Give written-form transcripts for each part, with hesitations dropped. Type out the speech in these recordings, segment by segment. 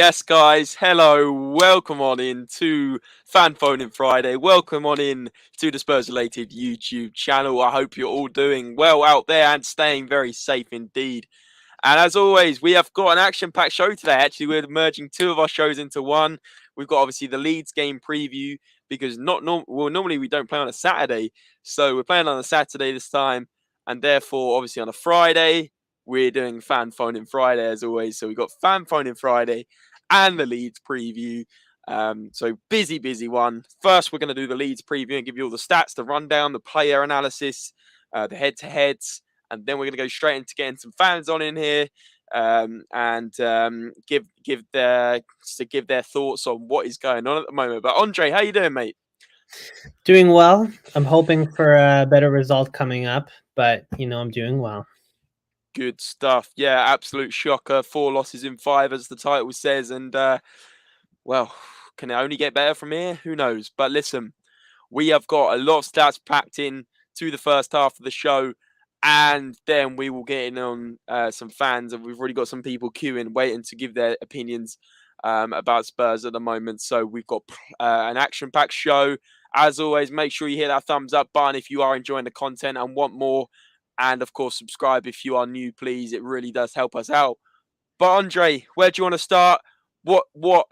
Yes, guys. Hello. Welcome on in to Fan Phoning Friday. Welcome on in to the Spurs Related YouTube channel. I hope you're all doing well out there and staying very safe indeed. And as always, we have got an action-packed show today. Actually, we're merging two of our shows into one. We've got obviously the Leeds game preview because normally we don't play on a Saturday, so we're playing on a Saturday this time, and therefore obviously on a Friday we're doing Fan Phoning Friday as always. So we've got Fan Phoning Friday and the Leeds preview. So busy one. First, we're going to do the Leeds preview and give you all the stats, the rundown, the player analysis, the head-to-heads. And then we're going to go straight into getting some fans on in here and give their thoughts on what is going on at the moment. But Andre, how you doing, mate? Doing well. I'm hoping for a better result coming up, but I'm doing well. Good stuff. Yeah, absolute shocker. 4 losses in 5, as the title says, and well, can it only get better from here? Who knows? But listen, we have got a lot of stats packed in to the first half of the show. And then we will get in on some fans, and we've already got some people queuing, waiting to give their opinions about Spurs at the moment. So we've got an action-packed show. As always, make sure you hit that thumbs up button if you are enjoying the content and want more. And, of course, subscribe if you are new, please. It really does help us out. But, Andre, where do you want to start? Well,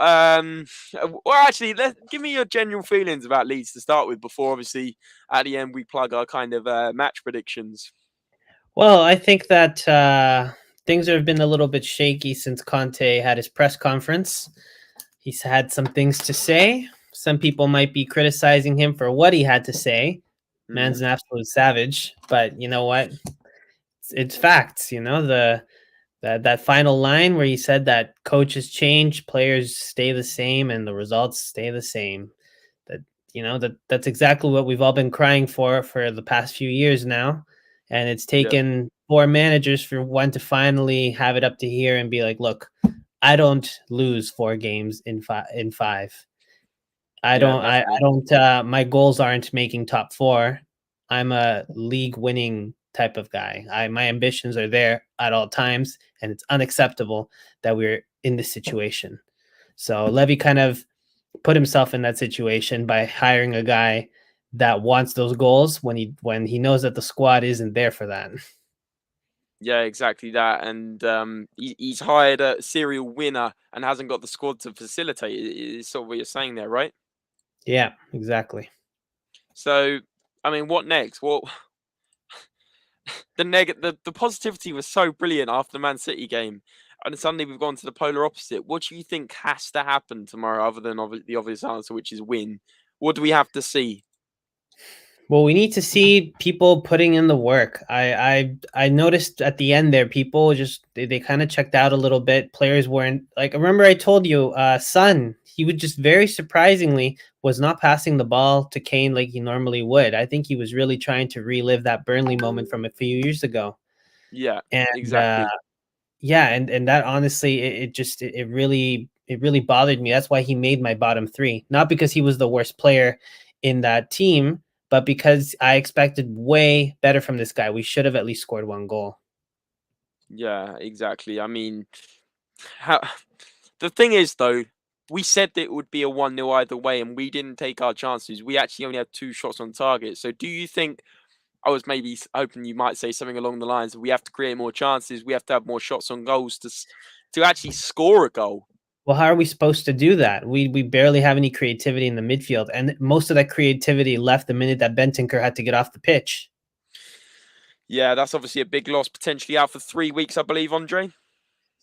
actually, give me your general feelings about Leeds to start with before, obviously, at the end, we plug our kind of match predictions. Well, I think that things have been a little bit shaky since Conte had his press conference. He's had some things to say. Some people might be criticizing him for what he had to say. Man's an absolute savage, but you know what? It's facts. That final line where he said that coaches change, players stay the same, and the results stay the same. That's exactly what we've all been crying for the past few years now. And it's taken 4 managers for one to finally have it up to here and be like, look, I don't lose 4 games in 5. I don't my goals aren't making top 4. I'm a league winning type of guy. My ambitions are there at all times, and it's unacceptable that we're in this situation. So Levy kind of put himself in that situation by hiring a guy that wants those goals when he knows that the squad isn't there for that. Yeah, exactly that. And he's hired a serial winner and hasn't got the squad to facilitate. Is sort of what you're saying there, right? Yeah, exactly. So, I mean, what next? Well, the positivity was so brilliant after the Man City game, and suddenly we've gone to the polar opposite. What do you think has to happen tomorrow, other than the obvious answer, which is win? What do we have to see? Well, we need to see people putting in the work. I noticed at the end there, people just they kind of checked out a little bit. Players weren't like. Remember, I told you, Son, he would just very surprisingly was not passing the ball to Kane like he normally would. I think he was really trying to relive that Burnley moment from a few years ago. Yeah, And exactly. and that honestly, it really bothered me. That's why he made my bottom 3, not because he was the worst player in that team, but because I expected way better from this guy. We should have at least scored 1 goal. Yeah, exactly. I mean, the thing is, though, we said that it would be a 1-0 either way, and we didn't take our chances. We actually only had 2 shots on target. So do you think, I was maybe hoping you might say something along the lines of we have to create more chances, we have to have more shots on goals to actually score a goal? Well, how are we supposed to do that? We barely have any creativity in the midfield, and most of that creativity left the minute that Bentancur had to get off the pitch. Yeah, that's obviously a big loss, potentially out for 3 weeks, I believe, Andre.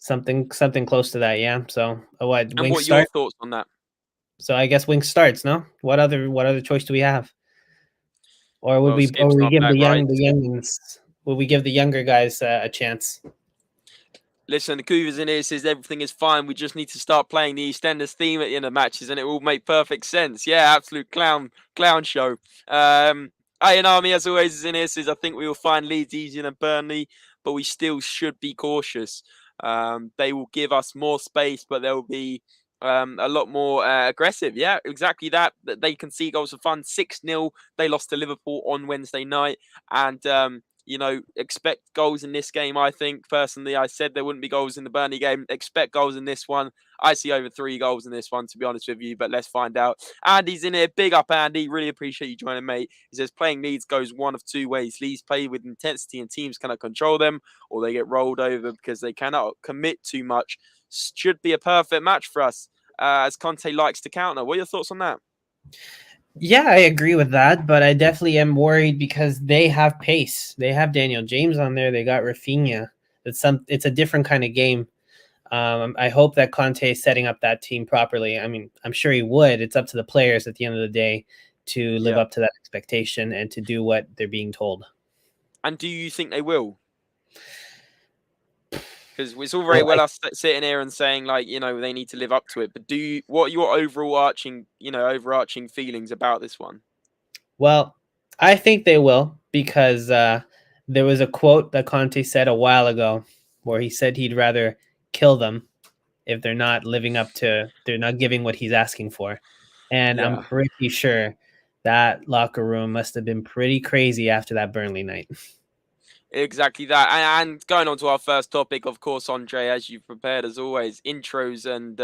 Something close to that, yeah. So what? And Wing what are your start. thoughts on that? So I guess Wing starts. No, what other choice do we have? Or would Well, we Skip's not give back, right? the youngins? Would we give the younger guys a chance? Listen, the Cougars in here says everything is fine. We just need to start playing the EastEnders theme at the end of matches, and it will make perfect sense. Yeah, absolute clown show. Iron Army, as always, is in here. Says I think we will find Leeds easier than Burnley, but we still should be cautious. They will give us more space, but they will be a lot more aggressive. Yeah, exactly that. They concede goals for fun. 6-0. They lost to Liverpool on Wednesday night, and expect goals in this game. I think personally, I said there wouldn't be goals in the Burnley game. Expect goals in this one. I see over 3 goals in this one, to be honest with you, but let's find out. Andy's in here. Big up, Andy. Really appreciate you joining, mate. He says playing Leeds goes one of 2 ways. Leeds play with intensity and teams cannot control them, or they get rolled over because they cannot commit too much. Should be a perfect match for us, as Conte likes to counter. What are your thoughts on that? Yeah, I agree with that, but I definitely am worried because they have pace. They have Daniel James on there. They got Rafinha. It's a different kind of game. I hope that Conte is setting up that team properly. I mean, I'm sure he would. It's up to the players at the end of the day to live up to that expectation and to do what they're being told. And do you think they will? Because it's all very well us sitting here and saying they need to live up to it. But what are your overarching feelings about this one? Well, I think they will because there was a quote that Conte said a while ago where he said he'd rather kill them if they're not they're not giving what he's asking for. And I'm pretty sure that locker room must have been pretty crazy after that Burnley night. Exactly that. And going on to our first topic, of course, Andre, as you've prepared as always, intros and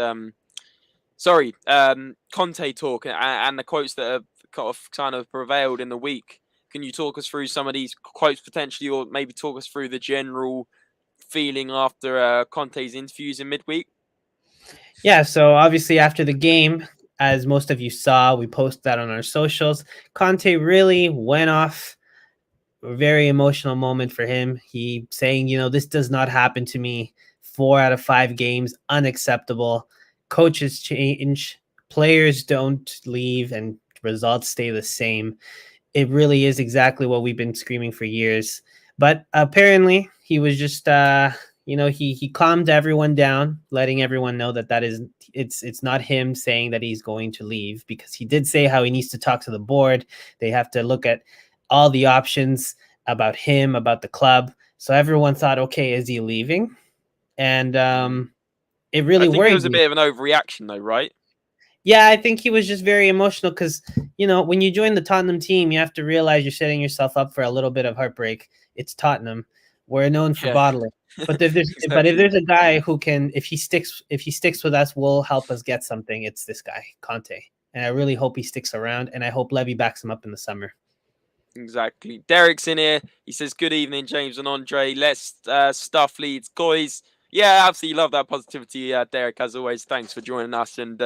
Conte talk and the quotes that have kind of prevailed in the week. Can you talk us through some of these quotes potentially, or maybe talk us through the general feeling after Conte's interviews in midweek? Yeah, so obviously after the game, as most of you saw, we posted that on our socials. Conte really went off. A very emotional moment for him. He saying, this does not happen to me. 4 out of 5 games, unacceptable. Coaches change, players don't leave, and results stay the same. It really is exactly what we've been screaming for years. But apparently, he was just, he calmed everyone down, letting everyone know that it's not him saying that he's going to leave, because he did say how he needs to talk to the board. They have to look at all the options about him, about the club. So everyone thought, okay, is he leaving? And it really I think it worried was a me. bit of an overreaction, though, right? Yeah, I think he was just very emotional because, when you join the Tottenham team, you have to realize you're setting yourself up for a little bit of heartbreak. It's Tottenham. We're known for bottling. But if there's a guy who can, if he sticks with us, will help us get something, it's this guy, Conte. And I really hope he sticks around, and I hope Levy backs him up in the summer. Exactly. Derek's in here. He says, "Good evening, James and Andre. Let's stuff Leeds, guys." Yeah, absolutely love that positivity, Derek. As always, thanks for joining us. And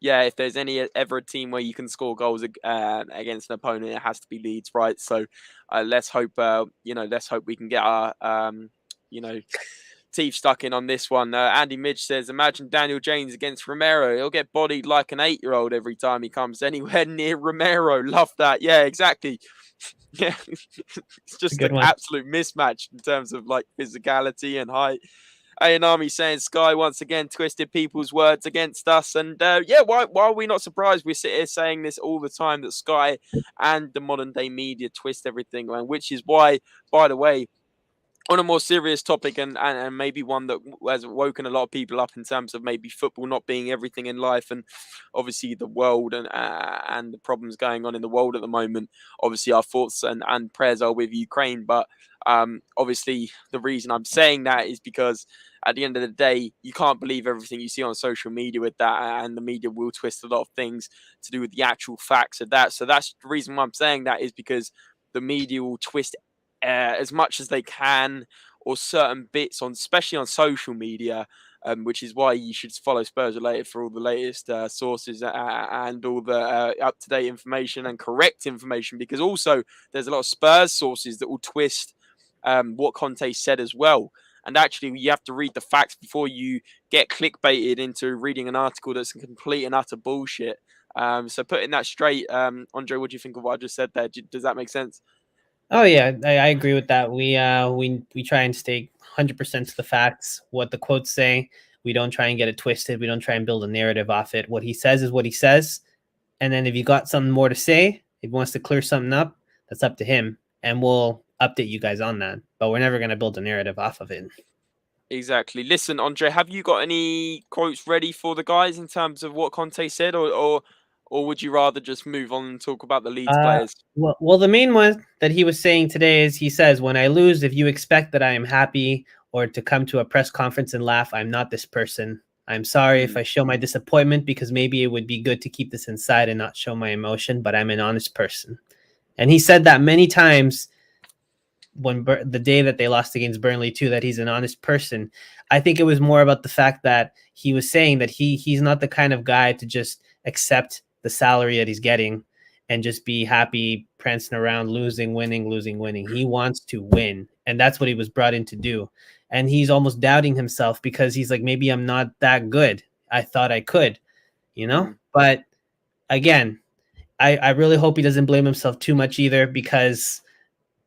if there's ever a team where you can score goals against an opponent, it has to be Leeds, right? So let's hope we can get our teeth stuck in on this one. Andy Midge says, "Imagine Daniel James against Romero. He'll get bodied like an 8-year-old every time he comes anywhere near Romero." Love that. Yeah, exactly. Yeah, it's just an absolute mismatch in terms of physicality and height. Ayanami saying Sky once again twisted people's words against us, and why are we not surprised? We sit here saying this all the time, that Sky and the modern day media twist everything, which is why, by the way, on a more serious topic and maybe one that has woken a lot of people up in terms of maybe football not being everything in life, and obviously the world and the problems going on in the world at the moment. Obviously our thoughts and prayers are with Ukraine, but obviously the reason I'm saying that is because at the end of the day, you can't believe everything you see on social media with that, and the media will twist a lot of things to do with the actual facts of that. So that's the reason why I'm saying that, is because the media will twist as much as they can, or certain bits on, especially on social media, which is why you should follow Spurs Related for all the latest sources and all the up-to-date information and correct information, because also there's a lot of Spurs sources that will twist what Conte said as well. And actually, you have to read the facts before you get clickbaited into reading an article that's complete and utter bullshit. So putting that straight, Andre, what do you think of what I just said there? Does that make sense? Oh yeah, I agree with that. We try and stay 100% to the facts, what the quotes say. We don't try and get it twisted. We don't try and build a narrative off it. What he says is what he says. And then if you got something more to say, if he wants to clear something up, that's up to him. And we'll update you guys on that. But we're never going to build a narrative off of it. Exactly. Listen, Andre, have you got any quotes ready for the guys in terms of what Conte said, or or would you rather just move on and talk about the Leeds Uh, players? well, the main one that he was saying today is he says, when I lose, if you expect that I am happy or to come to a press conference and laugh, I'm not this person. I'm sorry if Mm, I show my disappointment because maybe it would be good to keep this inside and not show my emotion, but I'm an honest person. And he said that many times when the day that they lost against Burnley too, that he's an honest person. I think it was more about the fact that he was saying that he's not the kind of guy to just accept the salary that he's getting and just be happy prancing around losing, winning, losing, winning. He wants to win, and that's what he was brought in to do. And he's almost doubting himself because he's like, maybe I'm not that good. I thought I could, mm. But again, I really hope he doesn't blame himself too much either, because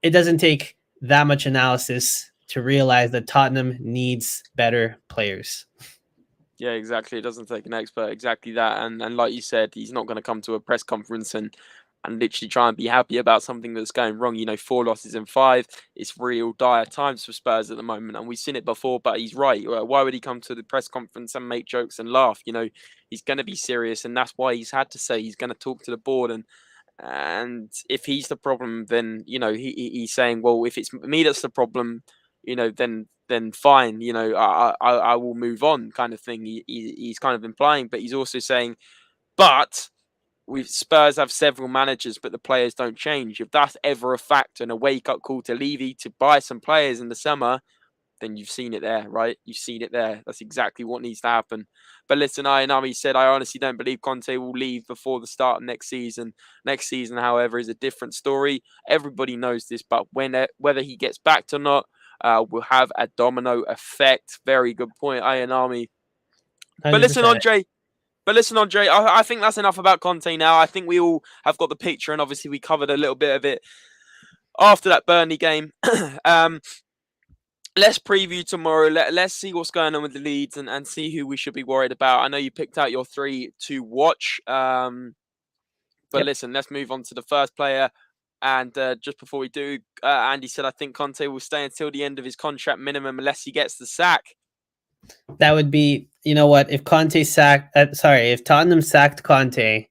it doesn't take that much analysis to realize that Tottenham needs better players. Yeah, exactly. It doesn't take an expert, exactly that. And like you said, he's not going to come to a press conference and literally try and be happy about something that's going wrong. 4 losses in 5. It's real dire times for Spurs at the moment, and we've seen it before. But he's right. Why would he come to the press conference and make jokes and laugh? He's going to be serious, and that's why he's had to say he's going to talk to the board. And if he's the problem, then he's saying, well, if it's me that's the problem, then fine, I will move on, kind of thing. He's kind of implying, but he's also saying, but we Spurs have several managers, but the players don't change. If that's ever a factor and a wake up call to Levy to buy some players in the summer, then you've seen it there, right? You've seen it there. That's exactly what needs to happen. But listen, Ayanami said, I honestly don't believe Conte will leave before the start of next season. Next season, however, is a different story. Everybody knows this, but whether he gets backed or not will have a domino effect. Very good point, Ayanami. But listen, 100%. Andre. I think that's enough about Conte now. I think we all have got the picture, and obviously we covered a little bit of it after that Burnley game. Let's preview tomorrow. Let's see what's going on with the Leeds and see who we should be worried about. I know you picked out your 3 to watch. But Yep. listen, let's move on to the first player. And just before we do, Andy said, I think Conte will stay until the end of his contract minimum unless he gets the sack. That would be, you know what, if if Tottenham sacked Conte,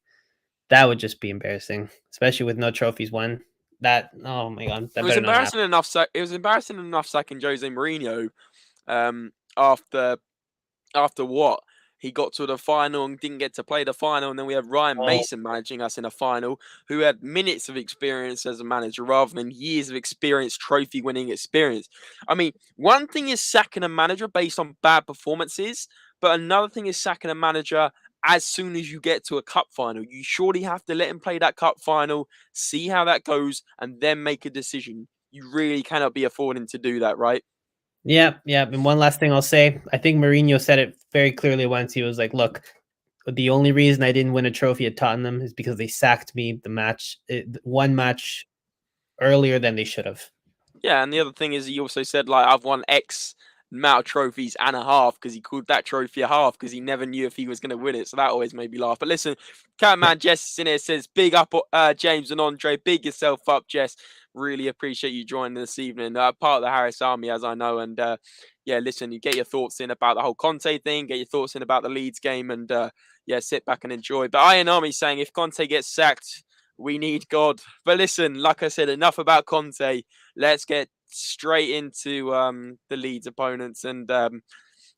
that would just be embarrassing, especially with no trophies won. Oh my God, that It was better not happen. embarrassing enough. It was embarrassing enough sacking Jose Mourinho after what? He got to the final and didn't get to play the final. And then we had Ryan Oh, Mason managing us in a final, who had minutes of experience as a manager rather than years of experience, trophy winning experience. I mean, one thing is sacking a manager based on bad performances, but another thing is sacking a manager as soon as you get to a cup final. You surely have to let him play that cup final, see how that goes, and then make a decision. You really cannot be affording to do that, right? yeah, yeah. And one last thing I'll say, I think Mourinho said it very clearly once. He was like, look, the only reason I didn't win a trophy at Tottenham is because they sacked me one match earlier than they should have. Yeah, and the other thing is he also said, like, I've won X amount of trophies and a half, because he called that trophy a half because he never knew if he was going to win it. So that always made me laugh. But listen, Catman Jess is in here, says, big up James and Andre. Big yourself up, Jess. Really appreciate you joining this evening. Part of the Harris Army, as I know. And yeah, listen, you get your thoughts in about the whole Conte thing, get your thoughts in about the Leeds game, and yeah, sit back and enjoy. But Iron Army saying, if Conte gets sacked, we need God. But listen, like I said, enough about Conte. Let's get straight into the Leeds opponents. And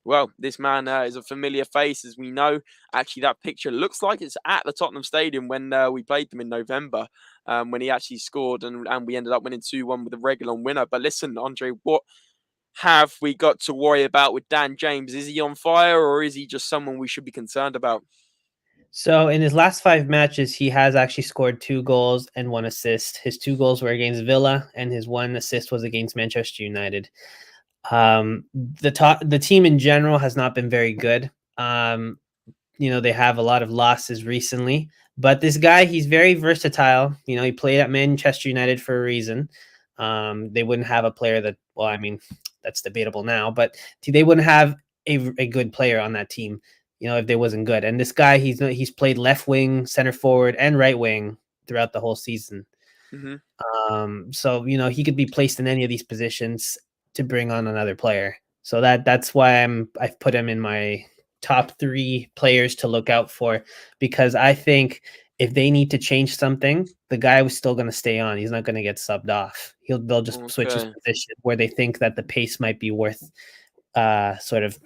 well, this man is a familiar face, as we know. Actually, that picture looks like it's at the Tottenham Stadium when we played them in November, when he actually scored, and we ended up winning 2-1 with a regular winner. But listen, Andre, what have we got to worry about with Dan James? Is he on fire, or is he just someone we should be concerned about? So in his last 5 matches, he has actually scored 2 goals and 1 assist. His 2 goals were against Villa, and his 1 assist was against Manchester United. The team in general has not been very good. They have a lot of losses recently, but this guy, he's very versatile. He played at Manchester United for a reason. They wouldn't have a player that, well, I mean, that's debatable now, but they wouldn't have a good player on that team, if they wasn't good. And this guy, he's played left wing, center forward, and right wing throughout the whole season. Mm-hmm. So he could be placed in any of these positions to bring on another player. So that's why I've put him in my top 3 players to look out for, because I think if they need to change something, the guy was still going to stay on. He's not going to get subbed off. They'll just switch his Okay. position where they think that the pace might be worth sort of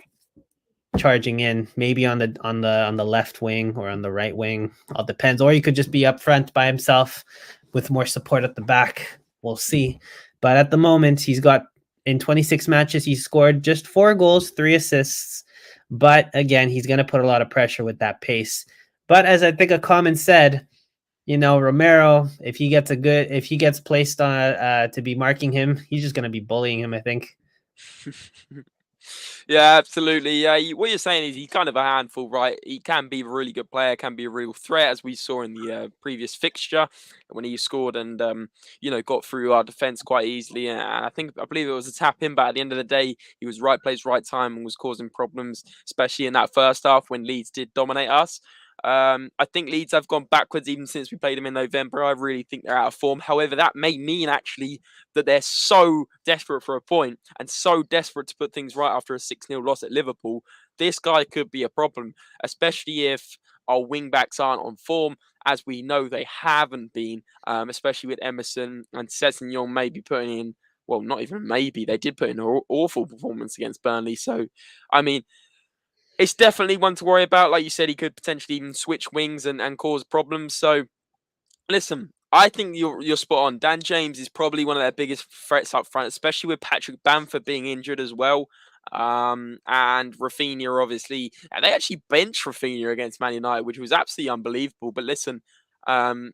charging in, maybe on the left wing or on the right wing. All depends. Or he could just be up front by himself with more support at the back. We'll see. But at the moment, he's got in 26 matches, he's scored just 4 goals, 3 assists. But again, he's going to put a lot of pressure with that pace. But as I think a comment said, Romero, if he gets placed on to be marking him, he's just going to be bullying him, I think. Yeah, absolutely. Yeah, what you're saying is he's kind of a handful, right? He can be a really good player, can be a real threat, as we saw in the previous fixture when he scored and got through our defense quite easily. And I believe it was a tap in, but at the end of the day, he was right place, right time, and was causing problems, especially in that first half when Leeds did dominate us. I think Leeds have gone backwards even since we played them in November. I really think they're out of form. However, that may mean actually that they're so desperate for a point and so desperate to put things right after a 6-0 loss at Liverpool. This guy could be a problem, especially if our wing-backs aren't on form, as we know they haven't been, especially with Emerson and Sessegnon maybe putting in, well, not even maybe, they did put in an awful performance against Burnley. So, I mean, it's definitely one to worry about. Like you said, he could potentially even switch wings and cause problems. So, listen, I think you're spot on. Dan James is probably one of their biggest threats up front, especially with Patrick Bamford being injured as well. And Rafinha, obviously, and they actually benched Rafinha against Man United, which was absolutely unbelievable. But listen, um,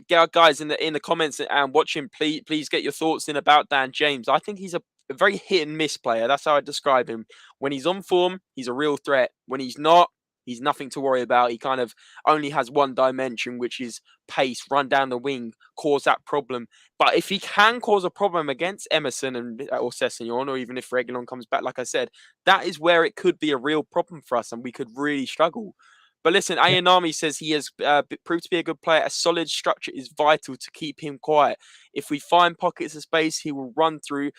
guys in the comments and watching, please get your thoughts in about Dan James. I think he's a very hit and miss player. That's how I describe him. When he's on form, he's a real threat. When he's not, he's nothing to worry about. He kind of only has one dimension, which is pace, run down the wing, cause that problem. But if he can cause a problem against Emerson or Sessegnon, or even if Reguilon comes back, like I said, that is where it could be a real problem for us and we could really struggle. But listen, Ayanami says he has proved to be a good player. A solid structure is vital to keep him quiet. If we find pockets of space, he will run through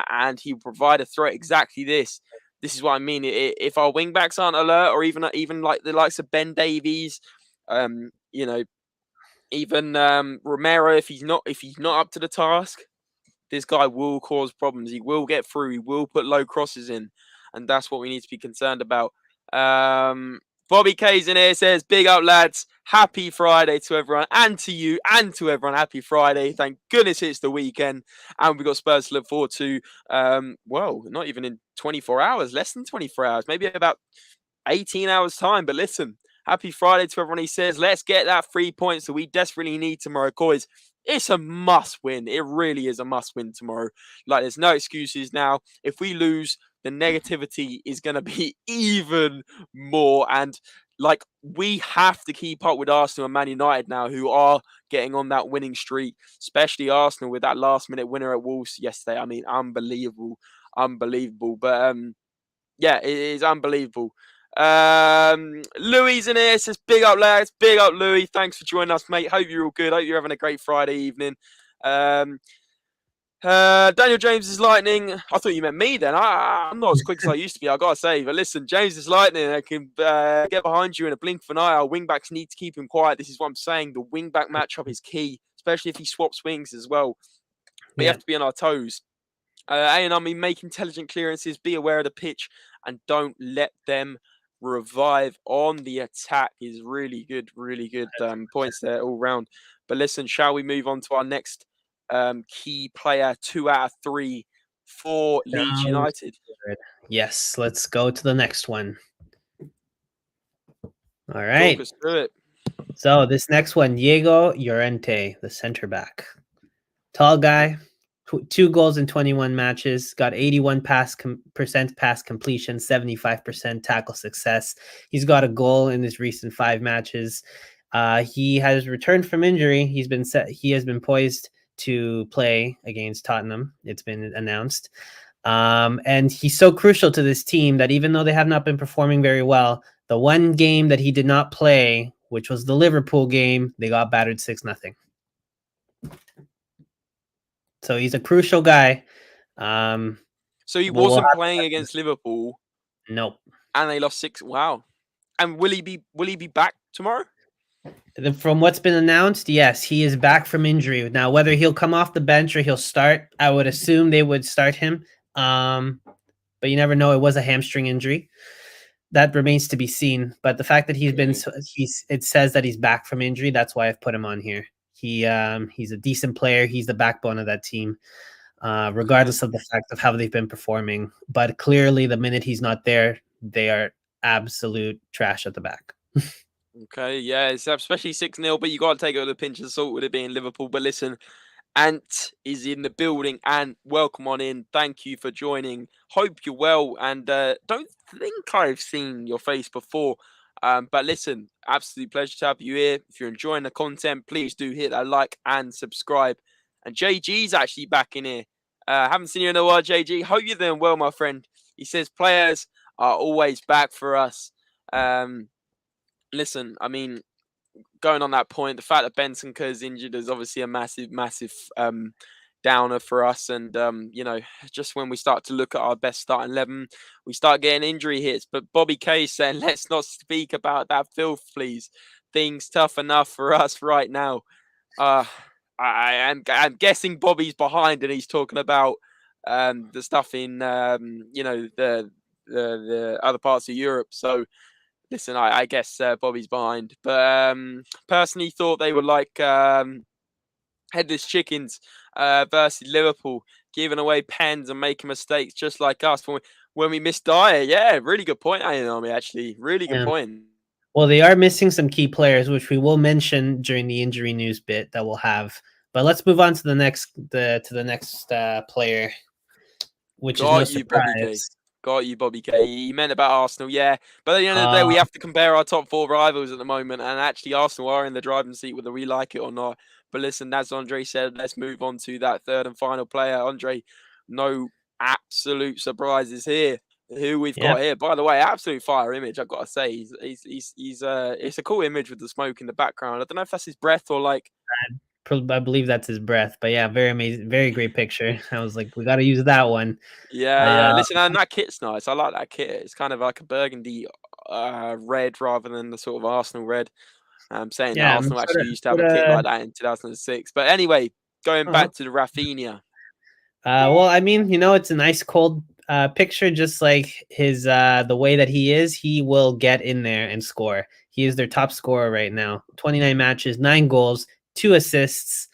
and he will provide a threat. Exactly this. This is what I mean. If our wing backs aren't alert, or even like the likes of Ben Davies, even Romero, if he's not up to the task, this guy will cause problems. He will get through. He will put low crosses in, and that's what we need to be concerned about. Bobby K's in here says, "Big up, lads! Happy Friday to everyone, and to you, and to everyone. Happy Friday! Thank goodness it's the weekend, and we've got Spurs to look forward to. Well, not even in 24 hours, less than 24 hours, maybe about 18 hours time. But listen, happy Friday to everyone." He says, "Let's get that 3 points that we desperately need tomorrow, boys. It's a must win. It really is a must win tomorrow. Like, there's no excuses now. If we lose, the negativity is going to be even more. And like, we have to keep up with Arsenal and Man United now, who are getting on that winning streak, especially Arsenal with that last minute winner at Wolves yesterday. I mean, unbelievable. But yeah, it is unbelievable. Louis in here says, "Big up, lads. Big up, Louis. Thanks for joining us, mate. Hope you're all good. Hope you're having a great Friday evening." Daniel James is lightning. I thought you meant me then. I'm not as quick as I used to be, I gotta say. But listen, James is lightning. I can get behind you in a blink of an eye. Our wingbacks need to keep him quiet. This is what I'm saying. The wingback matchup is key, especially if he swaps wings as well. We have to be on our toes. A&M, make intelligent clearances, be aware of the pitch, and don't let them revive on the attack. Is really good points there all round. But listen, shall we move on to our next key player, 2 out of 3 for Leeds United? Yes, let's go to the next one. All right. Talk us through it. So this next one, Diego Llorente, the center back. Tall guy, 2 goals in 21 matches, got 81% pass completion, 75% tackle success. He's got a goal in his recent 5 matches. He has returned from injury. He has been poised to play against Tottenham. It's been announced. And he's so crucial to this team that even though they have not been performing very well, the one game that he did not play, which was the Liverpool game, they got battered 6-0. So he's a crucial guy. So he wasn't playing against Liverpool. Nope. And they lost 6. Wow. And will he be back tomorrow? From what's been announced, yes, he is back from injury. Now, whether he'll come off the bench or he'll start, I would assume they would start him. But you never know. It was a hamstring injury. That remains to be seen. But the fact that Okay. it says that he's back from injury. That's why I've put him on here. He's a decent player. He's the backbone of that team, Okay. regardless of the fact of how they've been performing. But clearly, the minute he's not there, they are absolute trash at the back. Okay, yeah, it's especially 6-0, but you got to take it with a pinch of salt with it being Liverpool. But listen, Ant is in the building, and welcome on in. Thank you for joining. Hope you're well, and don't think I've seen your face before. But listen, absolute pleasure to have you here. If you're enjoying the content, please do hit that like and subscribe. And JG's actually back in here. Haven't seen you in a while, JG. Hope you're doing well, my friend. He says players are always back for us. Um, Listen, I mean, going on that point, the fact that Benson is injured is obviously a massive downer for us. And just when we start to look at our best starting 11, we start getting injury hits. But Bobby K saying, let's not speak about that filth, please. Things tough enough for us right now. Uh, I'm guessing Bobby's behind, and he's talking about the stuff in the other parts of Europe. So listen, I guess Bobby's behind, but personally thought they were like headless chickens versus Liverpool, giving away pens and making mistakes just like us when we missed Dyer. Yeah, really good point, Ayanami, actually. Really good Yeah. point. Well, they are missing some key players, which we will mention during the injury news bit that we'll have. But let's move on to the next player, which is no Got you, Bobby K. surprise. Got you, Bobby K. He meant about Arsenal, yeah. But at the end of the day, Uh, we have to compare our top four rivals at the moment. And actually, Arsenal are in the driving seat, whether we like it or not. But listen, as Andre said, let's move on to that third and final player. Andre, no absolute surprises here. Who we've yeah, got here, by the way, absolute fire image. I've got to say, he's it's a cool image with the smoke in the background. I don't know if that's his breath or like. I believe that's his breath. But yeah, very amazing, very great picture. I was like, we got to use that one. Yeah, yeah. Uh, Listen, and that kit's nice. I like that kit. It's kind of like a burgundy red rather than the sort of Arsenal red. Saying that yeah, Arsenal sort actually of, used to have sort a kit of. like that in 2006. But anyway, going Uh-huh. back to the Rafinha. Well, I mean, it's a nice cold picture, just like his the way that he is. He will get in there and score. He is their top scorer right now. 29 matches, 9 goals, 2 assists.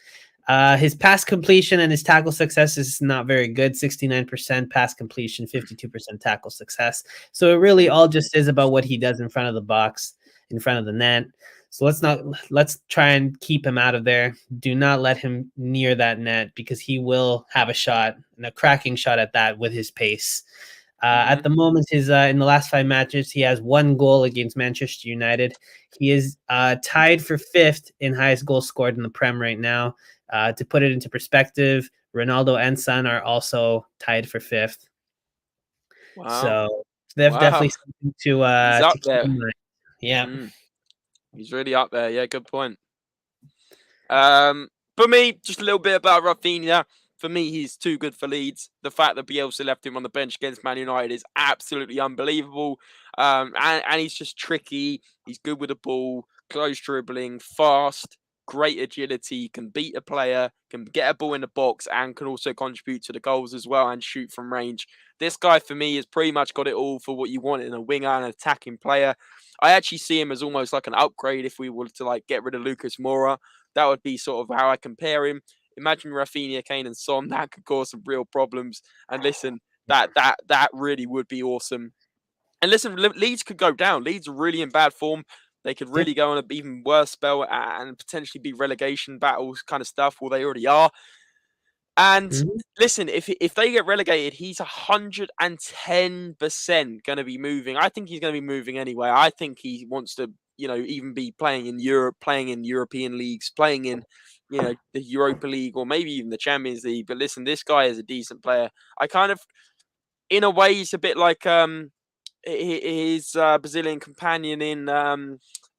His pass completion and his tackle success is not very good. 69% pass completion, 52% tackle success. So it really Mm, all just is about what he does in front of the box, in front of the net. So let's try and keep him out of there. Do not let him near that net because he will have a shot and a cracking shot at that with his pace. At hmm the moment, his in the last 5 matches, he has 1 goal against Manchester United. He is tied for 5th in highest goal scored in the Prem right now. To put it into perspective, Ronaldo and Son are also tied for 5th. Wow, So wow. definitely something He's to up keep there. in mind. Yeah. Mm, he's really up there. Yeah, good point. For me, just a little bit about Rafinha. For me, he's too good for Leeds. The fact that Bielsa left him on the bench against Man United is absolutely unbelievable. And he's just tricky. He's good with the ball, close dribbling, fast, great agility, can beat a player, can get a ball in the box, and can also contribute to the goals as well and shoot from range. This guy, for me, has pretty much got it all for what you want in a winger and an attacking player. I actually see him as almost like an upgrade if we were to like get rid of Lucas Moura. That would be sort of how I compare him. Imagine Rafinha, Kane, and Son. That could cause some real problems. And listen, that really would be awesome. And listen, Leeds could go down. Leeds are really in bad form. They could Yeah. really go on an even worse spell and potentially be relegation battles kind of stuff. Well, they already are. And Mhm. listen, if they get relegated, he's 110% going to be moving. I think he's going to be moving anyway. I think he wants to, even be playing in Europe, playing in European leagues, playing in, the Europa League or maybe even the Champions League. But listen, this guy is a decent player. I kind of, in a way, he's a bit like his Brazilian companion in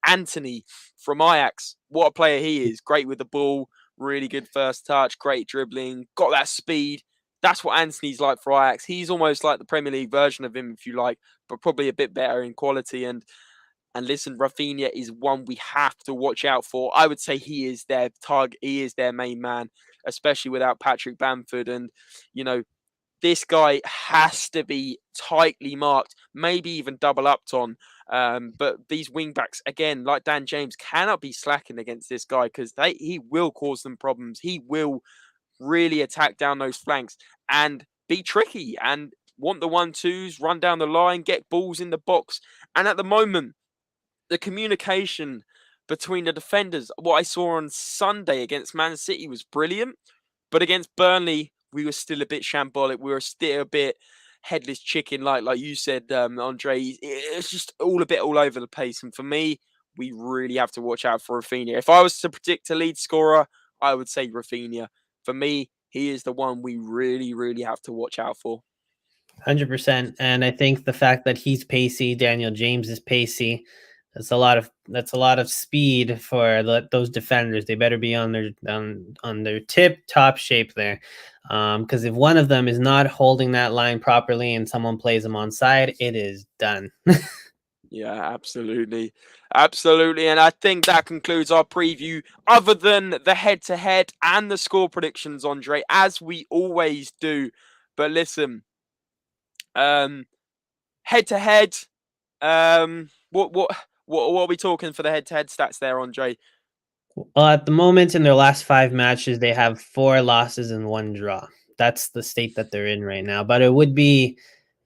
Anthony from Ajax. What a player he is! Great with the ball, really good first touch, great dribbling, got that speed. That's what Anthony's like for Ajax. He's almost like the Premier League version of him, if you like, but probably a bit better in quality. And And listen, Rafinha is one we have to watch out for. I would say he is their target. He is their main man, especially without Patrick Bamford. And, you know, this guy has to be tightly marked, maybe even double upped on. But these wing backs, again, like Dan James, cannot be slacking against this guy because he will cause them problems. He will really attack down those flanks and be tricky and want the 1-2s, run down the line, get balls in the box. And at the moment, the communication between the defenders, what I saw on Sunday against Man City was brilliant. But against Burnley, we were still a bit shambolic. We were still a bit headless chicken, like you said, Andre. It's just all a bit all over the place. And for me, we really have to watch out for Rafinha. If I was to predict a lead scorer, I would say Rafinha. For me, he is the one we really, really have to watch out for. 100%. And I think the fact that he's pacey, Daniel James is pacey. That's a lot of speed for those defenders. They better be on their tip top shape there, because if one of them is not holding that line properly and someone plays them onside, it is done. Yeah, absolutely. Absolutely. And I think that concludes our preview, other than the head to head and the score predictions, Andre, as we always do. But listen, head to head, what are we talking for the head to head stats there, Andre? Well, at the moment in their last 5 matches, they have 4 losses and 1 draw. That's the state that they're in right now. But it would be,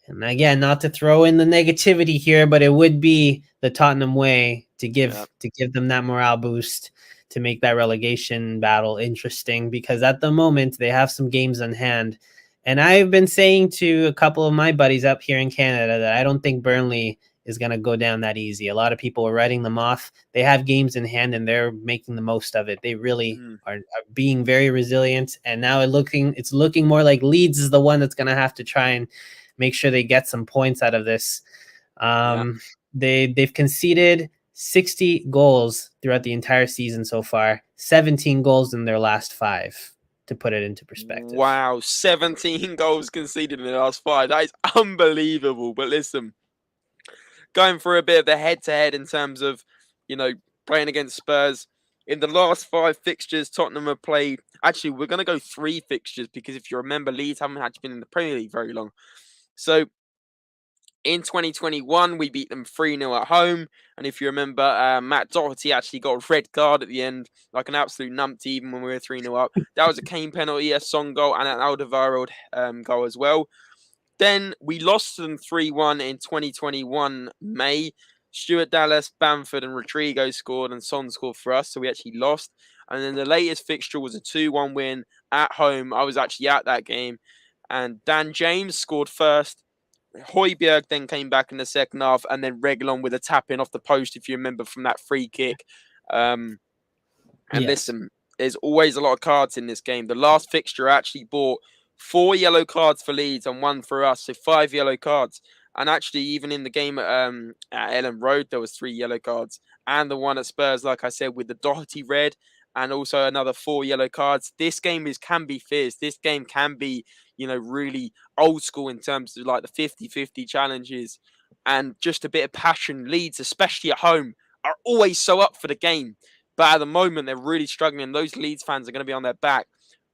and again, not to throw in the negativity here, but it would be the Tottenham way to Yeah. give them that morale boost to make that relegation battle interesting, because at the moment they have some games on hand. And I've been saying to a couple of my buddies up here in Canada that I don't think Burnley is going to go down that easy. A lot of people are writing them off. They have games in hand and they're making the most of it. They really are being very resilient. And now it's looking more like Leeds is the one that's going to have to try and make sure they get some points out of this. Yeah. They've conceded 60 goals throughout the entire season so far, 17 goals in their last 5, to put it into perspective. Wow, 17 goals conceded in the last 5. That is unbelievable. But listen, going through a bit of the head-to-head in terms of, playing against Spurs. In the last 5 fixtures, Tottenham have played. Actually, we're going to go 3 fixtures because if you remember, Leeds haven't actually been in the Premier League very long. So in 2021, we beat them 3-0 at home. And if you remember, Matt Doherty actually got a red card at the end, like an absolute numpty, even when we were 3-0 up. That was a Kane penalty, a Son goal, and an Alderweireld goal as well. Then we lost to them 3-1 in 2021 May. Stuart Dallas, Bamford, and Rodrigo scored, and Son scored for us, so we actually lost. And then the latest fixture was a 2-1 win at home. I was actually at that game. And Dan James scored first. Højbjerg then came back in the second half, and then Reguilon with a tap in off the post, if you remember, from that free kick. And Yes. listen, there's always a lot of cards in this game. The last fixture actually bought 4 yellow cards for Leeds and 1 for us, so 5 yellow cards. And actually, even in the game at Ellen Road, there was 3 yellow cards, and the one at Spurs, like I said, with the Doherty red, and also another 4 yellow cards. This game can be fierce. This game can be, really old school in terms of like the 50-50 challenges and just a bit of passion. Leeds, especially at home, are always so up for the game. But at the moment, they're really struggling. Those Leeds fans are going to be on their back.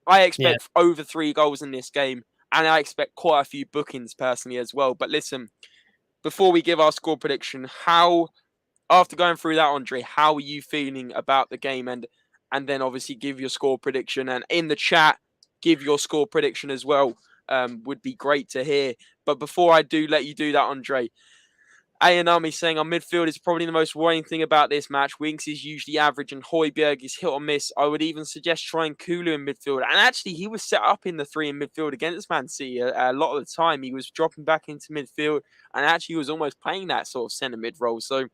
I expect over 3 goals in this game, and I expect quite a few bookings personally as well. But listen, before we give our score prediction, after going through that, Andre, how are you feeling about the game? And then obviously give your score prediction, and in the chat, give your score prediction as well. Would be great to hear. But before I do let you do that, Andre, A&M is saying our midfield is probably the most worrying thing about this match. Winks is usually average and Højbjerg is hit or miss. I would even suggest trying Kulu in midfield. And actually, he was set up in the 3 in midfield against Man City a lot of the time. He was dropping back into midfield and actually was almost playing that sort of centre mid role. So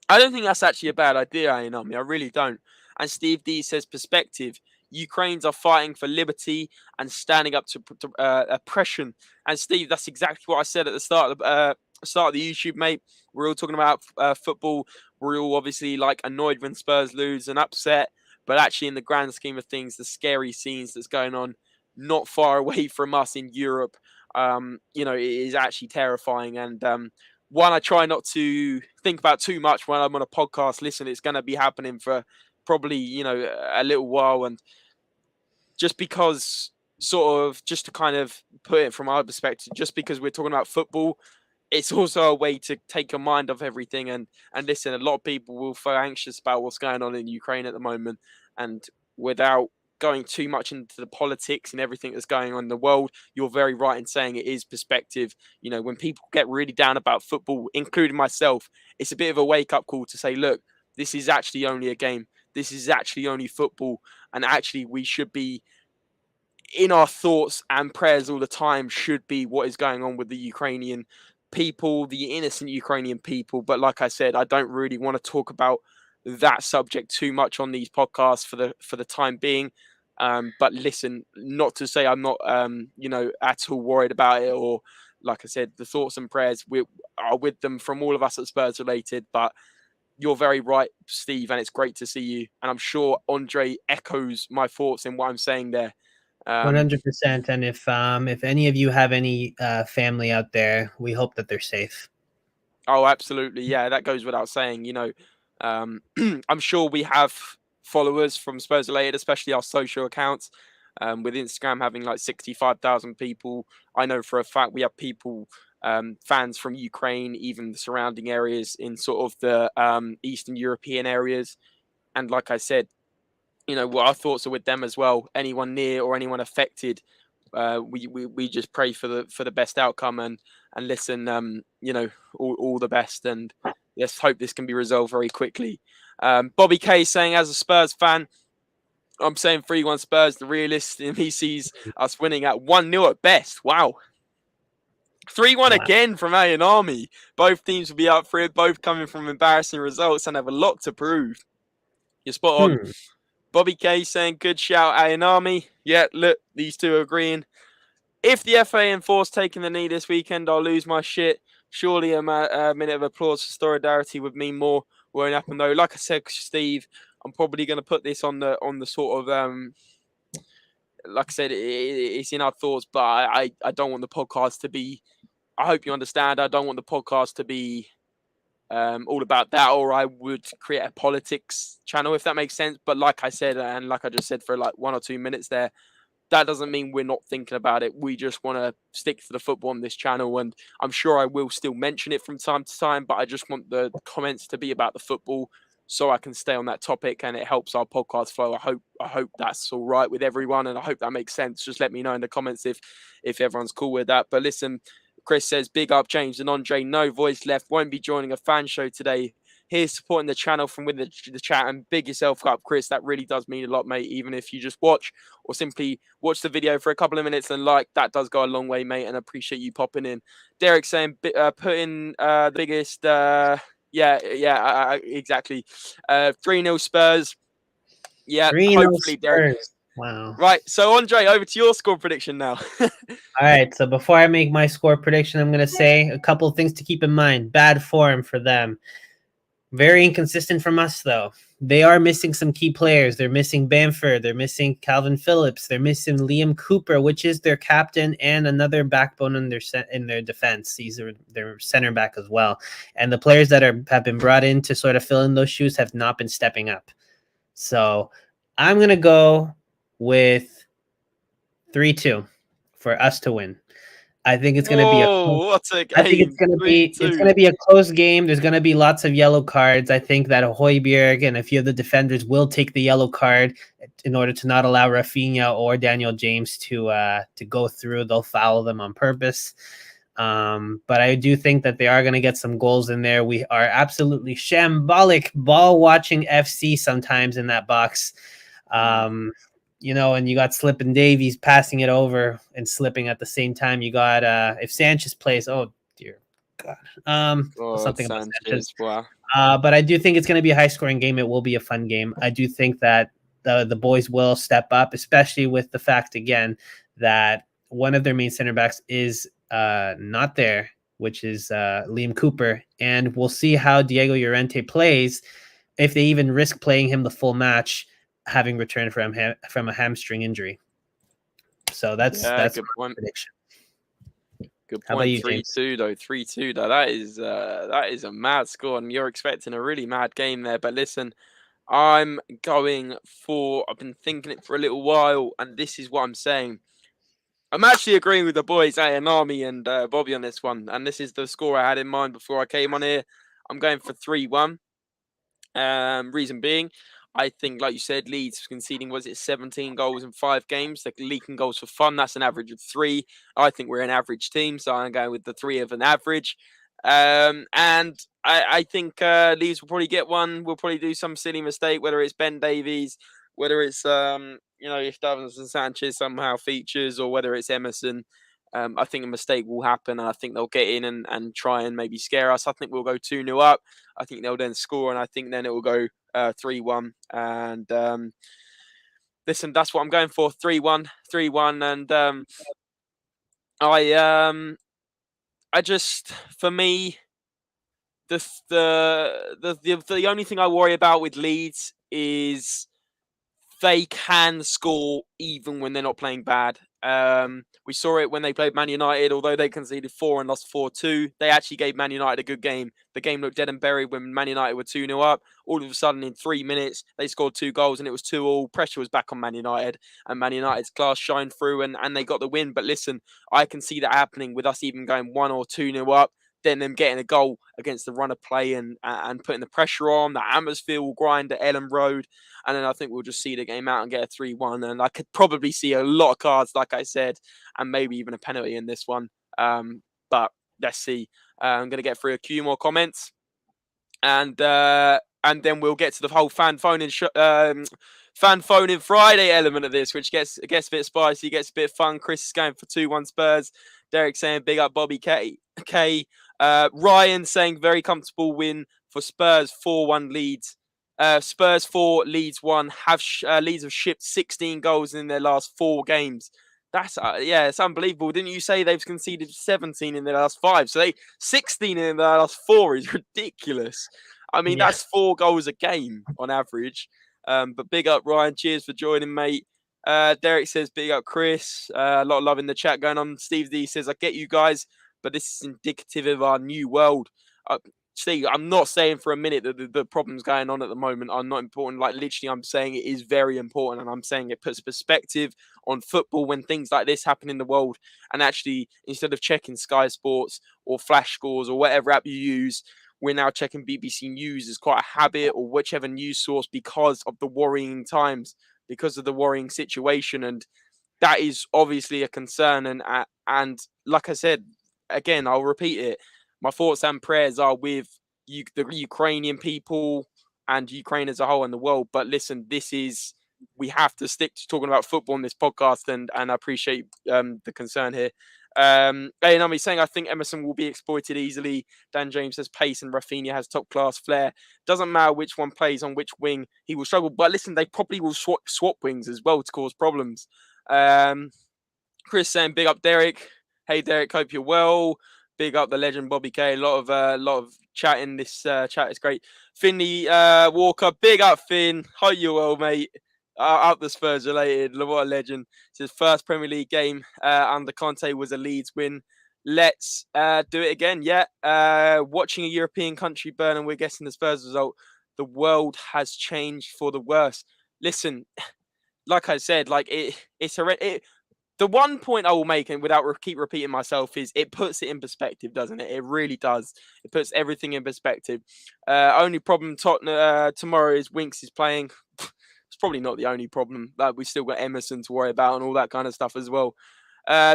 I don't think that's actually a bad idea, A&M. I really don't. And Steve D says perspective. Ukrainians are fighting for liberty and standing up to oppression. And Steve, that's exactly what I said at the start of the YouTube, mate. We're all talking about football. We're all obviously like annoyed when Spurs lose and upset. But actually, in the grand scheme of things, the scary scenes that's going on not far away from us in Europe, it is actually terrifying. And one, I try not to think about too much when I'm on a podcast. Listen, it's going to be happening for probably, a little while. And just because, sort of, just to kind of put it from our perspective, just because we're talking about football, it's also a way to take your mind off everything. And listen, a lot of people will feel anxious about what's going on in Ukraine at the moment. And without going too much into the politics and everything that's going on in the world, you're very right in saying it is perspective. When people get really down about football, including myself, it's a bit of a wake-up call to say, look, this is actually only a game. This is actually only football. And actually, we should be in our thoughts and prayers all the time should be what is going on with the Ukrainian people, the innocent Ukrainian people. But like I said, I don't really want to talk about that subject too much on these podcasts for the time being. But listen, not to say I'm not, at all worried about it, or like I said, the thoughts and prayers are with them from all of us at Spurs Related. But you're very right, Steve, and it's great to see you. And I'm sure Andre echoes my thoughts in what I'm saying there. 100%. And if any of you have any family out there, we hope that they're safe. Oh, absolutely. Yeah, that goes without saying. I'm sure we have followers from Spurs Related, especially our social accounts, with Instagram having like 65,000 people. I know for a fact we have people, fans from Ukraine, even the surrounding areas in sort of the Eastern European areas. And like I said, what our thoughts are with them as well. Anyone near or anyone affected, we just pray for the best outcome and listen, all the best, and let's hope this can be resolved very quickly. Bobby K saying, as a Spurs fan, I'm saying 3-1 Spurs. The realist in me sees us winning at 1-0 at best. Wow. 3-1 again from A and Army. Both teams will be up for it, both coming from embarrassing results and have a lot to prove. You're spot on. Bobby K saying, good shout, A and Army. Yeah, look, these two are agreeing. If the FA enforce taking the knee this weekend, I'll lose my shit. Surely a minute of applause for solidarity would mean more. Won't happen though. Like I said, Steve, I'm probably going to put this on the sort of like I said, it's in our thoughts, but I don't want the podcast to be. I hope you understand. I don't want the podcast to be all about that, or I would create a politics channel, if that makes sense. But like I said, and like I just said for like 1 or 2 minutes there, that doesn't mean we're not thinking about it. We just want to stick to the football on this channel, and I'm sure I will still mention it from time to time, but I just want the comments to be about the football so I can stay on that topic and it helps our podcast flow. I hope that's all right with everyone, and I hope that makes sense. Just let me know in the comments if everyone's cool with that. But listen, Chris says, big up James and Andre, no voice left, won't be joining a fan show today. Here's supporting the channel from within the chat, and big yourself up, Chris. That really does mean a lot, mate. Even if you just watch or simply watch the video for a couple of minutes and like, that does go a long way, mate, and I appreciate you popping in. Derek saying, put in the biggest, exactly. 3-0 Spurs. Yeah, 3-0 hopefully, Derek. Spurs. Wow. Right, so Andre, over to your score prediction now. All right, so before I make my score prediction, I'm going to say a couple of things to keep in mind. Bad form for them. Very inconsistent from us, though. They are missing some key players. They're missing Bamford. They're missing Calvin Phillips. They're missing Liam Cooper, which is their captain and another backbone in their defense. He's their center back as well. And the players that have been brought in to sort of fill in those shoes have not been stepping up. So I'm going to go with 3-2 for us to win. I think it's going to be it's going to be a close game. There's going to be lots of yellow cards. I think that Højbjerg and a few of the defenders will take the yellow card in order to not allow Rafinha or Daniel James to go through. They'll foul them on purpose. But I do think that they are going to get some goals in there. We are absolutely shambolic ball watching FC sometimes in that box. And you got Slippin' Davies passing it over and slipping at the same time. You got if Sanchez plays, oh dear God, something about Sanchez. Wow. But I do think it's going to be a high scoring game. It will be a fun game. I do think that the boys will step up, especially with the fact again that one of their main center backs is not there, which is Liam Cooper, and we'll see how Diego Llorente plays, if they even risk playing him the full match, having returned from a hamstring injury. So that's good my prediction. Good How about point. you, Three James? two though. 3-2 though. That is a mad score, and you're expecting a really mad game there. But listen, I'm going for. I've been thinking it for a little while, and this is what I'm saying. I'm actually agreeing with the boys, Anami and Bobby, on this one, and this is the score I had in mind before I came on here. I'm going for 3-1. Reason being, I think, like you said, Leeds conceding, was it 17 goals in 5 games? They're leaking goals for fun. That's an average of 3. I think we're an average team, so I'm going with the 3 of an average. And I think Leeds will probably get one. We'll probably do some silly mistake, whether it's Ben Davies, whether it's if Davinson Sanchez somehow features, or whether it's Emerson. I think a mistake will happen, and I think they'll get in and try and maybe scare us. I think we'll go 2-0 up. I think they'll then score, and I think then it will go 3-1. And listen, that's what I'm going for. 3-1, 3-1. And I just, for me, the only thing I worry about with Leeds is they can score even when they're not playing bad. We saw it when they played Man United. Although they conceded 4 and lost 4-2, they actually gave Man United a good game. The game looked dead and buried when Man United were 2-0 up. All of a sudden, in 3 minutes, they scored 2 goals and it was 2-2. Pressure was back on Man United, and Man United's class shined through, and they got the win. But listen, I can see that happening with us even going 1 or 2-0 up, then them getting a goal against the run of play and putting the pressure on. The atmosphere will grind at Ellen Road, and then I think we'll just see the game out and get a 3-1. And I could probably see a lot of cards, like I said, and maybe even a penalty in this one. But let's see. I'm going to get through a few more comments, and then we'll get to the whole fan phoning Friday element of this, which gets a bit spicy, gets a bit fun. Chris is going for 2-1 Spurs. Derek saying big up Bobby K. Ryan saying very comfortable win for Spurs, 4-1 Leeds. Spurs 4, Leeds 1. Leeds have shipped 16 goals in their last 4 games. That's it's unbelievable. Didn't you say they've conceded 17 in their last 5? So 16 in their last 4 is ridiculous. I mean, Yeah. that's 4 goals a game on average. But big up Ryan. Cheers for joining, mate. Derek says big up Chris. A lot of love in the chat going on. Steve D says, I get you guys, but this is indicative of our new world. See, I'm not saying for a minute that the problems going on at the moment are not important. Like, literally, I'm saying it is very important, and I'm saying it puts perspective on football when things like this happen in the world. And actually, instead of checking Sky Sports or Flash Scores or whatever app you use, we're now checking BBC News as quite a habit, or whichever news source, because of the worrying times, because of the worrying situation. And that is obviously a concern. And like I said, again, I'll repeat it. My thoughts and prayers are with the Ukrainian people and Ukraine as a whole and the world. But listen, we have to stick to talking about football on this podcast, and I appreciate the concern here. And I'm saying I think Emerson will be exploited easily. Dan James says pace, and Rafinha has top class flair. Doesn't matter which one plays on which wing, he will struggle. But listen, they probably will swap wings as well to cause problems. Chris saying big up Derek. Hey Derek, hope you're well. Big up the legend Bobby K. A lot of chat in this chat. Is great. Finley Walker, big up Finn. Hope you're well, mate. Up the Spurs related. What a legend. It's his first Premier League game under Conte was a Leeds win. Let's do it again. Yeah. Watching a European country burn, and we're guessing the Spurs result. The world has changed for the worse. Listen, like I said, like it's horrendous. The one point I will make, and without keep repeating myself, is it puts it in perspective, doesn't it? It really does. It puts everything in perspective. Only problem tomorrow is Winks is playing. It's probably not the only problem. We've still got Emerson to worry about and all that kind of stuff as well.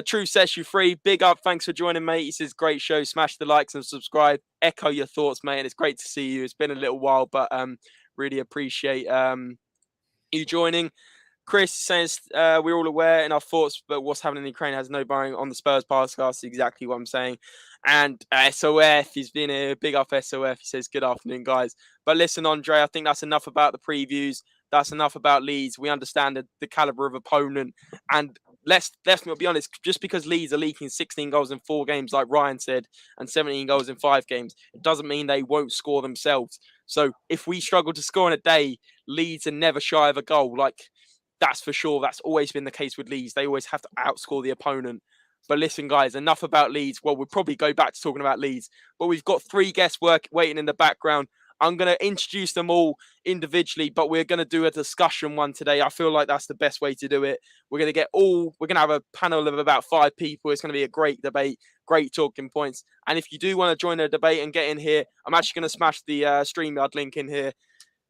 True sets you free. Big up. Thanks for joining, mate. He says, great show. Smash the likes and subscribe. Echo your thoughts, mate. And it's great to see you. It's been a little while, but really appreciate you joining. Chris says, we're all aware in our thoughts, but what's happening in Ukraine has no bearing on the Spurs podcast. Exactly what I'm saying. And SOF, he's been a big up SOF. He says, good afternoon, guys. But listen, Andre, I think that's enough about the previews. That's enough about Leeds. We understand the caliber of opponent. And let's be honest, just because Leeds are leaking 16 goals in 4 games, like Ryan said, and 17 goals in 5 games, it doesn't mean they won't score themselves. So if we struggle to score in a day, Leeds are never shy of a goal. Like, that's for sure. That's always been the case with Leeds. They always have to outscore the opponent. But listen, guys, enough about Leeds. Well, we'll probably go back to talking about Leeds. But we've got 3 guests waiting in the background. I'm going to introduce them all individually, but we're going to do a discussion one today. I feel like that's the best way to do it. We're going to have a panel of about 5 people. It's going to be a great debate, great talking points. And if you do want to join the debate and get in here, I'm actually going to smash the StreamYard link in here.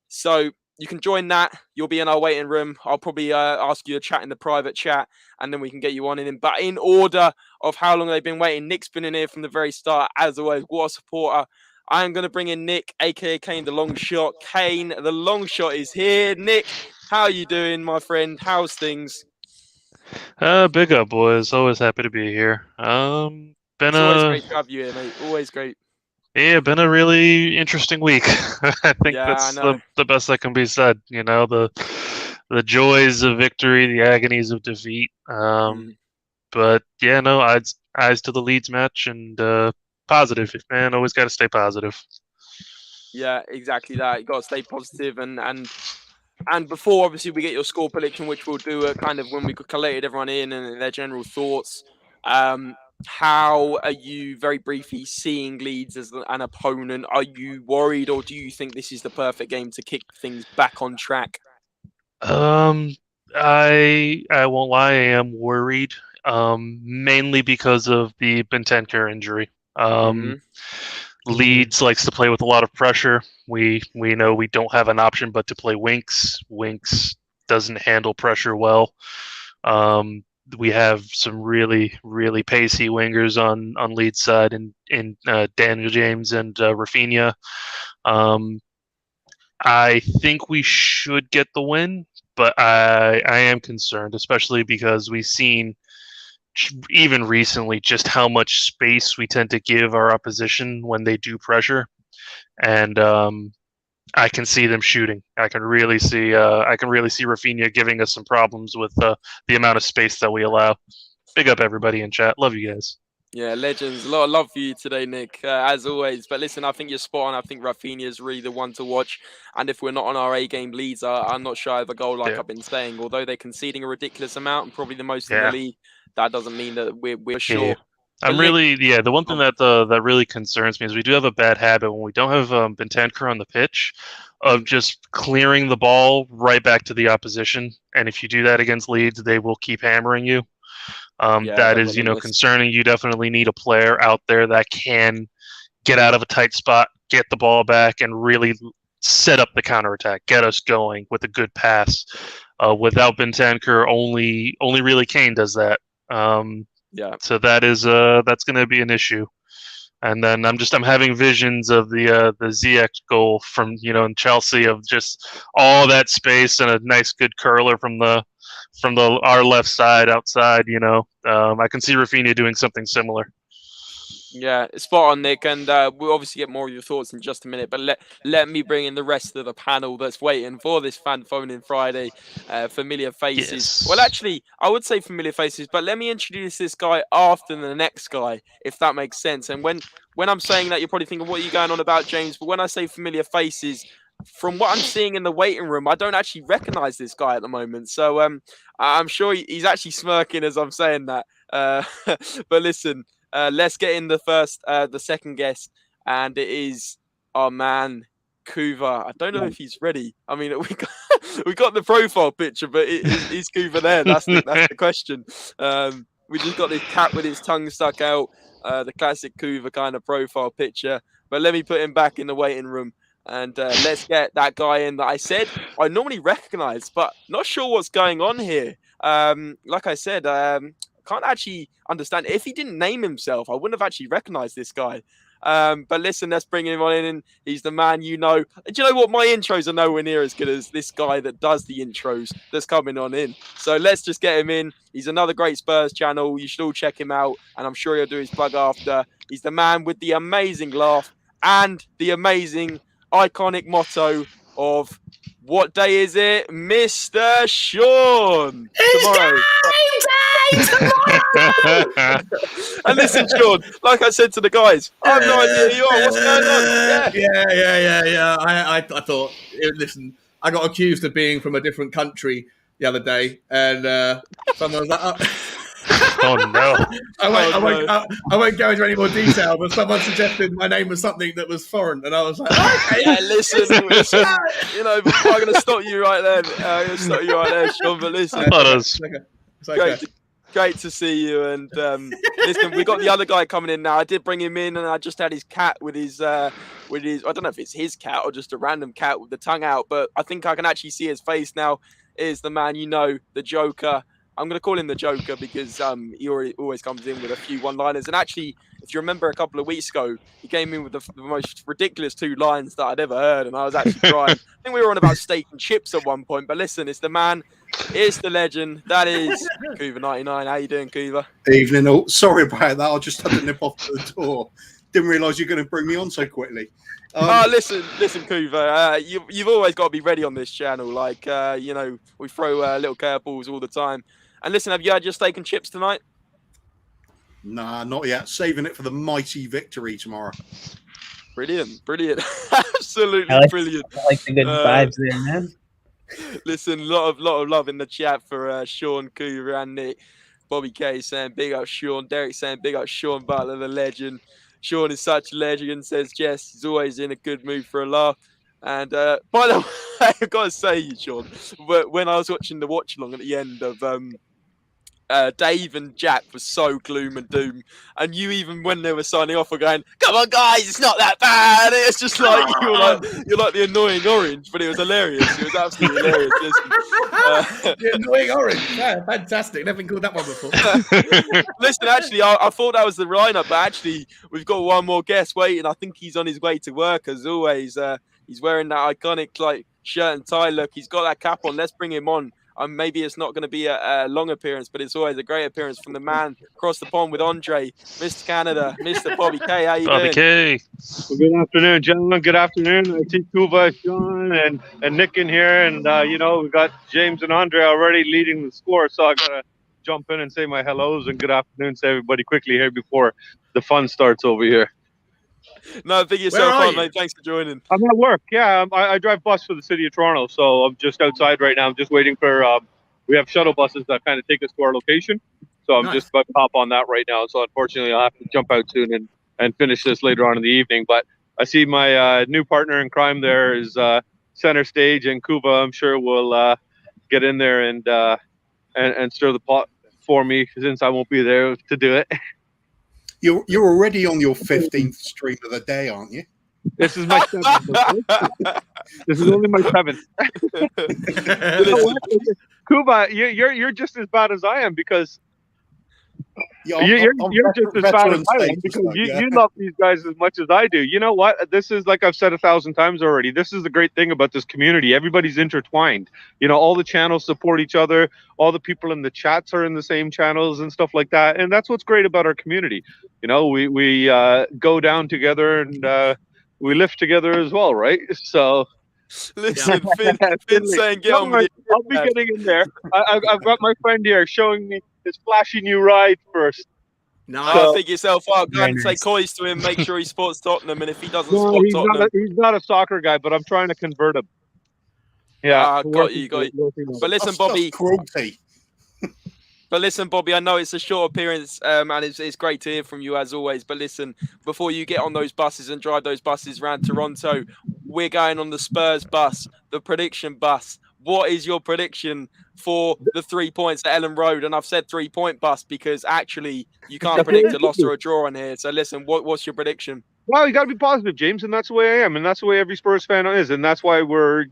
So you can join that. You'll be in our waiting room. I'll probably ask you to chat in the private chat, and then we can get you on in. But in order of how long they've been waiting, Nick's been in here from the very start. As always, what a supporter. I am going to bring in Nick, a.k.a. Kane, the long shot. Kane, the long shot is here. Nick, how are you doing, my friend? How's things? Big up, boys. Always happy to be here. It's always great to have you here, mate. Always great. Yeah, been a really interesting week. I think that's I the best that can be said. You know, the joys of victory, the agonies of defeat. But yeah, no, eyes to the Leeds match and positive, man. Always got to stay positive. Yeah, exactly that. You got to stay positive and before obviously we get your score prediction, which we'll do kind of when we collated everyone in and their general thoughts. How are you, very briefly, seeing Leeds as an opponent? Are you worried, or do you think this is the perfect game to kick things back on track? I won't lie, I am worried. Mainly because of the Bentancur injury. Leeds likes to play with a lot of pressure. We know we don't have an option but to play Winks. Winks doesn't handle pressure well. We have some really, really pacey wingers on Leeds' side in Daniel James and Rafinha. I think we should get the win, but I am concerned, especially because we've seen even recently just how much space we tend to give our opposition when they do pressure, and I can see them shooting. I can really see Rafinha giving us some problems with the amount of space that we allow. Big up everybody in chat. Love you guys. Yeah, legends. A lot of love for you today, Nick, as always. But listen, I think you're spot on. I think Rafinha is really the one to watch. And if we're not on our A-game, Leeds I'm not shy of a goal, like I've been saying. Although they're conceding a ridiculous amount and probably the most in the league, that doesn't mean that we're sure. Yeah. The one thing that really concerns me is we do have a bad habit when we don't have Bentancur on the pitch of just clearing the ball right back to the opposition. And if you do that against Leeds, they will keep hammering you. That is, concerning. You definitely need a player out there that can get out of a tight spot, get the ball back, and really set up the counterattack, get us going with a good pass. Without Bentancur, only really Kane does that. So that's going to be an issue. And then I'm having visions of the Ziyech goal from in Chelsea, of just all that space and a nice good curler from our left side outside. I can see Rafinha doing something similar. Yeah, spot on, Nick, and we'll obviously get more of your thoughts in just a minute, but let me bring in the rest of the panel that's waiting for this fan phone-in Friday. Familiar faces. Yes. Well, actually, I would say familiar faces, but let me introduce this guy after the next guy, if that makes sense. And when I'm saying that, you're probably thinking, what are you going on about, James? But when I say familiar faces, from what I'm seeing in the waiting room, I don't actually recognize this guy at the moment. So I'm sure he's actually smirking as I'm saying that. But listen, let's get in the second guest, and it is our man Kuva. I don't know if he's ready. I mean, we got the profile picture, but is Kuva there? That's the question. We just got this cat with his tongue stuck out, the classic Kuva kind of profile picture. But let me put him back in the waiting room, and let's get that guy in that I said I normally recognize, but not sure what's going on here. Like I said, can't actually understand. If he didn't name himself, I wouldn't have actually recognized this guy. But listen, let's bring him on in. And he's the man, Do you know what? My intros are nowhere near as good as this guy that does the intros that's coming on in. So let's just get him in. He's another great Spurs channel. You should all check him out. And I'm sure he'll do his plug after. He's the man with the amazing laugh and the amazing iconic motto of, what day is it, Mr. Sean? Tomorrow. And listen, Sean, like I said to the guys, I have no idea who you are. What's going on? Yeah. I thought, listen, I got accused of being from a different country the other day, and someone was like, Oh no! I won't go into any more detail, but someone suggested my name was something that was foreign, and I was like, okay, Yeah, listen. You know, before I'm going to stop you right then. I'm going to stop you right there, Sean. But listen, I thought it was it's okay. great to see you. And listen, we got the other guy coming in now. I did bring him in, and I just had his cat with his. I don't know if it's his cat or just a random cat with the tongue out, but I think I can actually see his face now. Is the man, the Joker. I'm going to call him the Joker because he always comes in with a few one-liners. And actually, if you remember a couple of weeks ago, he came in with the most ridiculous 2 lines that I'd ever heard, and I was actually crying. I think we were on about steak and chips at one point. But listen, it's the man, it's the legend. That is Kuva99. How you doing, Kuva? Evening. Oh, sorry about that. I just had to nip off to the door. Didn't realise you were going to bring me on so quickly. Listen, Kuva. You've always got to be ready on this channel. Like, we throw little curveballs all the time. And listen, have you had your steak and chips tonight? Nah, not yet. Saving it for the mighty victory tomorrow. Brilliant. Absolutely brilliant. I like the good vibes there, man. Listen, lot of love in the chat for Sean, Kuva, and Nick. Bobby K saying big up Sean. Derek saying big up Sean Butler, the legend. Sean is such a legend, says Jess. He's always in a good mood for a laugh. And by the way, I've got to say, Sean, but when I was watching the watch along at the end of Dave and Jack was so gloom and doom, and you even when they were signing off were going, "Come on, guys, it's not that bad." It's just like you're like the annoying orange, but it was hilarious. It was absolutely hilarious. Listen, the annoying orange, yeah, fantastic. Never been called that one before. Listen, actually, I thought that was the lineup, but actually, we've got one more guest waiting. I think he's on his way to work as always. He's wearing that iconic like shirt and tie look. He's got that cap on. Let's bring him on. Maybe it's not going to be a long appearance, but it's always a great appearance from the man across the pond with Andre, Mr. Canada, Mr. Bobby K. How you Bobby doing? K. Well, good afternoon, gentlemen. Good afternoon. I see Kuva, Sean, and Nick in here, and we got James and Andre already leading the score, so I gotta jump in and say my hellos and good afternoon to everybody quickly here before the fun starts over here. No, big yourself on, mate. Thanks for joining. I'm at work. Yeah, I drive bus for the city of Toronto, so I'm just outside right now. I'm just waiting for. We have shuttle buses that kind of take us to our location, so I'm just about to hop on that right now. So unfortunately, I'll have to jump out soon and finish this later on in the evening. But I see my new partner in crime there is center stage, and Kuva, I'm sure, will get in there and stir the pot for me since I won't be there to do it. You're already on your 15th stream of the day, aren't you? This is my 7th. This is only my 7th. Kuva, you're just as bad as I am because you're just as bad as I am because you love these guys as much as I do. You know what? This is like I've said 1,000 times already. This is the great thing about this community. Everybody's intertwined. All the channels support each other. All the people in the chats are in the same channels and stuff like that. And that's what's great about our community. We go down together and we lift together as well, right? So. Listen, Finn saying get on with it. I'll be getting in there. I've got my friend here showing me his flashy new ride first. No, figure yourself out. Go and say coys to him. Make sure he supports Tottenham, and if he doesn't support Tottenham, he's not a soccer guy, but I'm trying to convert him. Yeah, got you. But listen, Bobby. Cruelty. But listen, Bobby, I know it's a short appearance, and it's great to hear from you as always. But listen, before you get on those buses and drive those buses around Toronto, we're going on the Spurs bus, the prediction bus. What is your prediction for the 3 points at Ellen Road? And I've said 3-point bus because actually you can't predict a loss or a draw on here. So listen, what's your prediction? Well, you got to be positive, James, and that's the way I am, and that's the way every Spurs fan is, and that's why we're,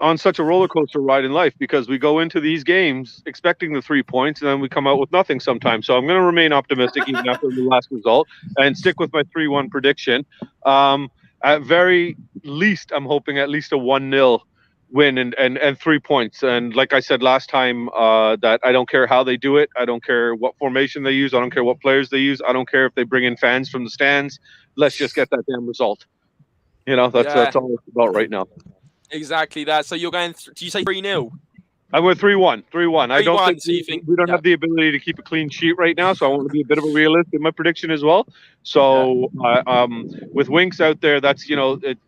on such a roller coaster ride in life because we go into these games expecting the 3 points and then we come out with nothing sometimes. So I'm going to remain optimistic even after the last result and stick with my 3-1 prediction. At very least, I'm hoping at least a 1-0 win and 3 points. And like I said last time, that I don't care how they do it. I don't care what formation they use. I don't care what players they use. I don't care if they bring in fans from the stands. Let's just get that damn result. That's all it's about right now. Exactly that. So you're going. Do you say 3-0? I went 3-1. 3-1. I don't think we don't have the ability to keep a clean sheet right now, so I want to be a bit of a realist in my prediction as well. So with Winks out there, that's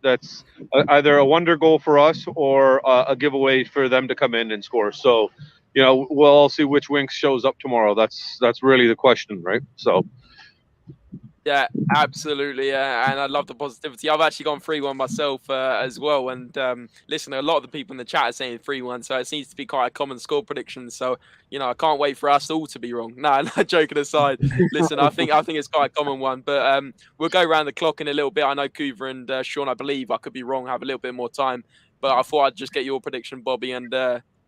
that's either a wonder goal for us or a giveaway for them to come in and score. So we'll all see which Winks shows up tomorrow. That's really the question, right? So. Yeah, absolutely. And I love the positivity. I've actually gone 3-1 myself as well. And listen, a lot of the people in the chat are saying 3-1, so it seems to be quite a common score prediction. So, I can't wait for us all to be wrong. No, joking aside. Listen, I think it's quite a common one. But we'll go around the clock in a little bit. I know Kuva and Sean, I believe, I could be wrong, have a little bit more time. But I thought I'd just get your prediction, Bobby. And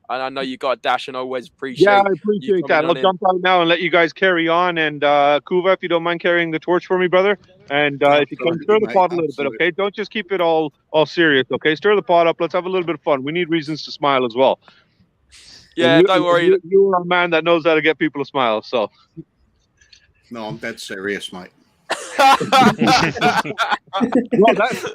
I know you got a dash, and I always appreciate. Yeah, I appreciate that. I'll jump out now and let you guys carry on. And Kuva, if you don't mind carrying the torch for me, brother. And if you can stir the pot a little bit, okay? Don't just keep it all serious, okay? Stir the pot up. Let's have a little bit of fun. We need reasons to smile as well. Yeah, don't worry. You're a man that knows how to get people to smile. So. No, I'm dead serious, mate. No, that's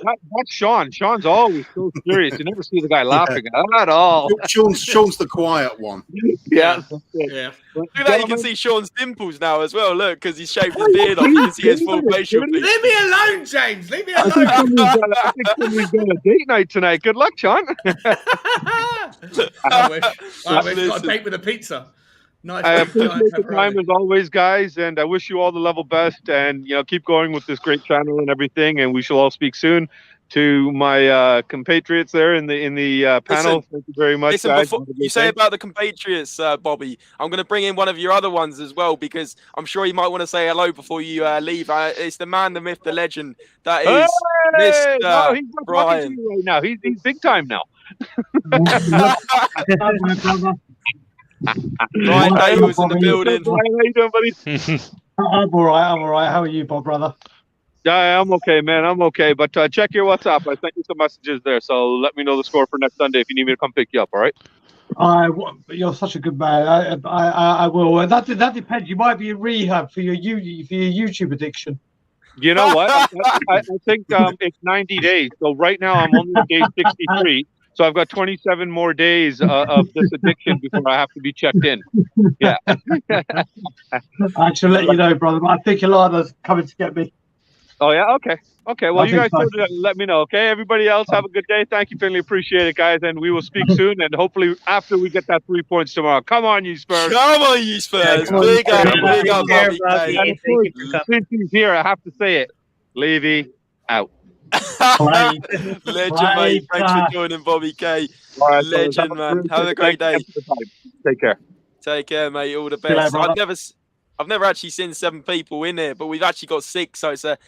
Sean. Sean's always so serious. You never see the guy laughing at all. Sean's the quiet one. Yeah. Yeah. Look at that, you can see Sean's dimples now as well. Look, because he's shaved his beard off. You can see his full facial features. Leave me alone, James. Leave me I alone. think somebody's got a date night tonight. Good luck, Sean. I wish. Got a date with a pizza. Nice. I appreciate the time as always, guys, and I wish you all the level best. And keep going with this great channel and everything. And we shall all speak soon. To my compatriots there in the panel, listen, thank you very much, listen, guys. You say about the compatriots, Bobby. I'm going to bring in one of your other ones as well because I'm sure you might want to say hello before you leave. It's the man, the myth, the legend. That is Mr. No, he's not Brian. talking to you right now. He's big time now. Brian Dale's in the building. Brian, how you doing, buddy? I'm all right. How are you, Bob, brother? Yeah, I'm okay, man. I'm okay. But check your WhatsApp. I sent you some messages there, so let me know the score for next Sunday if you need me to come pick you up. All right? You're such a good man. I will. That depends. You might be in rehab for your YouTube addiction. You know what? I think it's 90 days. So right now I'm only on day 63. So I've got 27 more days of this addiction before I have to be checked in. Yeah. I should let you know, brother. But I think Ilana's coming to get me. Oh, yeah? Okay. Well, you guys so. let me know, okay? Everybody else, have a good day. Thank you, Finley. Appreciate it, guys. And we will speak soon. And hopefully after we get that 3 points tomorrow. Come on, you Spurs. Come on, you Spurs. Big up, Bobby. Since he's here, I have to say it. Levy out. Legend, mate. Thanks for joining, Bobby K. Right, Legend, man. Have a great day. Take care. Take care, mate. All the best. I've never actually seen 7 people in here, but we've actually got 6, so it's a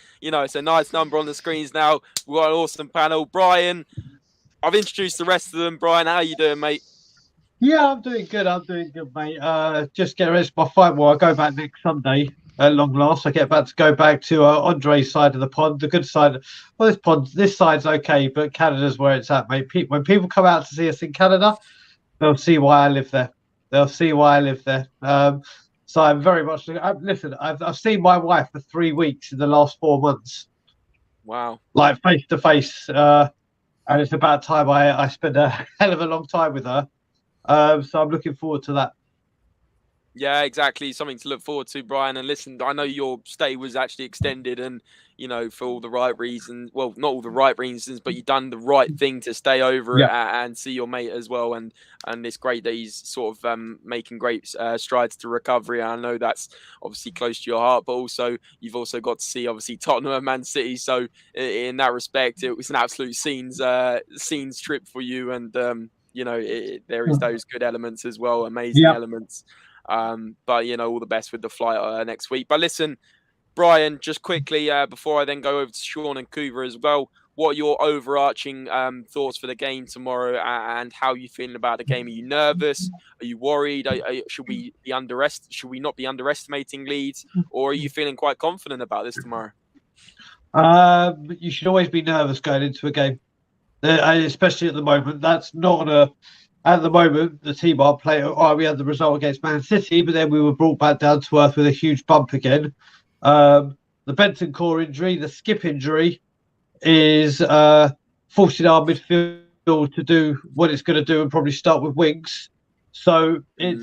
nice number on the screens now. We've got an awesome panel. Brian, I've introduced the rest of them. Brian, how you doing, mate? Yeah, I'm doing good, mate. Just get ready for my fight war. I go back next Sunday at long last. I get back to go back to Andre's side of the pond, the good side. Well, this side's okay, but Canada's where it's at, mate. When people come out to see us in Canada, they'll see why I live there. So I'm very much. Listen, I've seen my wife for 3 weeks in the last 4 months. Wow. Like face to face, and it's about time I spend a hell of a long time with her. So I'm looking forward to that. Yeah, exactly. Something to look forward to, Brian. And listen, I know your stay was actually extended and, for all the right reasons. Well, not all the right reasons, but you've done the right thing to stay over and see your mate as well. And it's great that he's sort of making great strides to recovery. I know that's obviously close to your heart, but also you've also got to see, obviously, Tottenham and Man City. So in that respect, it was an absolute scenes trip for you. And, there is those good elements as well, amazing elements. But all the best with the flight next week. But listen, Brian, just quickly before I then go over to Sean and Kuva as well, what are your overarching thoughts for the game tomorrow and how are you feeling about the game? Are you nervous? Are you worried? Should we not be underestimating Leeds, or are you feeling quite confident about this tomorrow? You should always be nervous going into a game, especially at the moment. That's not At the moment, the team are playing. We had the result against Man City, but then we were brought back down to earth with a huge bump again. The Bentancur injury, the skip injury, is forcing our midfield to do what it's going to do and probably start with Winks. So it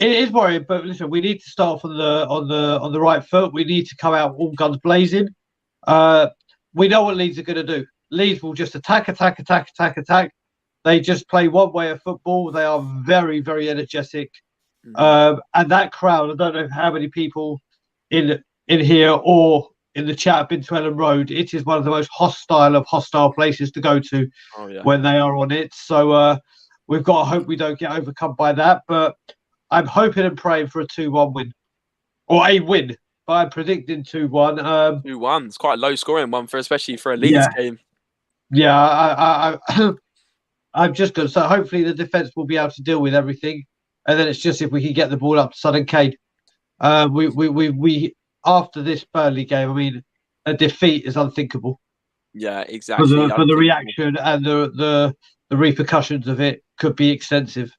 is worrying. But listen, we need to start off on the right foot. We need to come out all guns blazing. We know what Leeds are going to do. Leeds will just attack. They just play one way of football. They are very, very energetic. Mhm. And that crowd, I don't know how many people in here or in the chat have been to Ellen Road. It is one of the most hostile of hostile places to go to Oh yeah. when they are on it. So we've got to hope we don't get overcome by that. But I'm hoping and praying for a 2-1 win. Or a win. But I'm predicting 2-1. 2-1. It's quite a low scoring one especially for a Leeds Yeah. game. Yeah, I'm just good. So hopefully the defence will be able to deal with everything. And then it's just if we can get the ball up to Son and Kane. We after this Burnley game, I mean, a defeat is unthinkable. Yeah, exactly. For the reaction and the repercussions of it could be extensive.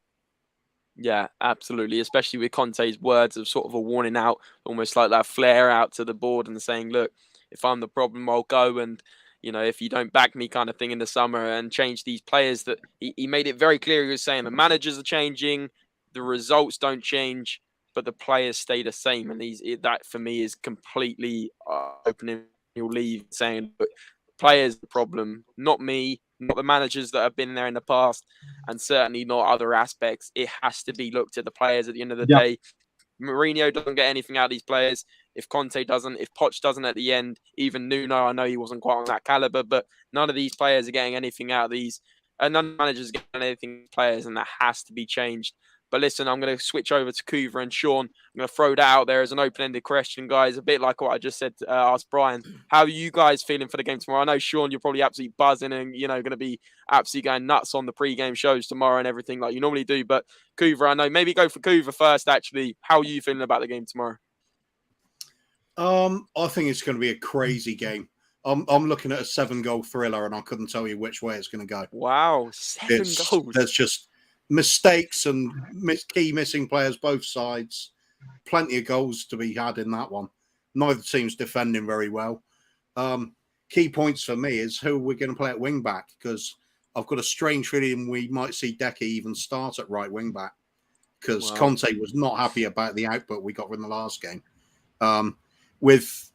Yeah, absolutely. Especially with Conte's words of sort of a warning out, almost like that flare out to the board and saying, look, if I'm the problem, I'll go. And, you know, if you don't back me kind of thing in the summer and change these players, that he made it very clear. He was saying the managers are changing, the results don't change, but the players stay the same. And that for me is completely opening your leave saying, look, players the problem, not me, not the managers that have been there in the past, and certainly not other aspects. It has to be looked at the players at the end of the day. Mourinho doesn't get anything out of these players. If Conte doesn't, if Poch doesn't at the end, even Nuno, I know he wasn't quite on that caliber, but none of these players are getting anything out of these. And none of the managers are getting anything from players, and that has to be changed. But listen, I'm going to switch over to Kuva and Sean. I'm going to throw that out there as an open-ended question, guys. A bit like what I just said to ask Brian. How are you guys feeling for the game tomorrow? I know, Sean, you're probably absolutely buzzing and, you know, going to be absolutely going nuts on the pre-game shows tomorrow and everything like you normally do. But Kuva, I know, maybe go for Kuva first, actually. How are you feeling about the game tomorrow? I think it's going to be a crazy game. I'm looking at a 7-goal thriller, and I couldn't tell you which way it's going to go. Wow, 7 goals. There's just mistakes and key missing players both sides. Plenty of goals to be had in that one. Neither team's defending very well. Key points for me is who we're going to play at wing back, because I've got a strange feeling we might see Decky even start at right wing back, because Conte was not happy about the output we got in the last game. Let's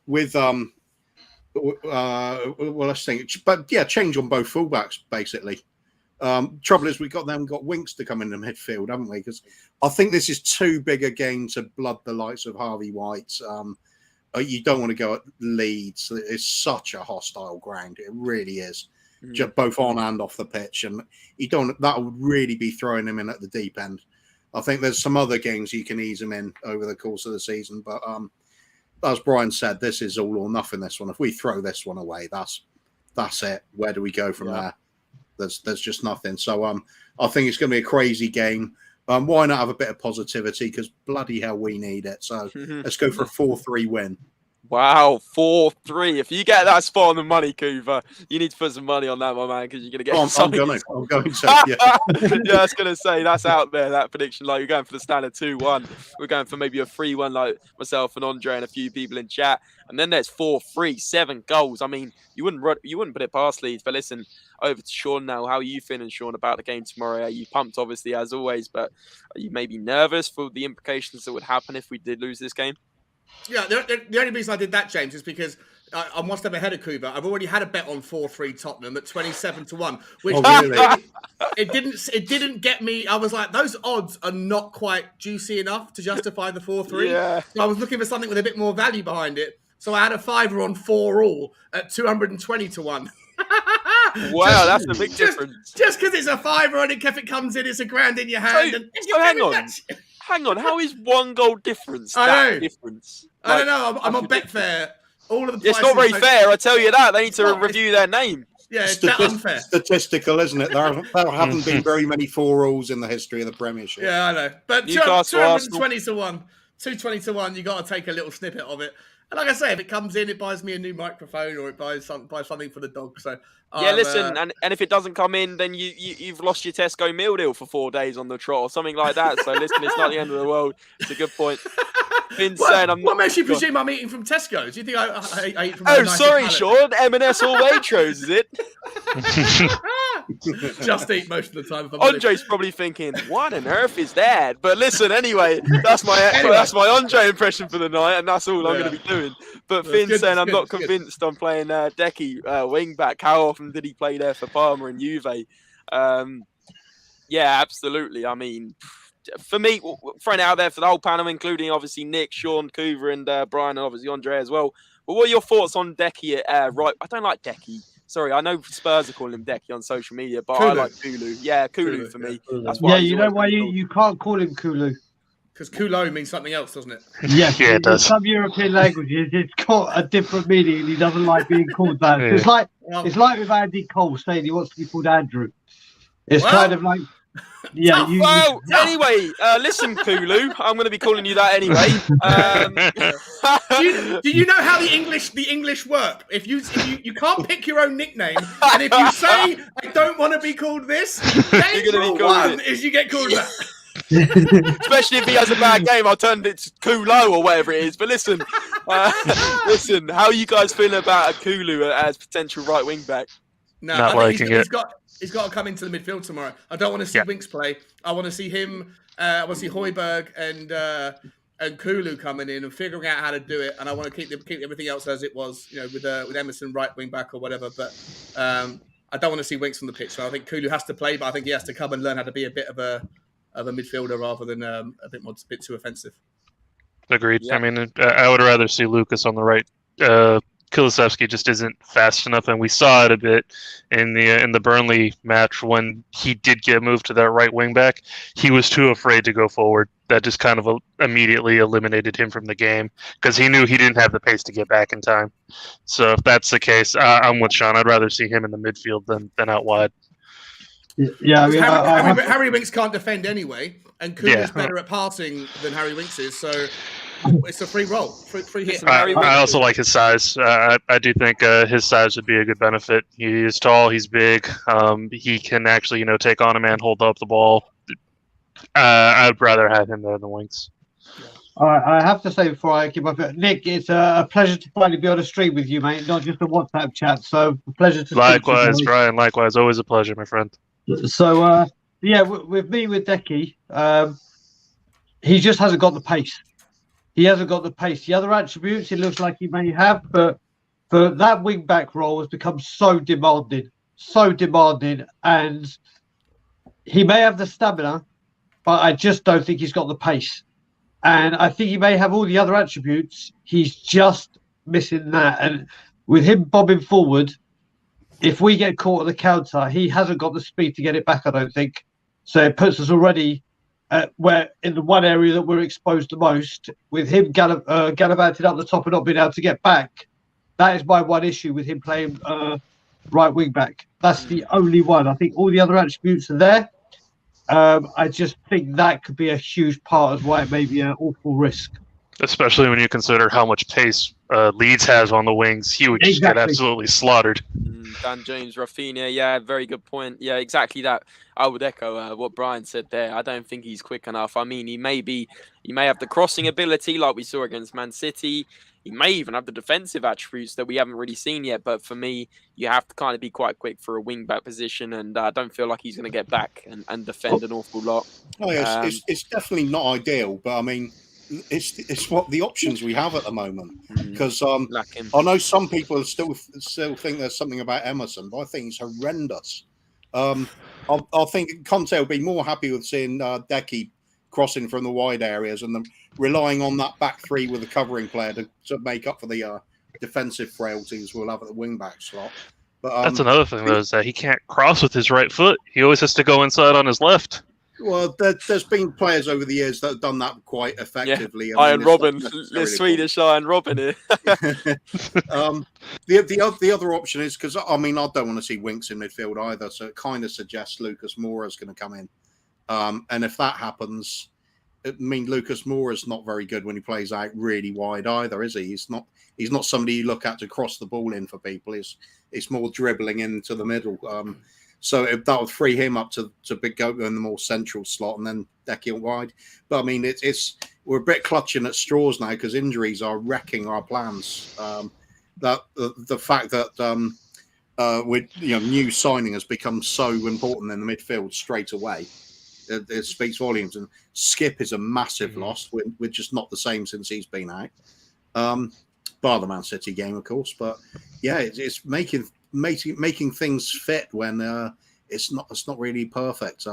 think. But yeah, change on both fullbacks basically. Trouble is, we've got Winks to come in the midfield, haven't we? Because I think this is too big a game to blood the likes of Harvey White. You don't want to go at Leeds. It's such a hostile ground. It really is, just both on and off the pitch. And that would really be throwing him in at the deep end. I think there's some other games you can ease him in over the course of the season. But as Brian said, this is all or nothing, this one. If we throw this one away, that's it. Where do we go from there? There's just nothing. So I think it's going to be a crazy game. Why not have a bit of positivity? Because bloody hell, we need it. So let's go for a 4-3 win. Wow, 4-3. If you get that spot on the money, Kuva, you need to put some money on that, my man, because you're going to get I'm going to. Yeah. Yeah, I was going to say, that's out there, that prediction. Like, you're going for the standard 2-1. We're going for maybe a 3-1, like myself and Andre and a few people in chat. And then there's 4-3, 7 goals. I mean, you wouldn't put it past Leeds. But listen, over to Sean now. How are you feeling, Sean, about the game tomorrow? Are you pumped, obviously, as always, but are you maybe nervous for the implications that would happen if we did lose this game? Yeah, the only reason I did that, James, is because I'm one step ahead of Kuba. I've already had a bet on 4-3 Tottenham at 27-1, which really? it didn't get me. I was like, those odds are not quite juicy enough to justify the 4-3. Yeah. So I was looking for something with a bit more value behind it. So I had a fiver on 4-all at 220-1. Wow, that's a big difference. Just because it's a fiver and if it comes in, it's $1,000 in your hand. Hang on. How is 1 goal difference difference? I don't know. I'm on Betfair. All of the it's not very fair. I tell you that. They need to review their name. Yeah, it's that unfair. Statistical, isn't it? There haven't been very many 4-alls in the history of the Premiership. Yeah, I know. But 220-1, 220-1, you got to take a little snippet of it. And like I say, if it comes in, it buys me a new microphone or it buys something for the dog. So yeah, listen, and if it doesn't come in, then you've lost your Tesco meal deal for 4 days on the trot or something like that. So listen, it's not the end of the world. It's a good point. What makes you presume I'm eating from Tesco? Do you think I eat from? Oh, sorry, Sean. M&S or Waitrose, is it? Just eat most of the time. Andre's probably thinking, "What on earth is that?" But listen, anyway, that's my Andre impression for the night, and that's all I'm going to be doing. But Finn's saying I'm not convinced on playing Decky wing back. How often did he play there for Parma and Juve? Yeah, absolutely. I mean, for me, throwing it out there for the whole panel, including obviously Nick, Sean, Coover, and Brian, and obviously Andre as well. But what are your thoughts on Decky? Right, I don't like Decky. Sorry, I know Spurs are calling him Decky on social media, but I like Kulu. Yeah, Kulu for me. That's why. Yeah, you know why you can't call him Kulu? Because Kulo means something else, doesn't it? Yes, Yeah, it in does. some European languages, it's got a different meaning, and he doesn't like being called that. Yeah. It's like with Andy Cole saying he wants to be called Andrew. It's kind of like, yeah. Well, anyway, listen, Kulu, I'm going to be calling you that anyway. Do you know how the English work? If you can't pick your own nickname, and if you say I don't want to be called this, then rule one is you get called that. Especially if he has a bad game, I'll turn it to Kulo or whatever it is. But listen, listen, how are you guys feeling about a Kulu as potential right wing back? No, Not liking it. He's got to come into the midfield tomorrow. I don't want to see Winks play. I want to see him. I want to see Højbjerg and Kulu coming in and figuring out how to do it. And I want to keep everything else as it was, with Emerson right wing back or whatever. But I don't want to see Winks on the pitch. So I think Kulu has to play, but I think he has to come and learn how to be a bit of a midfielder rather than a bit too offensive. Agreed. Yeah. I mean, I would rather see Lucas on the right. Kulusevski just isn't fast enough, and we saw it a bit in the Burnley match when he did get moved to that right wing back. He was too afraid to go forward. That just kind of immediately eliminated him from the game because he knew he didn't have the pace to get back in time. So if that's the case, I'm with Sean. I'd rather see him in the midfield than out wide. Yeah, I mean, Harry Winks can't defend anyway, and Kulu's better at passing than Harry Winks is, so it's a free roll, free hit. I also like his size. I do think his size would be a good benefit. He is tall, he's big. He can actually, take on a man, hold up the ball. I'd rather have him there than Winks. I have to say before I keep up, Nick, it's a pleasure to finally be on a stream with you, mate, not just a WhatsApp chat. So a pleasure to Likewise, speak to you, Brian. Likewise, always a pleasure, my friend. So with Decky, he just hasn't got the pace. He hasn't got the pace. The other attributes, it looks like he may have, but for that wing back role has become so demanding, and he may have the stamina, but I just don't think he's got the pace. And I think he may have all the other attributes. He's just missing that. And with him bobbing forward, if we get caught at the counter, he hasn't got the speed to get it back, I don't think. So it puts us already where in the one area that we're exposed the most, with him gallivanting up the top and not being able to get back. That is my one issue with him playing right wing back. That's the only one. I think all the other attributes are there. I just think that could be a huge part of why it may be an awful risk. Especially when you consider how much pace Leeds has on the wings. He would just get absolutely slaughtered. Dan James, Rafinha, yeah, very good point. Yeah, exactly that. I would echo what Brian said there. I don't think he's quick enough. I mean, he may have the crossing ability like we saw against Man City. He may even have the defensive attributes that we haven't really seen yet. But for me, you have to kind of be quite quick for a wing-back position, and I don't feel like he's going to get back and defend an awful lot. Oh, yeah, it's definitely not ideal, but I mean, it's what the options we have at the moment. Because I know some people still think there's something about Emerson, but I think he's horrendous. I think Conte will be more happy with seeing Decky crossing from the wide areas and then relying on that back three with a covering player to make up for the defensive frailties we'll have at the wing back slot. But that's another thing, though, is that he can't cross with his right foot. He always has to go inside on his left. Well, there's been players over the years that have done that quite effectively. Yeah. Iron Robin, the Swedish Iron Robin here. The other option is, because I mean, I don't want to see Winks in midfield either, so it kind of suggests Lucas Moura's going to come in. And if that happens, I mean, Lucas Moura's not very good when he plays out really wide either, is he? He's not somebody you look at to cross the ball in for people. It's more dribbling into the middle. So that would free him up to go in the more central slot and then Decky wide. But I mean, we're a bit clutching at straws now because injuries are wrecking our plans. That the fact that with new signing has become so important in the midfield straight away, it speaks volumes. And Skip is a massive loss. We're just not the same since he's been out. Bar the Man City game, of course. But yeah, it's making things fit when it's not really perfect.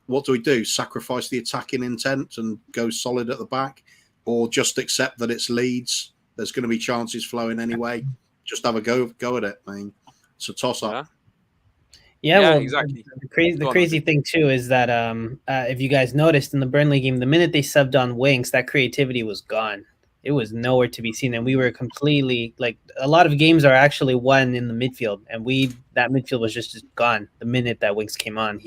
what do we do? Sacrifice the attacking intent and go solid at the back, or just accept that it's Leeds? There's going to be chances flowing anyway. Just have a go at it. I mean, it's a toss up. Yeah, well, exactly. The crazy thing too is that if you guys noticed in the Burnley game, the minute they subbed on Winks, that creativity was gone. It was nowhere to be seen, and we were completely like a lot of games are actually won in the midfield, and that midfield was just gone the minute that Winks came on.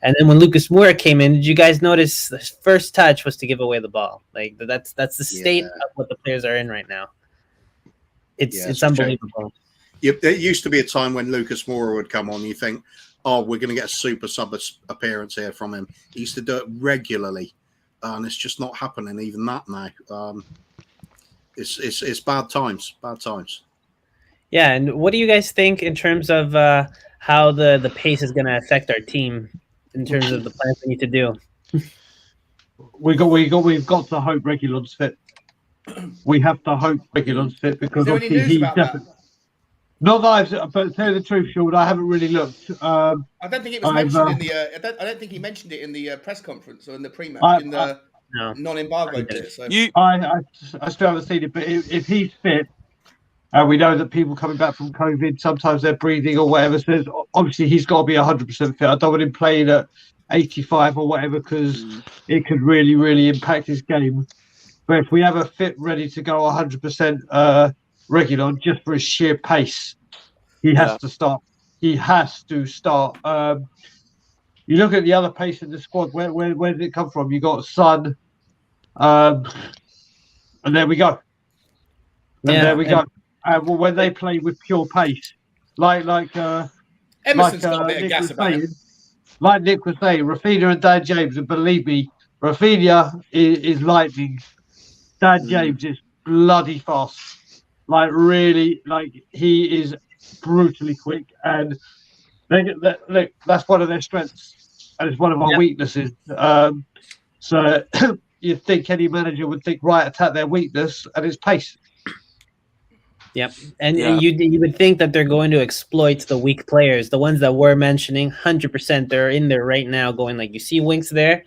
And then when Lucas Moura came in, did you guys notice the first touch was to give away the ball? Like that's the state of what the players are in right now. It's unbelievable. There used to be a time when Lucas Moura would come on. You think, oh, we're going to get a super sub appearance here from him. He used to do it regularly, and it's just not happening. Even that now. It's bad times. Bad times. Yeah, and what do you guys think in terms of how the pace is going to affect our team in terms of the plans we need to do? We've got to hope Reguilon's fit. We have to hope Reguilon's fit because obviously he's definitely. Not that but to tell you the truth, Sean, I haven't really looked. I don't think it was mentioned in the. I don't think he mentioned it in the press conference or in the pre-match non-embargo bit. So. I still haven't seen it, but if he's fit, and we know that people coming back from COVID, sometimes they're breathing or whatever. So obviously he's got to be 100% fit. I don't want him playing at 85 or whatever because it could really, really impact his game. But if we have a fit, ready to go 100%. Reguilon, just for his sheer pace, he has to start. He has to start. You look at the other pace in the squad. Where did it come from? You got Son, and there we go. And there we go. Well, when they play with pure pace, Emerson's got a bit of gas about him. Like Nick was saying, Rafinha and Dan James, and believe me, Rafinha is lightning. Dan James is bloody fast. Like really, like he is brutally quick, and look, that's one of their strengths, and it's one of our weaknesses. So you'd think any manager would think, right, attack their weakness, and it's pace. Yep, and you would think that they're going to exploit the weak players, the ones that we're mentioning. 100%, they're in there right now, going like, you see Winks there.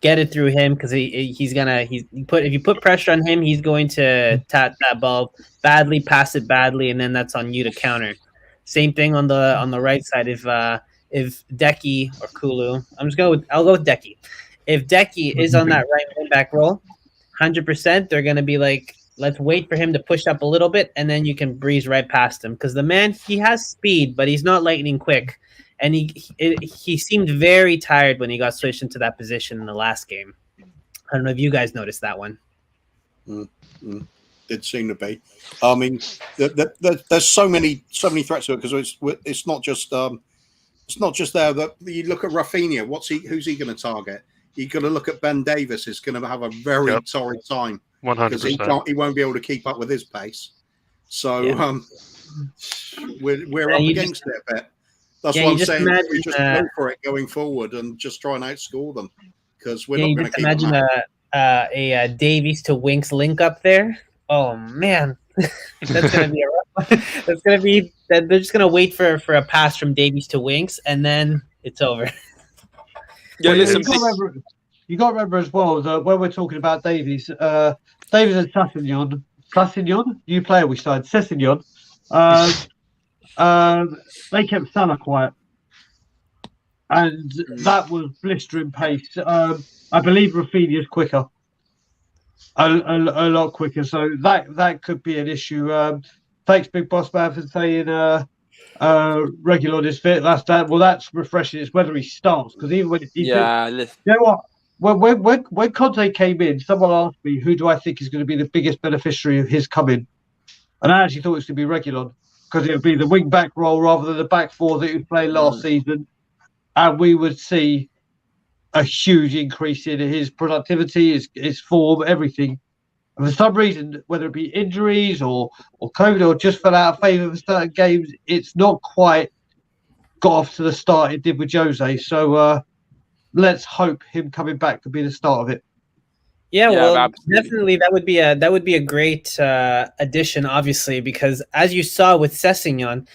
Get it through him because if you put pressure on him, he's going to tap that ball badly, pass it badly, and then that's on you to counter. Same thing on the right side. If Decky or Kulu, I'll go with Decky. If Decky is on that right wing back role, 100%, they're gonna be like, let's wait for him to push up a little bit, and then you can breeze right past him because the man, he has speed, but he's not lightning quick. And he seemed very tired when he got switched into that position in the last game. I don't know if you guys noticed that one. Did seem to be. I mean, there's so many threats to it because it's not just there that you look at Rafinha. Who's he going to target? You got to look at Ben Davis. Is going to have a very torrid time 100%. because he won't be able to keep up with his pace. So we're up against it a bit. That's what I'm saying. We just go for it going forward and just try and outscore them because we're not going to keep imagine a Davies to Winks link up there. Oh man, that's going to be a rough one. That's going to be that they're just going to wait for a pass from Davies to Winks and then it's over. Yeah, listen, you got to remember as well that when we're talking about Davies and Sassignon, new player we signed, Sessignon. They kept Salah quiet, and that was blistering pace. I believe Rafinha's quicker, a lot quicker. So that could be an issue. Thanks, Big Boss Man, for saying Reguilon is fit. That's refreshing. It's whether he starts because even when you know what, when Conte came in, someone asked me who do I think is going to be the biggest beneficiary of his coming, and I actually thought it was going to be Reguilon. Because it would be the wing back role rather than the back four that he played last season, and we would see a huge increase in his productivity, his form, everything. And for some reason, whether it be injuries or COVID or just fell out of favour for certain games, it's not quite got off to the start it did with Jose. So let's hope him coming back could be the start of it. Yeah, well, definitely that would be a great addition, obviously, because as you saw with Sessignon,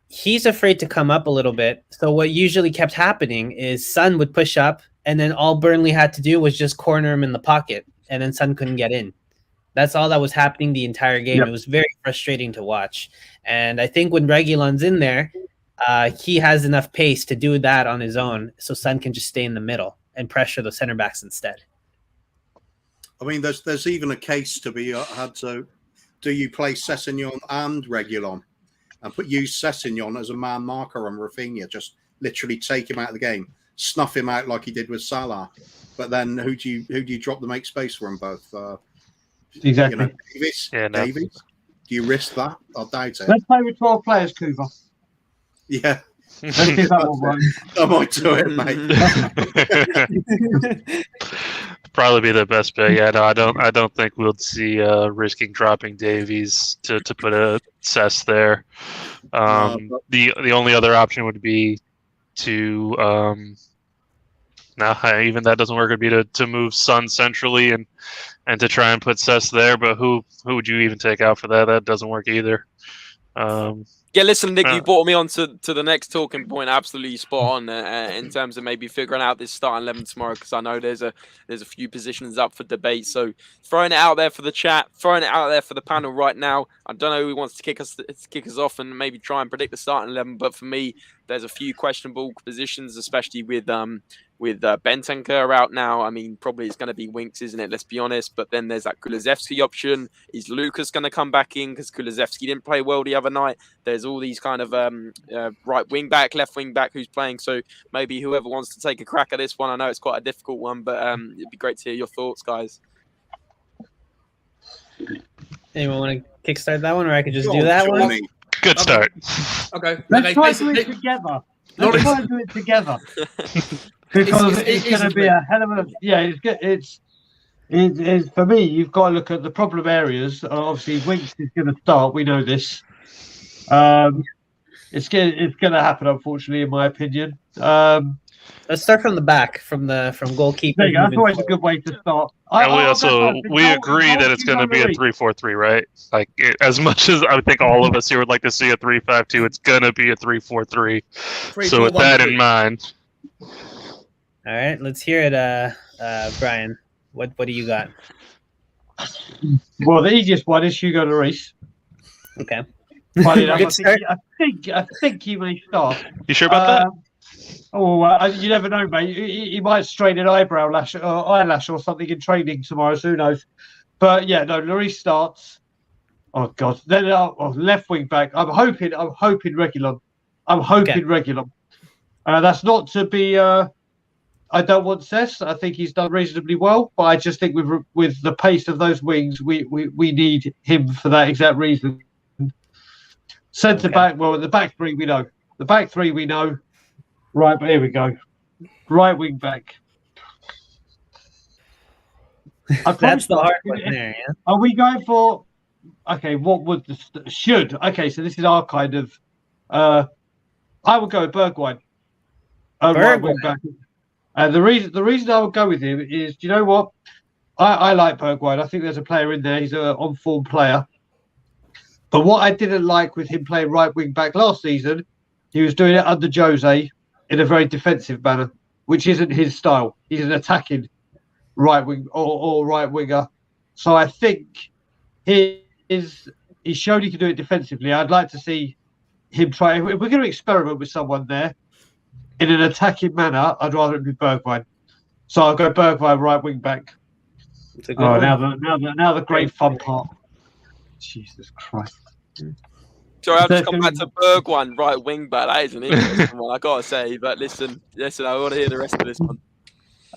he's afraid to come up a little bit. So what usually kept happening is Son would push up, and then all Burnley had to do was just corner him in the pocket, and then Son couldn't get in. That's all that was happening the entire game. Yep. It was very frustrating to watch. And I think when Reguilon's in there, he has enough pace to do that on his own, so Son can just stay in the middle and pressure the center backs instead. I mean, there's even a case to be had. So, do you play Sessegnon and Reguilon, and use Sessegnon as a man marker on Rafinha? Just literally take him out of the game, snuff him out like he did with Salah. But then who do you drop to make space for them both? Exactly. You know, Davies. Yeah, no. Davies. Do you risk that? I doubt it. Let's play with 12 players, Cooper. Yeah, Let's see if that will work. I might do it, mate. Probably be the best bet. Yeah, no, I don't think we'll see risking dropping Davies to put a Cess there. The only other option would be to even that doesn't work. Would be to move Son centrally and to try and put Cess there. But who would you even take out for that? That doesn't work either. Yeah, listen, Nick, you brought me on to the next talking point. Absolutely spot on in terms of maybe figuring out this starting 11 tomorrow, because I know there's a few positions up for debate. So throwing it out there for the chat, throwing it out there for the panel right now. I don't know who wants to kick us off and maybe try and predict the starting 11, but for me, there's a few questionable positions, especially with Bentancur out now. I mean, probably it's going to be Winks, isn't it? Let's be honest. But then there's that Kulusevski option. Is Lucas going to come back in because Kulusevski didn't play well the other night? There's all these kind of right wing back, left wing back who's playing. So maybe whoever wants to take a crack at this one. I know it's quite a difficult one, but it'd be great to hear your thoughts, guys. Anyone want to kickstart that one, or I could just do that one? Good start. Okay. Let's try to do it together. Let's try to do it together. Because it's going to be a hell of a... Yeah, it's good. It's for me, you've got to look at the problem areas. Obviously, Winks is going to start. We know this. It's going to happen, unfortunately, in my opinion. Let's start from the back, from goalkeeper. There you go. That's always a good way to start. And we agree that it's going to be a 3-4-3, right? Like as much as I think all of us here would like to see a 3-5-2, it's going to be a 3-4-3. So with that in mind, all right, let's hear it, Brian. What do you got? Well, the easiest one is Hugo Lloris. Okay. Funny enough, I think he may start. You sure about that? You never know, mate. He might strain an eyelash or something in training tomorrow. So who knows? But yeah, no. Lloris starts. Oh God. Then left wing back. I'm hoping Reguilon. Reguilon. That's not to be. I don't want Cess. I think he's done reasonably well, but I just think with the pace of those wings, we need him for that exact reason. Centre back. Well, the back three we know. The back three we know. Right, but here we go. Right wing back. That's the hard one there, yeah? Are we going for... Okay, what would should... Okay, so this is our kind of... I would go with Bergwijn. Right wing back. The reason I would go with him is, do you know what? I like Bergwijn. I think there's a player in there. He's an on-form player. But what I didn't like with him playing right wing back last season, he was doing it under Jose in a very defensive manner, which isn't his style. He's an attacking right wing or right winger. So I think he showed he can do it defensively. I'd like to see him try. If we're going to experiment with someone there in an attacking manner, I'd rather it be Bergwijn. So I'll go Bergwijn right wing back. Now the great fun part. Jesus Christ. Sorry, I'll just come back to Bergwijn, right wing back. That is an interesting one, I gotta say. But listen, I want to hear the rest of this one.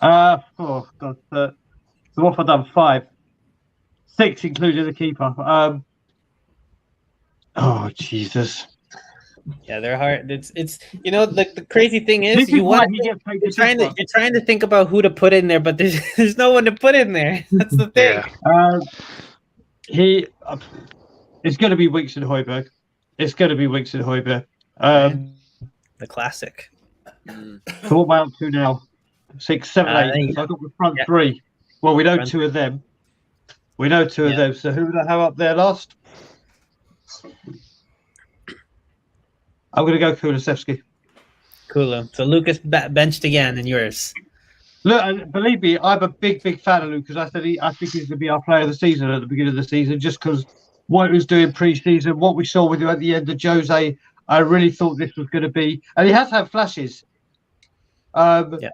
Oh God. So what have I done? 5, 6, including the keeper. Oh Jesus. Yeah, they're hard. It's the crazy thing is you're trying to think about who to put in there, but there's no one to put in there. That's the thing. Yeah. It's going to be Winks and Højbjerg. The classic. So what am I up to now? 6, 7, 8. So I've got the front 3. Well, we know 2 of them. We know 2 of them. So who would I have up there last? I'm going to go Kulusevski. Cool. So Lucas benched again, and yours. Look, and believe me, I'm a big fan of Lucas. I think he's going to be our player of the season at the beginning of the season, just because what he was doing pre-season, what we saw with him at the end of Jose, I really thought this was going to be, and he has had flashes. Yeah.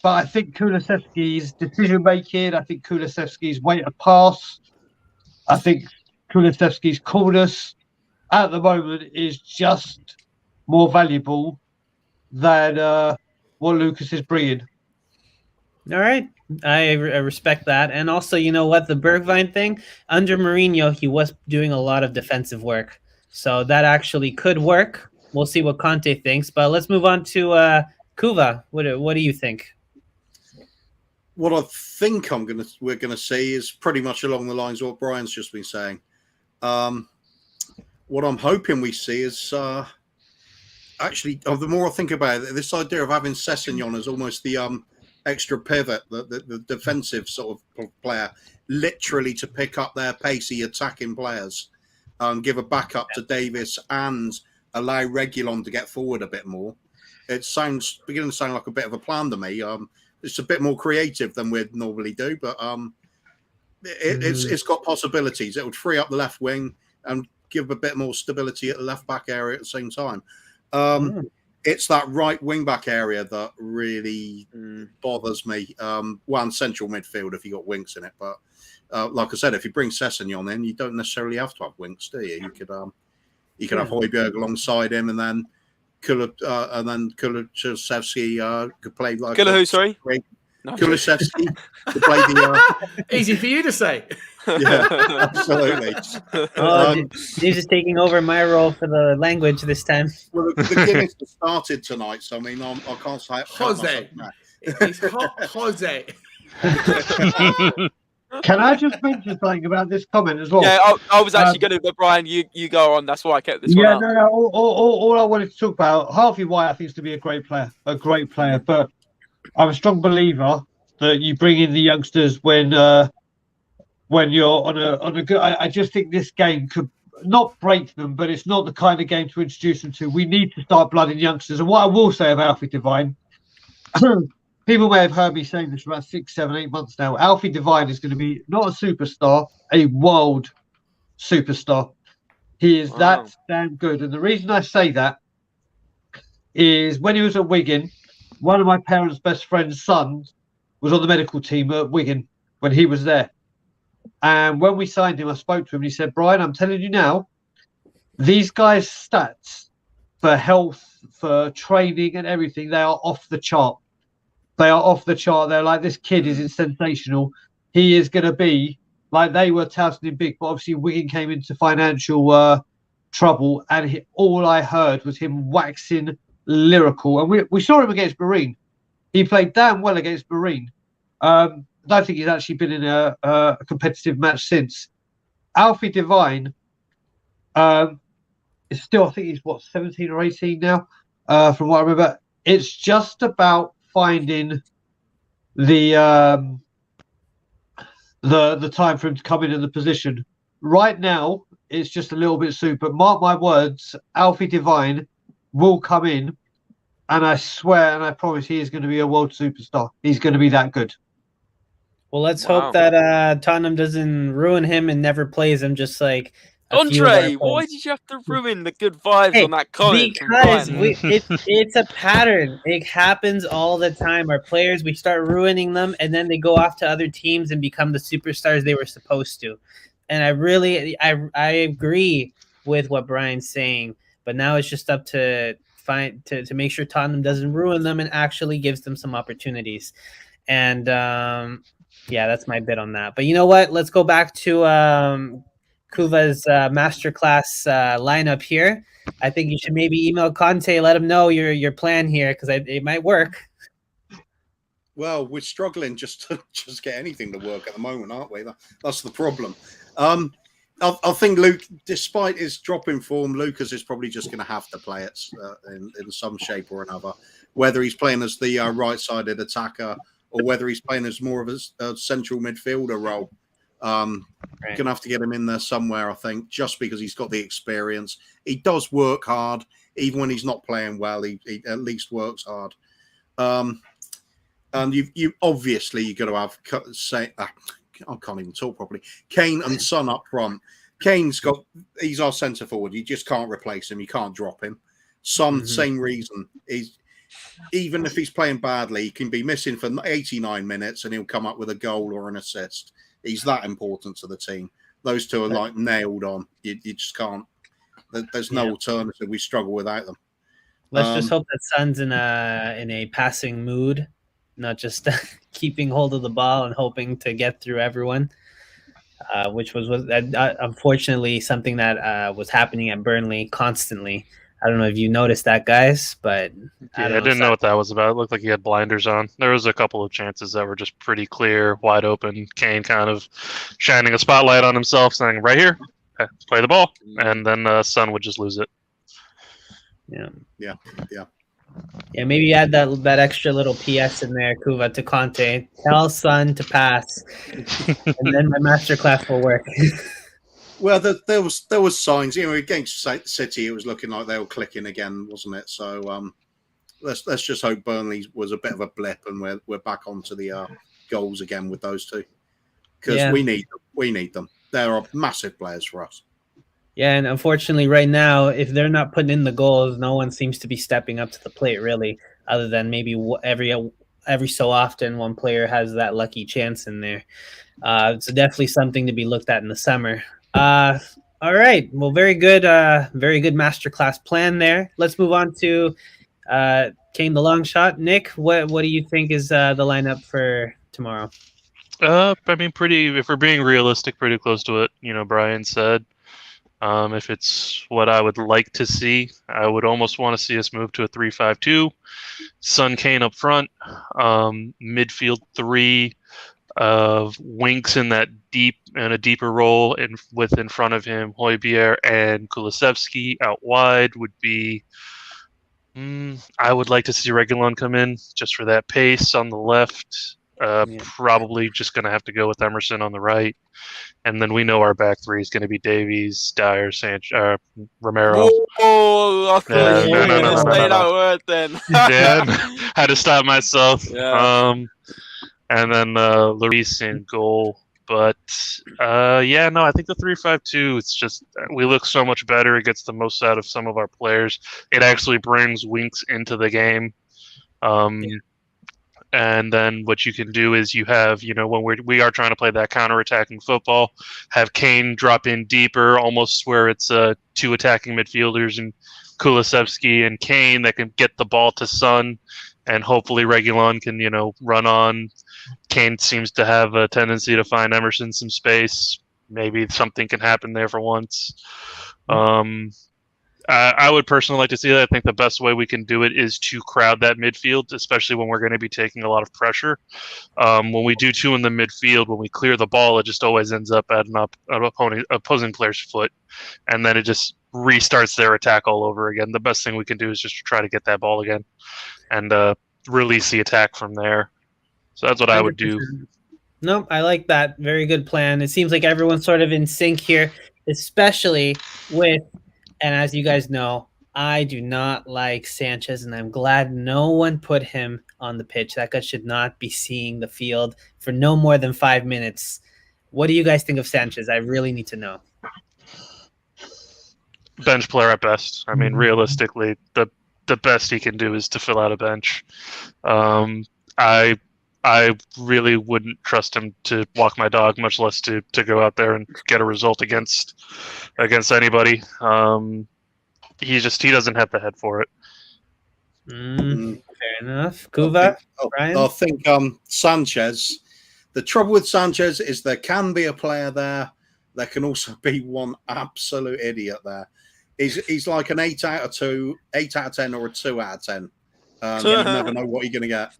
But I think Kulusevski's decision making, I think Kulusevski's way to pass, I think Kulusevski's coolness at the moment is just more valuable than what Lucas is bringing. All right. I respect that. And also, you know what? The Bergwijn thing, under Mourinho, he was doing a lot of defensive work. So that actually could work. We'll see what Conte thinks. But let's move on to Kuva. What do you think? What I think we're gonna see is pretty much along the lines of what Brian's just been saying. What I'm hoping we see is actually, the more I think about it, this idea of having Sessegnon as almost the extra pivot, the defensive sort of player, literally to pick up their pacey attacking players, give a backup to Davis and allow Reguilon to get forward a bit more. It beginning to sound like a bit of a plan to me. It's a bit more creative than we'd normally do, but it's got possibilities. It would free up the left wing and give a bit more stability at the left back area at the same time. It's that right wing back area that really bothers me. One central midfield if you got Winks in it, but like I said, if you bring Sessegnon in, you don't necessarily have to have Winks, do you? You could have Højbjerg alongside him, and then Kulusevski could play like who? Sorry, Kulusevski could play the. Easy for you to say. Yeah, absolutely. He's just taking over my role for the language this time. Well, the Guinness has started tonight, so I mean, I can't say Jose. It's Jose. Can I just mention something about this comment as well? Yeah, I was actually going to, but Brian, you go on. That's why I kept this one up. No. All I wanted to talk about, Harvey White, I think, is to be a great player. But I'm a strong believer that you bring in the youngsters when you're on a good. I just think this game could not break them, but it's not the kind of game to introduce them to. We need to start blooding youngsters. And what I will say about Alfie Devine. People may have heard me saying this for about 6, 7, 8 months now. Alfie Devine is going to be not a superstar, a world superstar. He is that damn good. And the reason I say that is when he was at Wigan, one of my parents' best friend's sons was on the medical team at Wigan when he was there. And when we signed him, I spoke to him and he said, Brian, I'm telling you now, these guys' stats for health, for training and everything, they are off the chart. They are off the chart. They're like, this kid is sensational. He is going to be like they were touting him big, but obviously Wigan came into financial trouble, and all I heard was him waxing lyrical. And we saw him against Marine. He played damn well against Marine. I don't think he's actually been in a competitive match since. Alfie Devine is still, I think he's 17 or 18 now, from what I remember. It's just about finding the time for him to come in the position. Right now, it's just a little bit soon, but mark my words, Alfie Devine will come in, and I swear and I promise he is going to be a world superstar. He's going to be that good. Well, let's hope that Tottenham doesn't ruin him and never plays him, just like Andre, why did you have to ruin the good vibes on that comment? Because it's a pattern. It happens all the time. Our players, we start ruining them, and then they go off to other teams and become the superstars they were supposed to. And I agree with what Brian's saying, but now it's just up to make sure Tottenham doesn't ruin them and actually gives them some opportunities. And that's my bit on that. But you know what? Let's go back to Kuva's masterclass lineup here. I think you should maybe email Conte, let him know your plan here, because it might work. Well, we're struggling just to get anything to work at the moment, aren't we? That's the problem. I think Luke, despite his drop in form, Lucas is probably just going to have to play it in some shape or another, whether he's playing as the right-sided attacker or whether he's playing as more of a central midfielder role. Right. Gonna have to get him in there somewhere, I think, just because he's got the experience. He does work hard, even when he's not playing well. He at least works hard. And you obviously you got to have I can't even talk properly. Kane and Son up front. He's our centre forward. You just can't replace him. You can't drop him. Son, same reason. Even if he's playing badly, he can be missing for 89 minutes and he'll come up with a goal or an assist. He's that important to the team. Those two are like nailed on. You just can't. There's no alternative. We struggle without them. Let's just hope that Son's in a passing mood, not just keeping hold of the ball and hoping to get through everyone, which was unfortunately something that was happening at Burnley constantly. I don't know if you noticed that, guys, but I didn't know what that was about. It looked like he had blinders on. There was a couple of chances that were just pretty clear, wide open. Kane kind of shining a spotlight on himself, saying, right here, play the ball. And then Son would just lose it. Yeah, maybe add that extra little PS in there, Kuva, to Conte. Tell Son to pass, and then my masterclass will work. Well, there was signs. Against City, it was looking like they were clicking again, wasn't it? So let's just hope Burnley was a bit of a blip, and we're back onto the goals again with those two, because we need them. They're massive players for us. Yeah, and unfortunately, right now, if they're not putting in the goals, no one seems to be stepping up to the plate, really, other than maybe every so often one player has that lucky chance in there. So definitely something to be looked at in the summer. All right, well, very good masterclass plan there. Let's move on to Kane the long shot. Nick, what do you think is the lineup for tomorrow? I mean, if we're being realistic, pretty close to what Brian said. If it's what I would like to see, I would almost want to see us move to a 3-5-2. Son, Kane up front, midfield three of Winks in that a deeper role, in front of him Højbjerg and Kulusevski. Out wide would be. I would like to see Reguilón come in just for that pace on the left. Probably just going to have to go with Emerson on the right. And then we know our back three is going to be Davies, Dyer, Romero. Oh, I thought you were going to say that word then. Had to stop myself. Yeah. And then Lloris in goal. But, I think the 3-5-2, it's just we look so much better. It gets the most out of some of our players. It actually brings Winks into the game. And then what you can do is you have, when we are trying to play that counter-attacking football, have Kane drop in deeper, almost where it's two attacking midfielders and Kulusevski and Kane that can get the ball to Son, and hopefully Reguilón can, run on. Kane seems to have a tendency to find Emerson some space. Maybe something can happen there for once. I would personally like to see that. I think the best way we can do it is to crowd that midfield, especially when we're going to be taking a lot of pressure. When we do two in the midfield, when we clear the ball, it just always ends up at an opposing player's foot, and then it just restarts their attack all over again. The best thing we can do is just try to get that ball again and release the attack from there. So that's what I would do. No, I like that. Very good plan. It seems like everyone's sort of in sync here, especially with. And as you guys know, I do not like Sanchez, and I'm glad no one put him on the pitch. That guy should not be seeing the field for no more than 5 minutes. What do you guys think of Sanchez? I really need to know. Bench player at best. I mean, realistically, the best he can do is to fill out a bench. I really wouldn't trust him to walk my dog, much less to go out there and get a result against anybody. He doesn't have the head for it. Fair enough. Kuva, Brian? I think Sanchez. The trouble with Sanchez is there can be a player there. There can also be one absolute idiot there. He's like an 8 out of 10, or a 2 out of 10. You never know what you're going to get.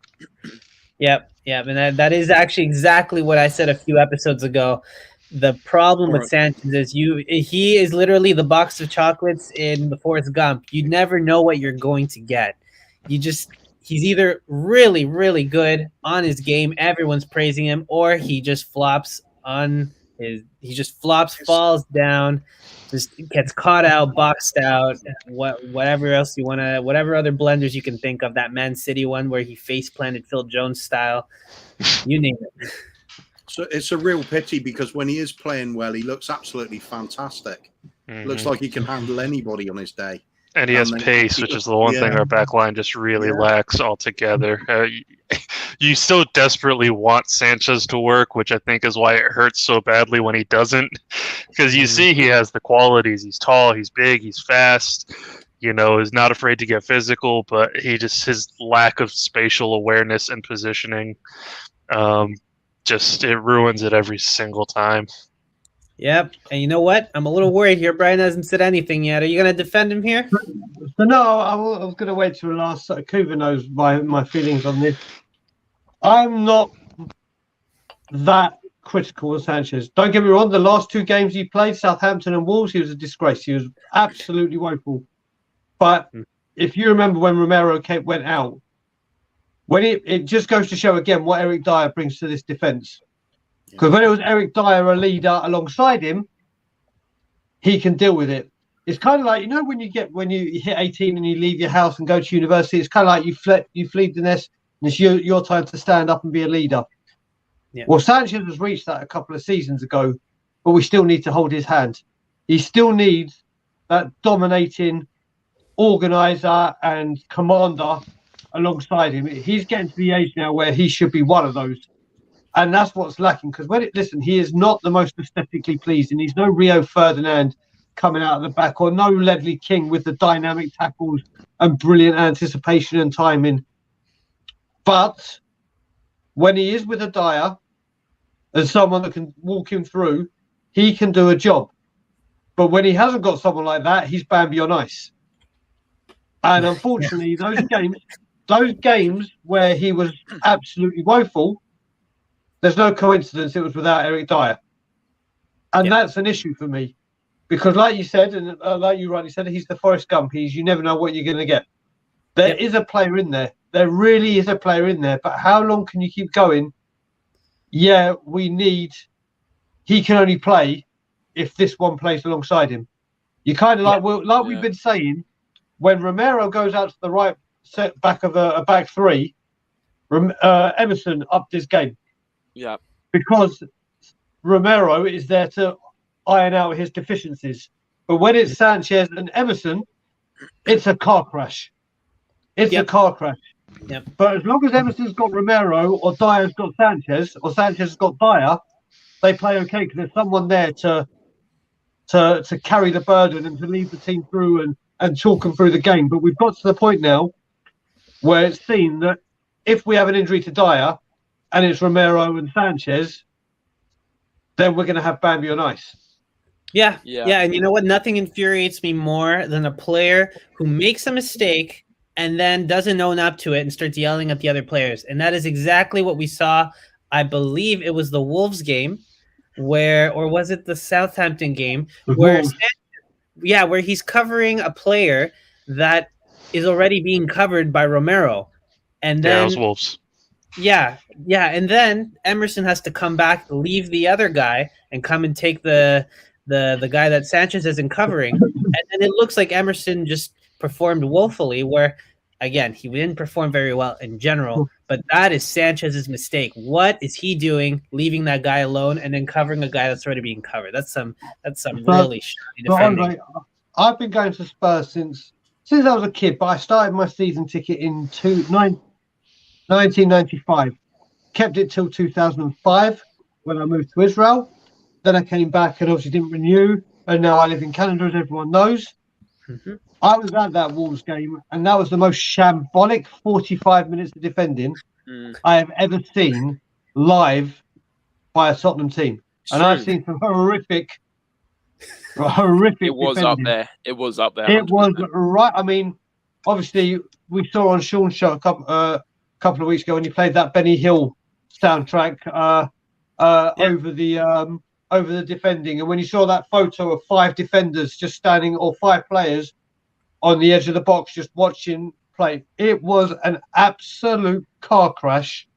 Yep, and that is actually exactly what I said a few episodes ago. The problem with Sanchez is he is literally the box of chocolates in the Forrest Gump. You never know what you're going to get. He's either really, really good on his game, everyone's praising him, or he just flops He just flops, falls down, just gets caught out, boxed out. Whatever else you want to, whatever other blunders you can think of. That Man City one where he face planted Phil Jones style, you name it. So it's a real pity because when he is playing well, he looks absolutely fantastic. Looks like he can handle anybody on his day. And he has pace, which is the one thing our back line just really lacks altogether. You so desperately want Sanchez to work, which I think is why it hurts so badly when he doesn't. Because you see he has the qualities. He's tall, he's big, he's fast, is not afraid to get physical, but his lack of spatial awareness and positioning, it ruins it every single time. Yep. And you know what? I'm a little worried here. Brian hasn't said anything yet. Are you going to defend him here? So no, I was going to wait till last. Kuva knows my feelings on this. I'm not that critical of Sanchez. Don't get me wrong. The last 2 games he played, Southampton and Wolves, he was a disgrace. He was absolutely woeful. But if you remember when Romero went out, when it just goes to show again what Eric Dyer brings to this defence. Because when it was Eric Dyer, a leader alongside him, he can deal with it. It's kind of like, when you hit 18 and you leave your house and go to university, it's kind of like you flee the nest and it's your time to stand up and be a leader. Yeah. Well, Sanchez has reached that a couple of seasons ago, but we still need to hold his hand. He still needs that dominating organizer and commander alongside him. He's getting to the age now where he should be one of those. And that's what's lacking, because he is not the most aesthetically pleasing. He's no Rio Ferdinand coming out of the back, or no Ledley King with the dynamic tackles and brilliant anticipation and timing. But when he is with a Dyer and someone that can walk him through, he can do a job. But when he hasn't got someone like that, he's Bambi on ice. And unfortunately, those games where he was absolutely woeful, there's no coincidence it was without Eric Dyer. And that's an issue for me. Because like you said, and like you rightly said, he's the Forrest Gump. You never know what you're going to get. There is a player in there. There really is a player in there. But how long can you keep going? Yeah, he can only play if this one plays alongside him. You kind of we've been saying, when Romero goes out to the right set back of a back three, Emerson upped his game. Yeah. Because Romero is there to iron out his deficiencies. But when it's Sanchez and Emerson, it's a car crash. It's a car crash. Yep. But as long as Emerson's got Romero or Dyer's got Sanchez or Sanchez has got Dyer, they play okay because there's someone there to carry the burden and to lead the team through and talk them through the game. But we've got to the point now where it's seen that if we have an injury to Dyer and it's Romero and Sanchez, then we're going to have Bambi on ice. Yeah. And you know what? Nothing infuriates me more than a player who makes a mistake and then doesn't own up to it and starts yelling at the other players. And that is exactly what we saw. I believe it was the Wolves game or was it the Southampton game where he's covering a player that is already being covered by Romero. And then it was Wolves. Yeah. And then Emerson has to come back, leave the other guy, and come and take the guy that Sanchez isn't covering. And then it looks like Emerson just performed woefully, where, again, he didn't perform very well in general, but that is Sanchez's mistake. What is he doing, leaving that guy alone and then covering a guy that's already being covered? That's some really shoddy defending. Andre, I've been going to Spurs since I was a kid, but I started my season ticket in 1995. Kept it till 2005 when I moved to Israel. Then I came back and obviously didn't renew, and now I live in Canada, as everyone knows. Mm-hmm. I was at that Wolves game, and that was the most shambolic 45 minutes of defending I have ever seen live by a Tottenham team. And I've seen some horrific. It was defending. up there. It was up there. 100%. It was right. I mean, obviously, we saw on Sean's show a couple of weeks ago when he played that Benny Hill soundtrack over the defending, and when you saw that photo of 5 defenders just standing, or 5 players on the edge of the box just watching play, it was an absolute car crash.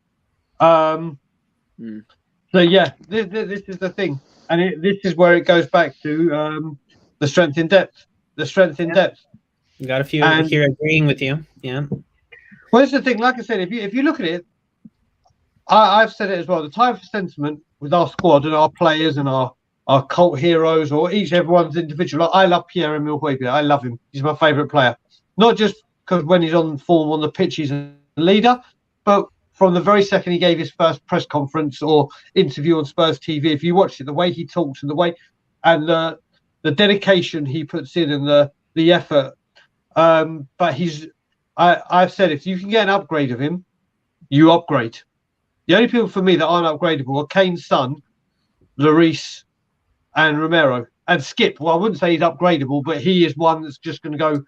So yeah, this is the thing, and this is where it goes back to the strength in depth. The strength in depth. You got a few And- here agreeing with you. Yeah. Well, it's the thing. Like I said, if you look at it, I've said it as well. The time for sentiment with our squad and our players and our cult heroes, or everyone's individual. I love Pierre-Emile Højbjerg. I love him. He's my favourite player. Not just because when he's on form on the pitch, he's a leader, but from the very second he gave his first press conference or interview on Spurs TV, if you watch it, the way he talks and the way and the dedication he puts in and the effort. But I've said if you can get an upgrade of him, you upgrade. The only people for me that aren't upgradable are Kane's son, Lloris, and Romero. And Skip, well, I wouldn't say he's upgradable, but he is one that's just going to go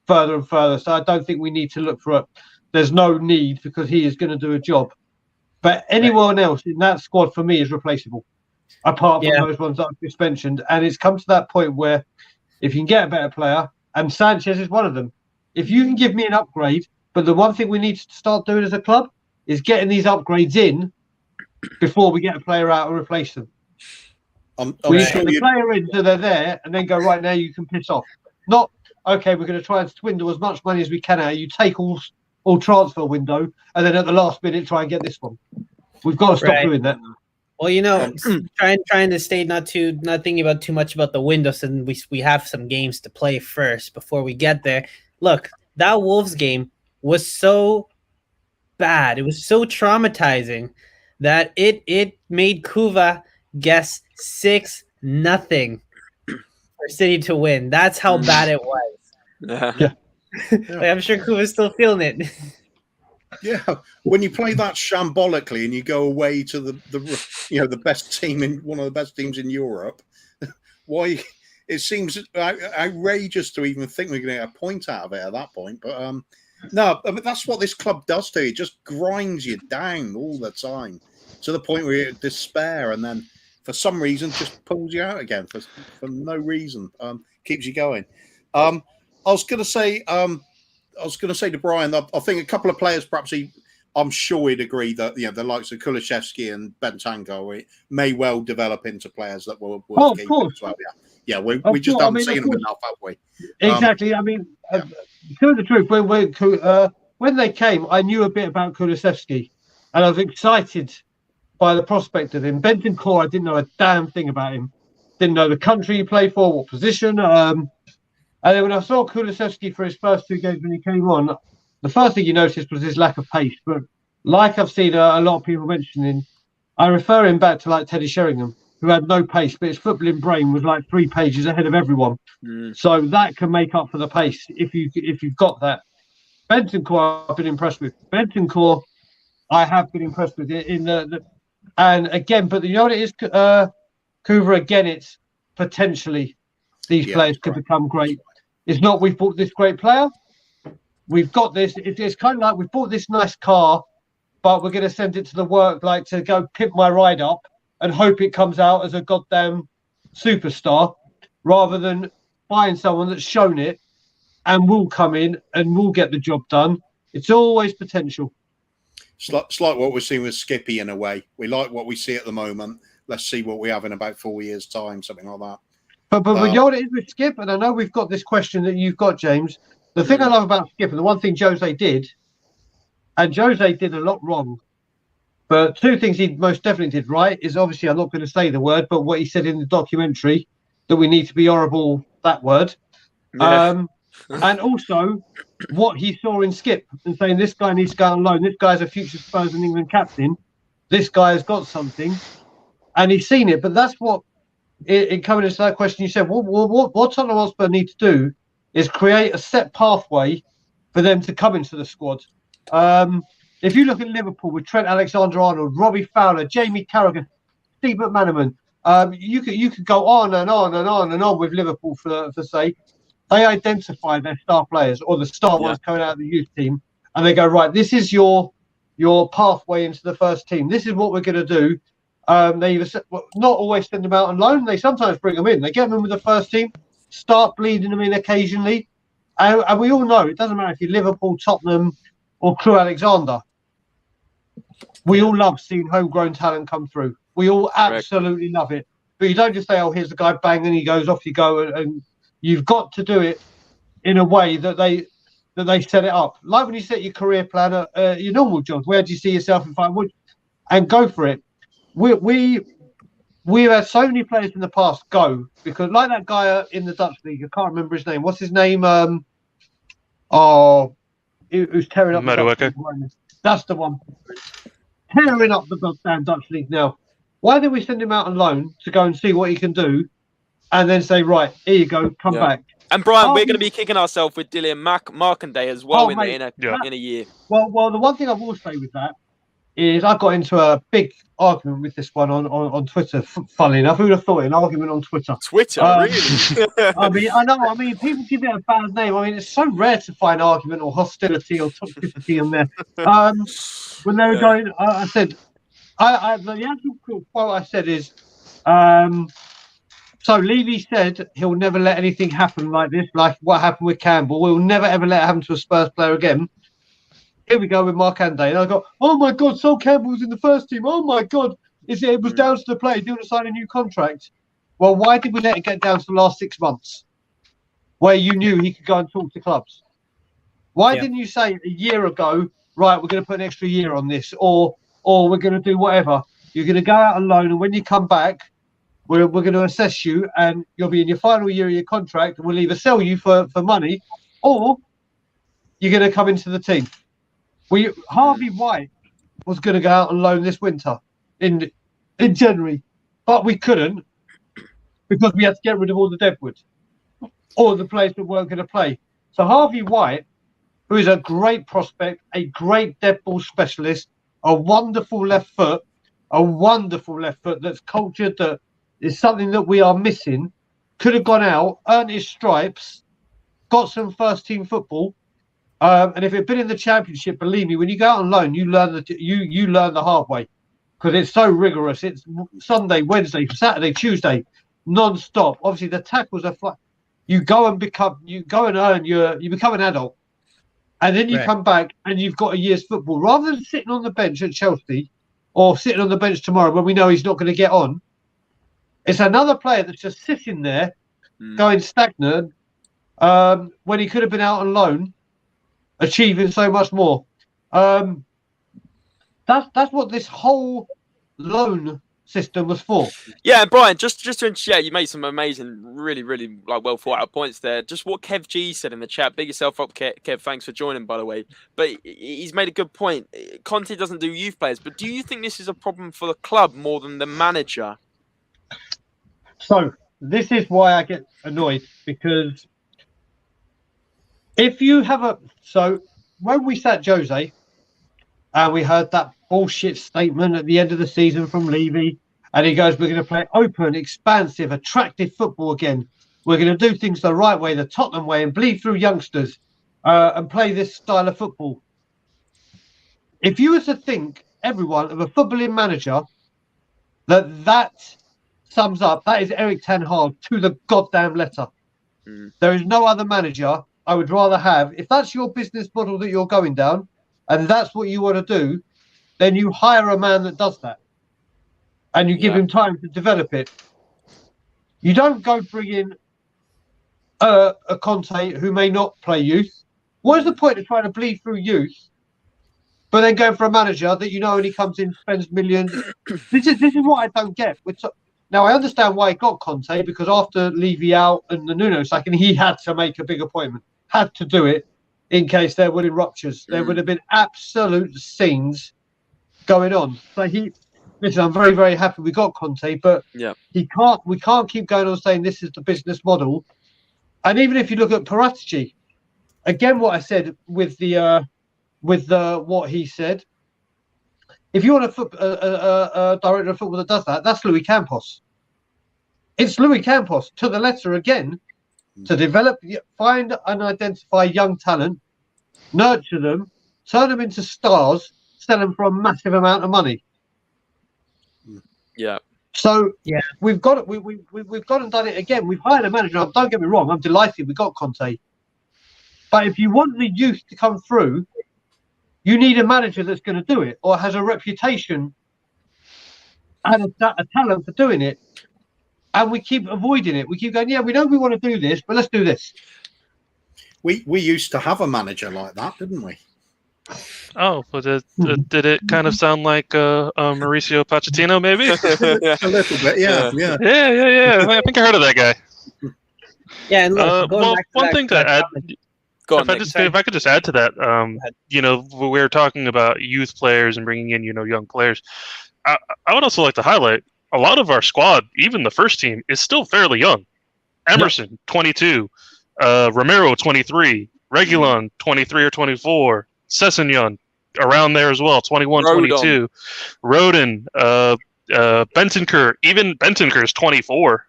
further and further. So I don't think we need to look for it. There's no need because he is going to do a job. But anyone else in that squad for me is replaceable, apart from those ones that I've just mentioned. And it's come to that point where if you can get a better player, and Sanchez is one of them, if you can give me an upgrade, but the one thing we need to start doing as a club is getting these upgrades in before we get a player out and replace them. We need to get the player in so they're there and then go, right, now you can piss off. Not, okay, we're going to try and swindle as much money as we can out. You take all transfer window and then at the last minute try and get this one. We've got to stop doing that. Well, you know, trying to stay not thinking about too much about the windows, and we have some games to play first before we get there. Look, that Wolves game was so bad. It was so traumatizing that it made Kuva guess 6-0 for City to win. That's how bad it was. Yeah. Like, I'm sure Kuva's still feeling it. Yeah, when you play that shambolically and you go away to the best team in one of the best teams in Europe, why it seems outrageous to even think we're going to get a point out of it at that point. But no, I mean that's what this club does to you. It just grinds you down all the time to the point where you're in despair, and then for some reason just pulls you out again for no reason. Keeps you going. I was going to say to Brian, I think a couple of players, perhaps I'm sure he'd agree that the likes of Kulusevski and Bentancur may well develop into players that will. Of course. Well. Yeah, we just haven't seen them enough, have we? Exactly. I mean, to tell the truth, when they came, I knew a bit about Kulusevski, and I was excited by the prospect of him. Bentancur, I didn't know a damn thing about him. Didn't know the country he played for, what position. And then when I saw Kulusevski for his first 2 games when he came on, the first thing you noticed was his lack of pace. But like I've seen a lot of people mentioning, I refer him back to like Teddy Sheringham, who had no pace, but his footballing brain was like 3 pages ahead of everyone. So that can make up for the pace if you've got that. Bentancur, I've been impressed with. Bentancur, I have been impressed with it and again, but you know what it is, Kuva, again, it's potentially these players could become great. It's not we've bought this great player. We've got this. It's kind of like we've bought this nice car, but we're going to send it to the work, like to go pimp my ride up and hope it comes out as a goddamn superstar, rather than buying someone that's shown it and will come in and will get the job done. It's always potential. It's like what we're seeing with Skippy in a way. We like what we see at the moment. Let's see what we have in about 4 years' time, something like that. But you know what it is with Skip, and I know we've got this question that you've got, James. The thing I love about Skip, and the one thing Jose did, and Jose did a lot wrong, but 2 things he most definitely did right is obviously, I'm not going to say the word, but what he said in the documentary, that we need to be horrible, that word. Yeah. And also what he saw in Skip and saying this guy needs to go on loan, this guy's a future Spurs and England captain, this guy has got something, and he's seen it. But that's what, in coming into that question, you said, what Tottenham Hotspur need to do is create a set pathway for them to come into the squad. If you look at Liverpool with Trent Alexander-Arnold, Robbie Fowler, Jamie Carragher, Steve McManaman, you could go on and on and on and on with Liverpool for say. They identify their star players or the star ones coming out of the youth team, and they go, right, this is your pathway into the first team. This is what we're going to do. They either not always send them out on loan. They sometimes bring them in. They get them in with the first team, start bleeding them in occasionally. And we all know it doesn't matter if you're Liverpool, Tottenham, or Crew Alexander. We all love seeing homegrown talent come through. We all absolutely love it. But you don't just say, "Oh, here's the guy, bang," and he goes off. You go, and you've got to do it in a way that they set it up. Like when you set your career plan, your normal jobs. Where do you see yourself in 5 months? And go for it. We've had so many players in the past go because, like that guy in the Dutch league, I can't remember his name. What's his name? Who's tearing up the Dutch league right now. That's the one. Tearing up the goddamn Dutch league now. Why did we send him out on loan to go and see what he can do, and then say, right, here you go, come back? And Brian, we're going to be kicking ourselves with Dylan Markanday as well in a year. Well, the one thing I will say with that is I got into a big argument with this one on Twitter. Funnily enough, who'd have thought an argument on Twitter? Really? I know. People give it a bad name. It's so rare to find argument or hostility or toxicity in there. When they were going, I said, the actual quote I said is, so Levy said he'll never let anything happen like this, like what happened with Campbell. We'll never ever let it happen to a Spurs player again. Here we go with Markanday. And I go, oh my God, Sol Campbell was in the first team. Oh my God, it was down to the player. Didn't sign a new contract. Well, why did we let it get down to the last 6 months where you knew he could go and talk to clubs? Why didn't you say a year ago, right, we're going to put an extra year on this or we're going to do whatever. You're going to go out on loan, and when you come back, we're going to assess you, and you'll be in your final year of your contract, and we'll either sell you for money or you're going to come into the team. Harvey White was going to go out on loan this winter in January, but we couldn't because we had to get rid of all the deadwood, all the players that weren't going to play. So Harvey White, who is a great prospect, a great dead ball specialist, a wonderful left foot that's cultured, that is something that we are missing, could have gone out, earned his stripes, got some first team football. And if it had been in the Championship, believe me, when you go out on loan, you learn the hard way because it's so rigorous. It's Sunday, Wednesday, Saturday, Tuesday, non-stop. Obviously, the tackles are flat. You become an adult, and then you come back and you've got a year's football rather than sitting on the bench at Chelsea or sitting on the bench tomorrow when we know he's not going to get on. It's another player that's just sitting there, going stagnant when he could have been out on loan, achieving so much more. That's what this whole loan system was for. Yeah, and Brian, just to interject, you made some amazing, really, really well thought out points there. Just what Kev G said in the chat. Big yourself up, Kev. Thanks for joining, by the way. But he's made a good point. Conte doesn't do youth players, but do you think this is a problem for the club more than the manager? So this is why I get annoyed, because if you have when we sat Jose and we heard that bullshit statement at the end of the season from Levy, and he goes, we're going to play open, expansive, attractive football again. We're going to do things the right way, the Tottenham way, and bleed through youngsters and play this style of football. If you were to think, everyone, of a footballing manager that sums up, that is Erik ten Hag to the goddamn letter. There is no other manager I would rather have. If that's your business model that you're going down and that's what you want to do, then you hire a man that does that and you give him time to develop it. You don't go bring in a Conte who may not play youth. What is the point of trying to bleed through youth but then going for a manager that you know only comes in, spends millions? This is what I don't get. Now, I understand why he got Conte, because after Levy out and the Nuno sacking, he had to make a big appointment, had to do it in case there would have ruptures. There would have been absolute scenes going on. So listen, I'm very, very happy we got Conte, but we can't keep going on saying this is the business model. And even if you look at Paratici, again, what I said with what he said, if you want a director of football that does that, that's Luis Campos. It's Luis Campos to the letter again, to develop, find and identify young talent, nurture them, turn them into stars, sell them for a massive amount of money. Yeah. So we've got and done it again. We've hired a manager. Don't get me wrong, I'm delighted we got Conte. But if you want the youth to come through, you need a manager that's going to do it or has a reputation and a talent for doing it. And we keep avoiding it. We keep going, yeah, we know we want to do this, but let's do this. We used to have a manager like that, didn't we? Oh, but did it kind of sound like Mauricio Pochettino, maybe? A little bit, yeah. Yeah. I think I heard of that guy. Yeah, and look, going well, back to one that- thing to that add, comment- Go on, if I Nick. just if I could just add to that, you know, we were talking about youth players and bringing in, you know, young players. I would also like to highlight a lot of our squad, even the first team, is still fairly young. Emerson, 22, Romero, 23, Reguilon, 23 or 24, Sessegnon, around there as well, 21, Rodon. 22, Rodon, Bentancur, even Bentancur is 24.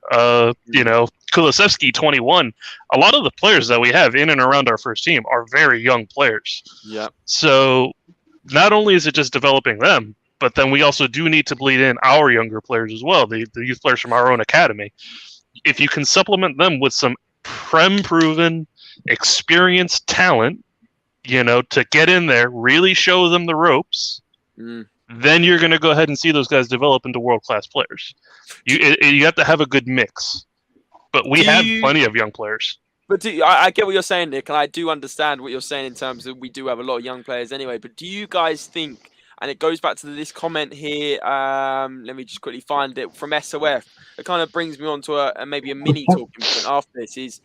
You know, Kulusevski, 21. A lot of the players that we have in and around our first team are very young players. Yeah. So not only is it just developing them, but then we also do need to bleed in our younger players as well, the youth players from our own academy. If you can supplement them with some proven, experienced talent, you know, to get in there, really show them the ropes, then you're going to go ahead and see those guys develop into world-class players. You have to have a good mix. But we have plenty of young players. But I get what you're saying, Nick, and I do understand what you're saying in terms of we do have a lot of young players anyway. But do you guys think, and it goes back to this comment here, let me just quickly find it, from SOF. It kind of brings me on to maybe a mini talking point after this. He's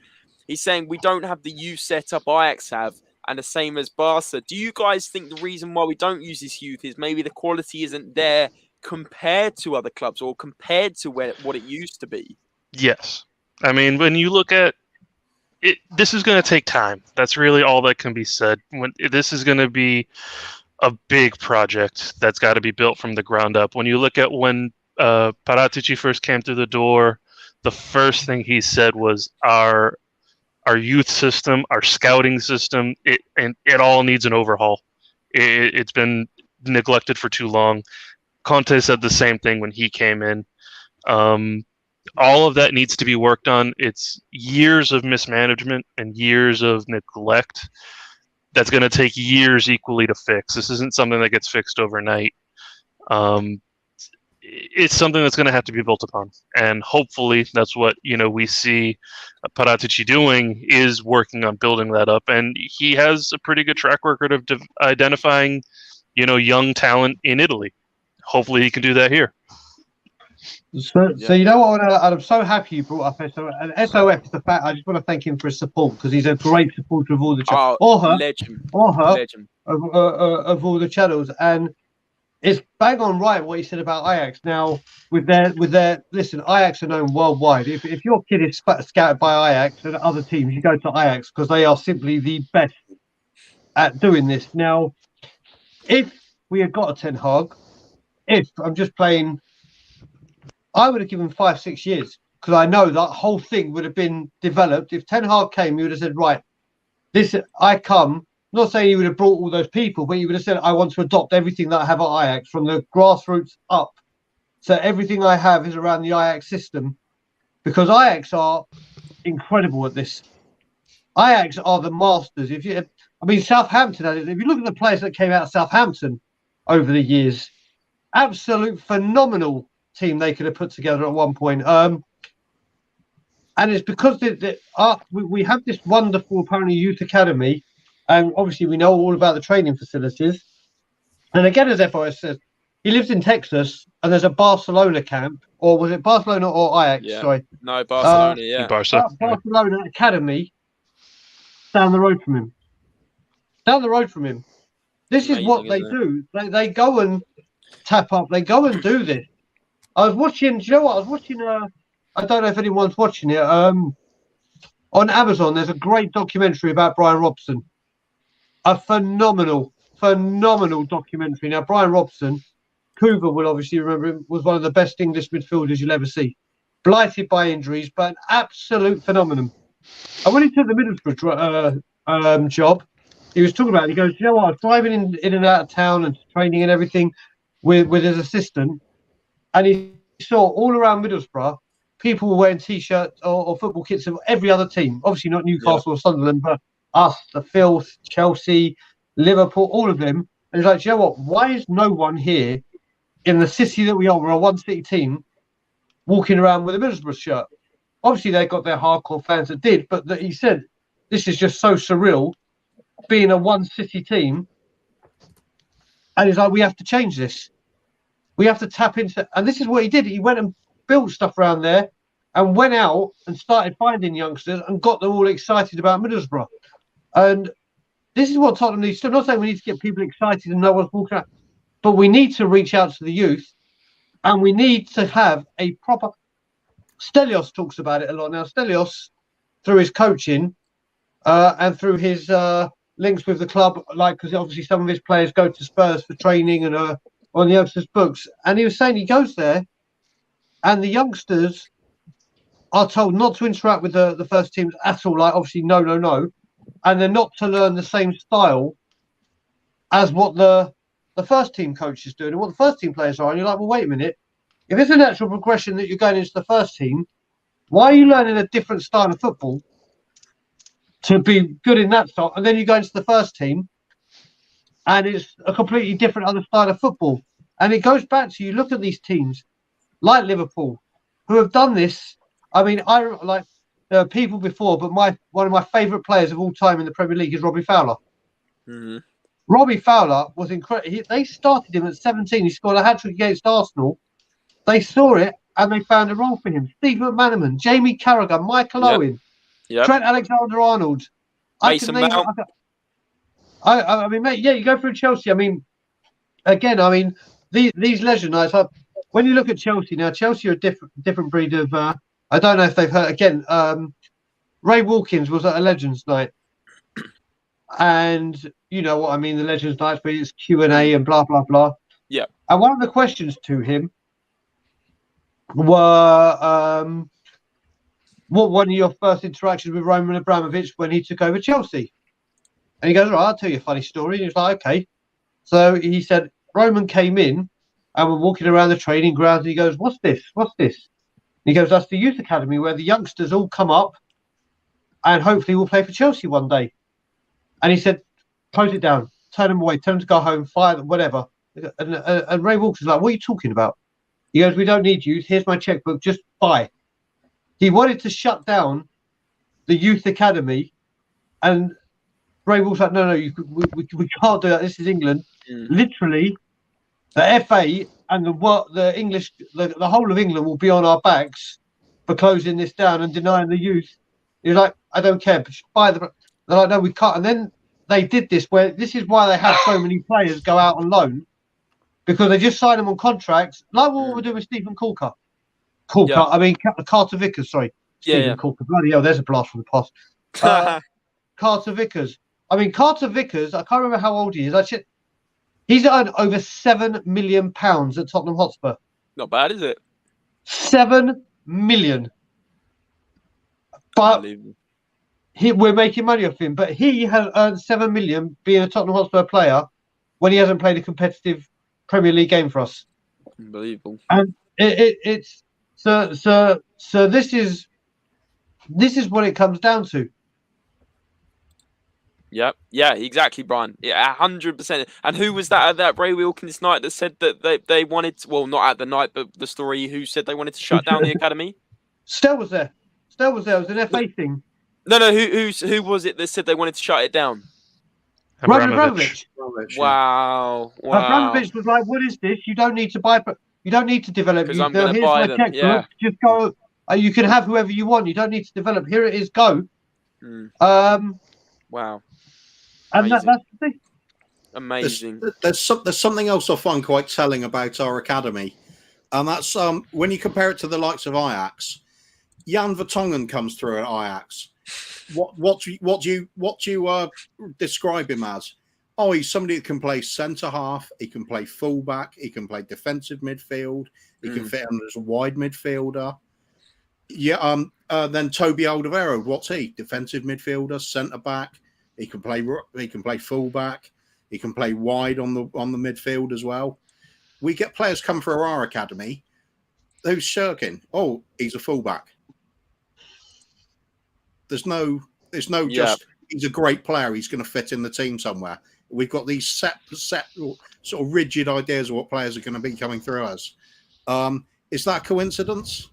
saying we don't have the youth setup Ajax have, and the same as Barca. Do you guys think the reason why we don't use this youth is maybe the quality isn't there compared to other clubs or compared to what it used to be? Yes. I mean, when you look at it, this is going to take time. That's really all that can be said. This is going to be a big project that's got to be built from the ground up. When you look at when Paratici first came through the door, the first thing he said was our youth system, our scouting system, it all needs an overhaul. It's been neglected for too long. Conte said the same thing when he came in. All of that needs to be worked on. It's years of mismanagement and years of neglect that's going to take years equally to fix. This isn't something that gets fixed overnight. It's something that's going to have to be built upon, and hopefully that's what we see Paratici doing, is working on building that up. And he has a pretty good track record of identifying young talent in Italy. Hopefully he can do that here. So you know what? I'm so happy you brought up SOF. And SOF is the fact. I just want to thank him for his support, because he's a great supporter of all the channels, legend. Of all the channels. And it's bang on right what he said about Ajax. Now with their listen, Ajax are known worldwide. If your kid is scouted by Ajax and other teams, you go to Ajax because they are simply the best at doing this. Now, if we had got a Ten Hag, if I'm just playing, I would have given 5-6 years, because I know that whole thing would have been developed. If Ten Hag came, he would have said, right, I come. I'm not saying he would have brought all those people, but he would have said, I want to adopt everything that I have at Ajax from the grassroots up. So everything I have is around the Ajax system, because Ajax are incredible at this. Ajax are the masters. Southampton had it. If you look at the players that came out of Southampton over the years, absolute phenomenal team they could have put together at one point. And it's because we have this wonderful, apparently, youth academy, and obviously we know all about the training facilities. And again, as FOS says, he lives in Texas, and there's a Barcelona camp, or was it Barcelona or Ajax? Yeah. Sorry, No, Barcelona. Yeah, Barca. Barcelona academy down the road from him. This is what they do. They go and tap up. They go and do this. I was watching. Do you know what? I was watching. I don't know if anyone's watching it. On Amazon, there's a great documentary about Brian Robson. A phenomenal documentary. Now, Brian Robson, Cougar will obviously remember him, was one of the best English midfielders you'll ever see. Blighted by injuries, but an absolute phenomenon. And when he took the Middlesbrough job, he was talking about it. He goes, you know what? I was driving in and out of town and training and everything with his assistant. And he saw all around Middlesbrough, people were wearing T-shirts or football kits of every other team. Obviously not Newcastle or Sunderland, but us, the Filth, Chelsea, Liverpool, all of them. And he's like, you know what? Why is no one here in the city that we are, we're a one city team, walking around with a Middlesbrough shirt. Obviously, they got their hardcore fans that did, but he said this is just so surreal, being a one city team. And he's like, we have to change this. We have to tap into, and this is what he did. He went and built stuff around there, and went out and started finding youngsters and got them all excited about Middlesbrough. And this is what Tottenham needs to do. I'm not saying we need to get people excited and know what's walking out, but we need to reach out to the youth, and we need to have a proper. Stelios talks about it a lot now. Stelios, through his coaching and through his links with the club, like, because obviously some of his players go to Spurs for training and on the youngsters' books, and he was saying he goes there, and the youngsters are told not to interact with the first teams at all. Like, obviously, no, and they're not to learn the same style as what the first team coach is doing and what the first team players are. And you're like, well, wait a minute. If it's a natural progression that you're going into the first team, why are you learning a different style of football to be good in that style? And then you go into the first team and it's a completely different other style of football. And it goes back to, you look at these teams like Liverpool who have done this. I mean, I like people before, but one of my favourite players of all time in the Premier League is Robbie Fowler. Mm-hmm. Robbie Fowler was incredible. They started him at 17. He scored a hat-trick against Arsenal. They saw it and they found a role for him. Steve McManaman, Jamie Carragher, Michael Owen, Trent Alexander-Arnold. Mason Mount. I mean, mate, yeah, you go through Chelsea. I mean, again, these leisure nights. When you look at Chelsea now, Chelsea are a different breed of. I don't know if they've heard. Again, Ray Wilkins was at a Legends Night, and you know what I mean. The Legends Nights, where it's Q&A and blah blah blah. Yeah. And one of the questions to him were, what one of your first interactions with Roman Abramovich when he took over Chelsea? And he goes, right, I'll tell you a funny story. And he's like, okay. So he said, Roman came in and we're walking around the training grounds and he goes, what's this? What's this? And he goes, that's the youth academy where the youngsters all come up and hopefully we'll play for Chelsea one day. And he said, close it down, turn them away, tell them to go home, fire them, whatever. And Ray Wilkins like, what are you talking about? He goes, we don't need you. Here's my checkbook. Just buy. He wanted to shut down the youth academy, and Ray Wilkins like, no, we can't do that. This is England. Literally, the FA and the English, the whole of England will be on our backs for closing this down and denying the youth. He's like, I don't care. But buy the. They're like, no, we can't. And then they did this. Where this is why they had so many players go out on loan. Because they just signed them on contracts, like what we're doing with Stephen Corker. Carter Vickers, sorry. Stephen Corker. Bloody hell, there's a blast from the past. Carter Vickers. I mean, Carter Vickers, I can't remember how old he is. Actually, he's earned over £7 million at Tottenham Hotspur. Not bad, is it? 7 million. But we're making money off him. But he has earned 7 million being a Tottenham Hotspur player when he hasn't played a competitive Premier League game for us. Unbelievable. And it's so this is what it comes down to. Yeah, exactly, Brian. Yeah, 100%. And who was that at that Ray Wilkins night that said that they wanted to, well, not at the night, but the story, who said they wanted to shut down the academy? Stell was there. It was an FA thing. No, who was it that said they wanted to shut it down? Roman Abramovich. Wow. Abramovich was like, what is this? You don't need to buy, you don't need to develop. Because I'm going to buy them. Yeah. Just go. You can have whoever you want. You don't need to develop. Here it is. Go. Wow. And that's the thing. Amazing. There's something else I find quite telling about our academy, and that's when you compare it to the likes of Ajax. Jan Vertonghen comes through at Ajax. What do you describe him as? Oh, he's somebody that can play centre half. He can play fullback. He can play defensive midfield. He can fit under as a wide midfielder. Yeah. Then Toby Alderweireld, what's he? Defensive midfielder, centre back. He can play fullback. He can play wide on the midfield as well. We get players come through our academy. Who's shirking? Oh, he's a fullback. There's no just he's a great player. He's going to fit in the team somewhere. We've got these set sort of rigid ideas of what players are going to be coming through us. Is that a coincidence?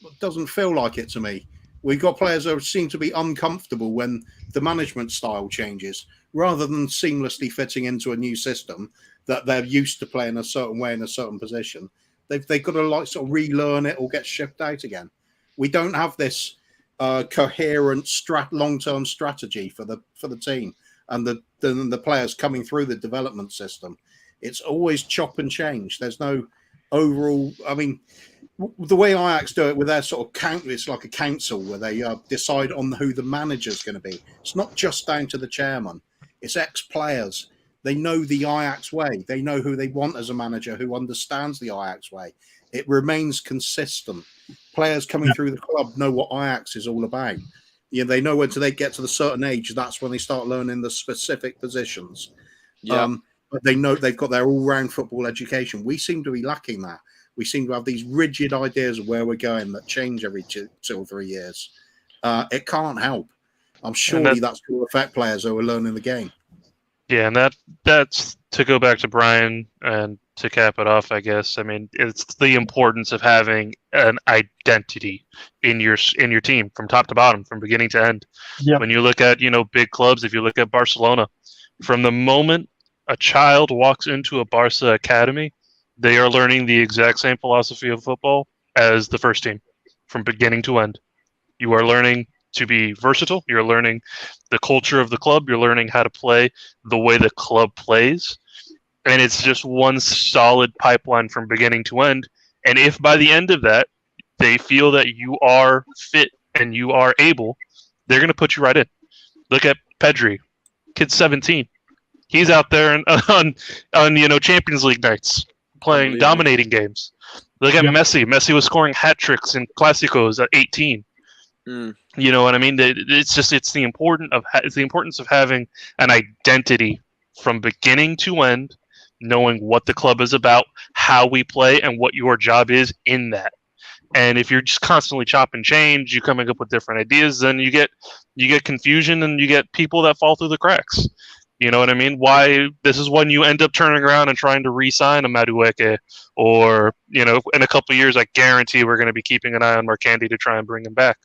It doesn't feel like it to me. We've got players that seem to be uncomfortable when the management style changes, rather than seamlessly fitting into a new system that they're used to playing a certain way in a certain position. They've got to like sort of relearn it or get shipped out again. We don't have this coherent long-term strategy for the team and the players coming through the development system. It's always chop and change. There's no overall. I mean, the way Ajax do it with their sort of it's like a council where they decide on who the manager's going to be. It's not just down to the chairman. It's ex-players. They know the Ajax way. They know who they want as a manager who understands the Ajax way. It remains consistent. Players coming through the club know what Ajax is all about. Yeah, they know when they get to the certain age, that's when they start learning the specific positions. Yeah. But they know they've got their all-round football education. We seem to be lacking that. We seem to have these rigid ideas of where we're going that change every 2 or 3 years. It can't help. I'm surely that's going to affect players who are learning the game. Yeah, and that's to go back to Brian and to cap it off, I guess. I mean, it's the importance of having an identity in your team from top to bottom, from beginning to end. Yeah. When you look at, big clubs, if you look at Barcelona, from the moment a child walks into a Barca academy, they are learning the exact same philosophy of football as the first team from beginning to end. You are learning to be versatile. You're learning the culture of the club. You're learning how to play the way the club plays. And it's just one solid pipeline from beginning to end. And if by the end of that, they feel that you are fit and you are able, they're going to put you right in. Look at Pedri. Kid's 17. He's out there on Champions League nights, playing, dominating games. Look at Messi. Messi was scoring hat tricks in Clásicos at 18. You know what I mean? It's the importance of having an identity from beginning to end, knowing what the club is about, how we play, and what your job is in that. And if you're just constantly chop and change, you coming up with different ideas, then you get confusion and you get people that fall through the cracks. You know what I mean? This is when you end up turning around and trying to re-sign a Madueke, or in a couple of years, I guarantee we're going to be keeping an eye on Marcandi to try and bring him back.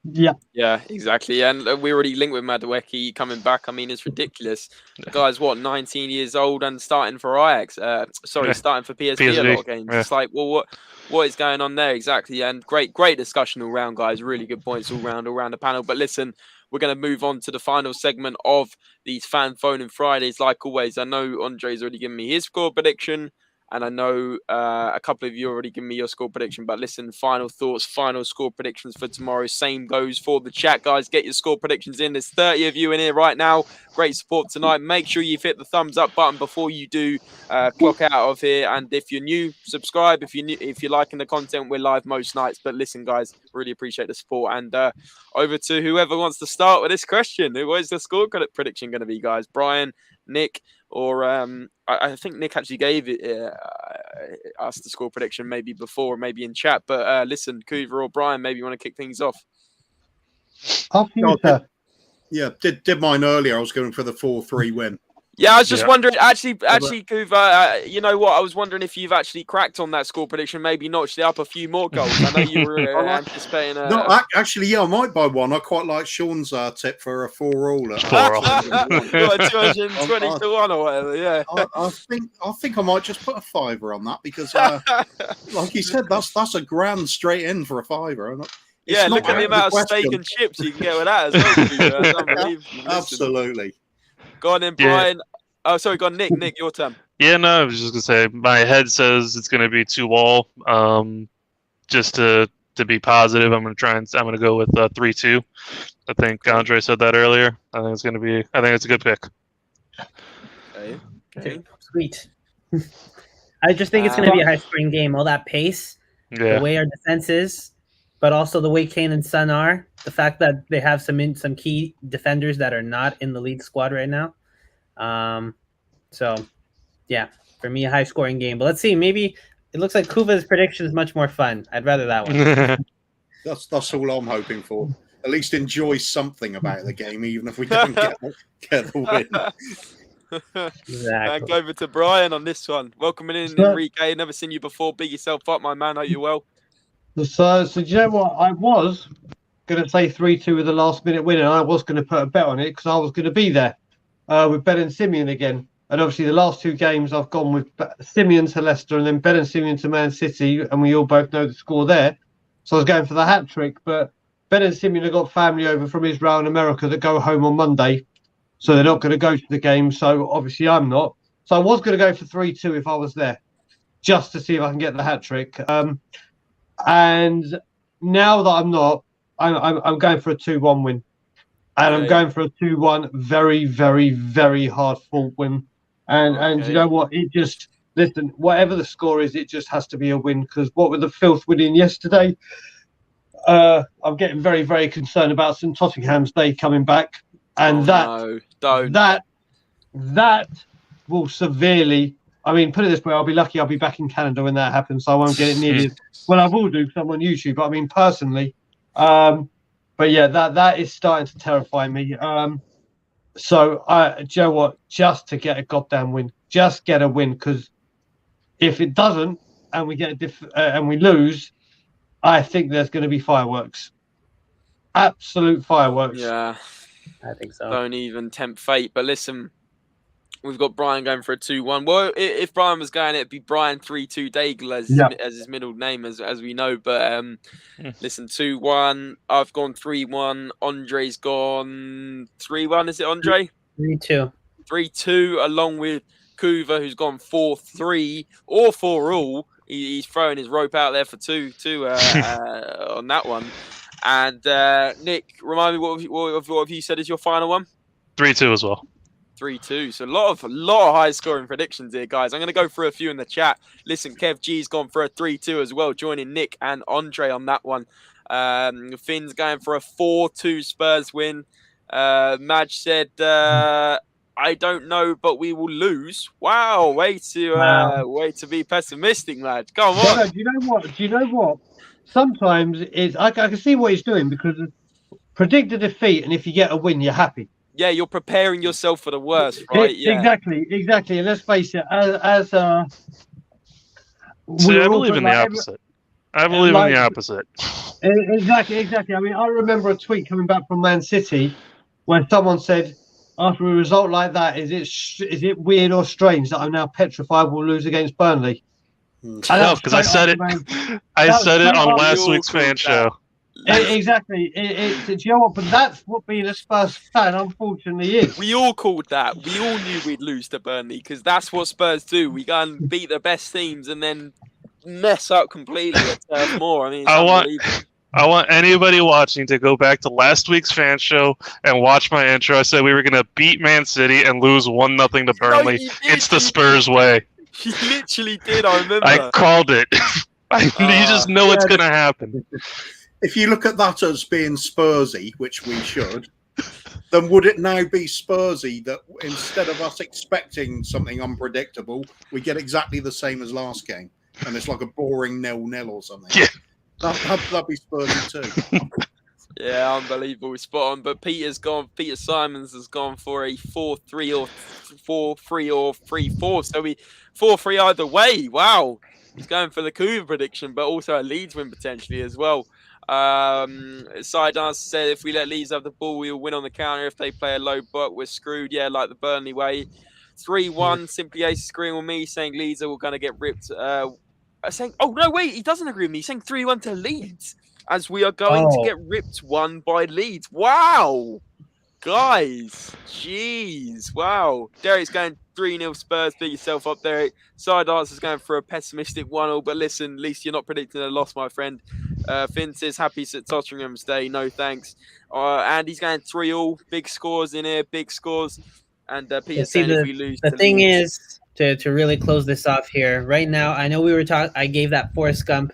Yeah, exactly. And we already linked with Madueke coming back. I mean, it's ridiculous. The guy's 19 years old and starting for Ajax. Starting for PSV a lot of games. Yeah. It's like, well, what is going on there exactly? And great discussion all round, guys. Really good points all round the panel. But listen, we're going to move on to the final segment of these Fan Phone-In Fridays. Like always, I know Andre's already given me his score prediction. And I know a couple of you already given me your score prediction. But listen, final thoughts, final score predictions for tomorrow. Same goes for the chat, guys. Get your score predictions in. There's 30 of you in here right now. Great support tonight. Make sure you've hit the thumbs up button before you do clock out of here. And if you're new, subscribe. If you're liking the content, we're live most nights. But listen, guys, really appreciate the support. And over to whoever wants to start with this question. What is the score prediction going to be, guys? Brian, Nick, or I think Nick actually gave us the score prediction maybe before, maybe in chat. But listen, Coover or Brian, maybe you want to kick things off. Did mine earlier. I was going for the 4-3 win. Yeah, I was just wondering, actually, Coover, you know what? I was wondering if you've actually cracked on that score prediction, maybe notched it up a few more goals. I know you were anticipating. Actually, I might buy one. I quite like Sean's tip for a 4-all. 220 to 1 or whatever, yeah. I think I might just put a fiver on that because, like you said, that's a grand straight in for a fiver. Yeah, look at the amount of steak and chips you can get with that as well. That's unbelievable. Absolutely. Go on then, Brian. Oh, sorry, go on, Nick. Nick, your turn. Yeah, no, I was just going to say, my head says it's going to be 2-all. Just to be positive, I'm going to go with 3-2. I think Andre said that earlier. I think it's a good pick. Okay. Sweet. I just think it's going to be a high-scoring game. All that pace, the way our defense is, but also the way Kane and Son are. The fact that they have some key defenders that are not in the Leeds squad right now. So, yeah, for me, a high-scoring game. But let's see. Maybe it looks like Kuva's prediction is much more fun. I'd rather that one. That's all I'm hoping for. at least enjoy something about the game, even if we don't get the win. Exactly. Go over to Brian on this one. Welcome in, Sure. Enrique. Never seen you before. Big yourself up, my man. Hope you're well. So do you know what? I was going to say 3-2 with the last minute winner. I was going to put a bet on it because I was going to be there with Ben and Simeon again. And obviously, the last 2 games I've gone with Simeon to Leicester and then Ben and Simeon to Man City, and we all both know the score there. So I was going for the hat trick, but Ben and Simeon have got family over from Israel and America that go home on Monday, so they're not going to go to the game. So obviously, I'm not. So I was going to go for 3-2 if I was there, just to see if I can get the hat trick. And now that I'm not, I'm going for a 2-1 win. And I'm going for a 2-1 very, very, very hard fought win. And you know what? It just, listen, whatever the score is, it just has to be a win. Because what with the filth winning yesterday, I'm getting very, very concerned about St Tottenham's Day coming back. And that will severely, I mean, put it this way, I'll be lucky I'll be back in Canada when that happens. So I won't get it nearly as well. I will do because I'm on YouTube. But I mean, personally, but yeah, that is starting to terrify me. So, do you know what? Just to get a goddamn win, just get a win. Because if it doesn't, and we get and we lose, I think there's going to be fireworks, absolute fireworks. Yeah, I think so. Don't even tempt fate. But listen, we've got Brian going for a 2-1. Well, if Brian was going, it'd be Brian 3-2 Daigle as his middle name, as we know. But listen, 2-1. I've gone 3-1. Andre's gone 3-1. Is it Andre? 3-2. 3-2, along with Kuva, who's gone 4-3 or 4-all. He's throwing his rope out there for 2-2 on that one. And Nick, remind me what have you said is your final one? 3-2 as well. 3-2. So a lot of high scoring predictions here, guys. I'm going to go through a few in the chat. Listen, Kev G's gone for a 3-2 as well, joining Nick and Andre on that one. Finn's going for a 4-2 Spurs win. Madge said, I don't know, but we will lose. Wow, way to be pessimistic, Madge. Come on. No, do you know what? Sometimes I can see what he's doing because predict a defeat, and if you get a win, you're happy. Yeah, you're preparing yourself for the worst, right? Yeah. Exactly. And let's face it, I believe in the opposite. I believe in the opposite. Exactly. I mean, I remember a tweet coming back from Man City where someone said, after a result like that, is it weird or strange that I'm now petrified we'll lose against Burnley? No, because I said it. I said it on last week's fan show. Exactly. Do you know what? But that's what being a Spurs fan, unfortunately, is. We all called that. We all knew we'd lose to Burnley because that's what Spurs do. We go and beat the best teams and then mess up completely at Turf Moor. I mean, I want anybody watching to go back to last week's fan show and watch my intro. I said we were going to beat Man City and lose 1-0 to Burnley. It's the Spurs way. You literally did. I remember. I called it. You just know it's going to happen. If you look at that as being Spursy, which we should, then would it now be Spursy that instead of us expecting something unpredictable, we get exactly the same as last game? And it's like a boring 0-0 or something. Yeah. That'd be Spursy too. Yeah, unbelievable. Spot on. But Peter Simons has gone for a 4-3 or 4-3 or 3-4. So we 4-3 either way. Wow. He's going for the Cougar prediction, but also a Leeds win potentially as well. Sidance said if we let Leeds have the ball, we'll win on the counter. If they play a low block, we're screwed. Yeah, like the Burnley way. 3-1. Simply Ace agreeing with me, saying Leeds are going to get ripped. Saying, oh no, wait, he doesn't agree with me. He's saying 3-1 to Leeds, as we are going to get ripped 1 by Leeds. Wow, guys, jeez, wow. Derek's going 3-0 Spurs. Beat yourself up, Derek. Sidance is going for a pessimistic 1-1, but listen, at least you're not predicting a loss, my friend. Finn says happy St Tottenham's Day. No thanks. Andy's going 3-3. Big scores in here. Big scores. And Peter's saying if we lose. The thing is, to really close this off here, right now, I know we were talking. I gave that Forrest Gump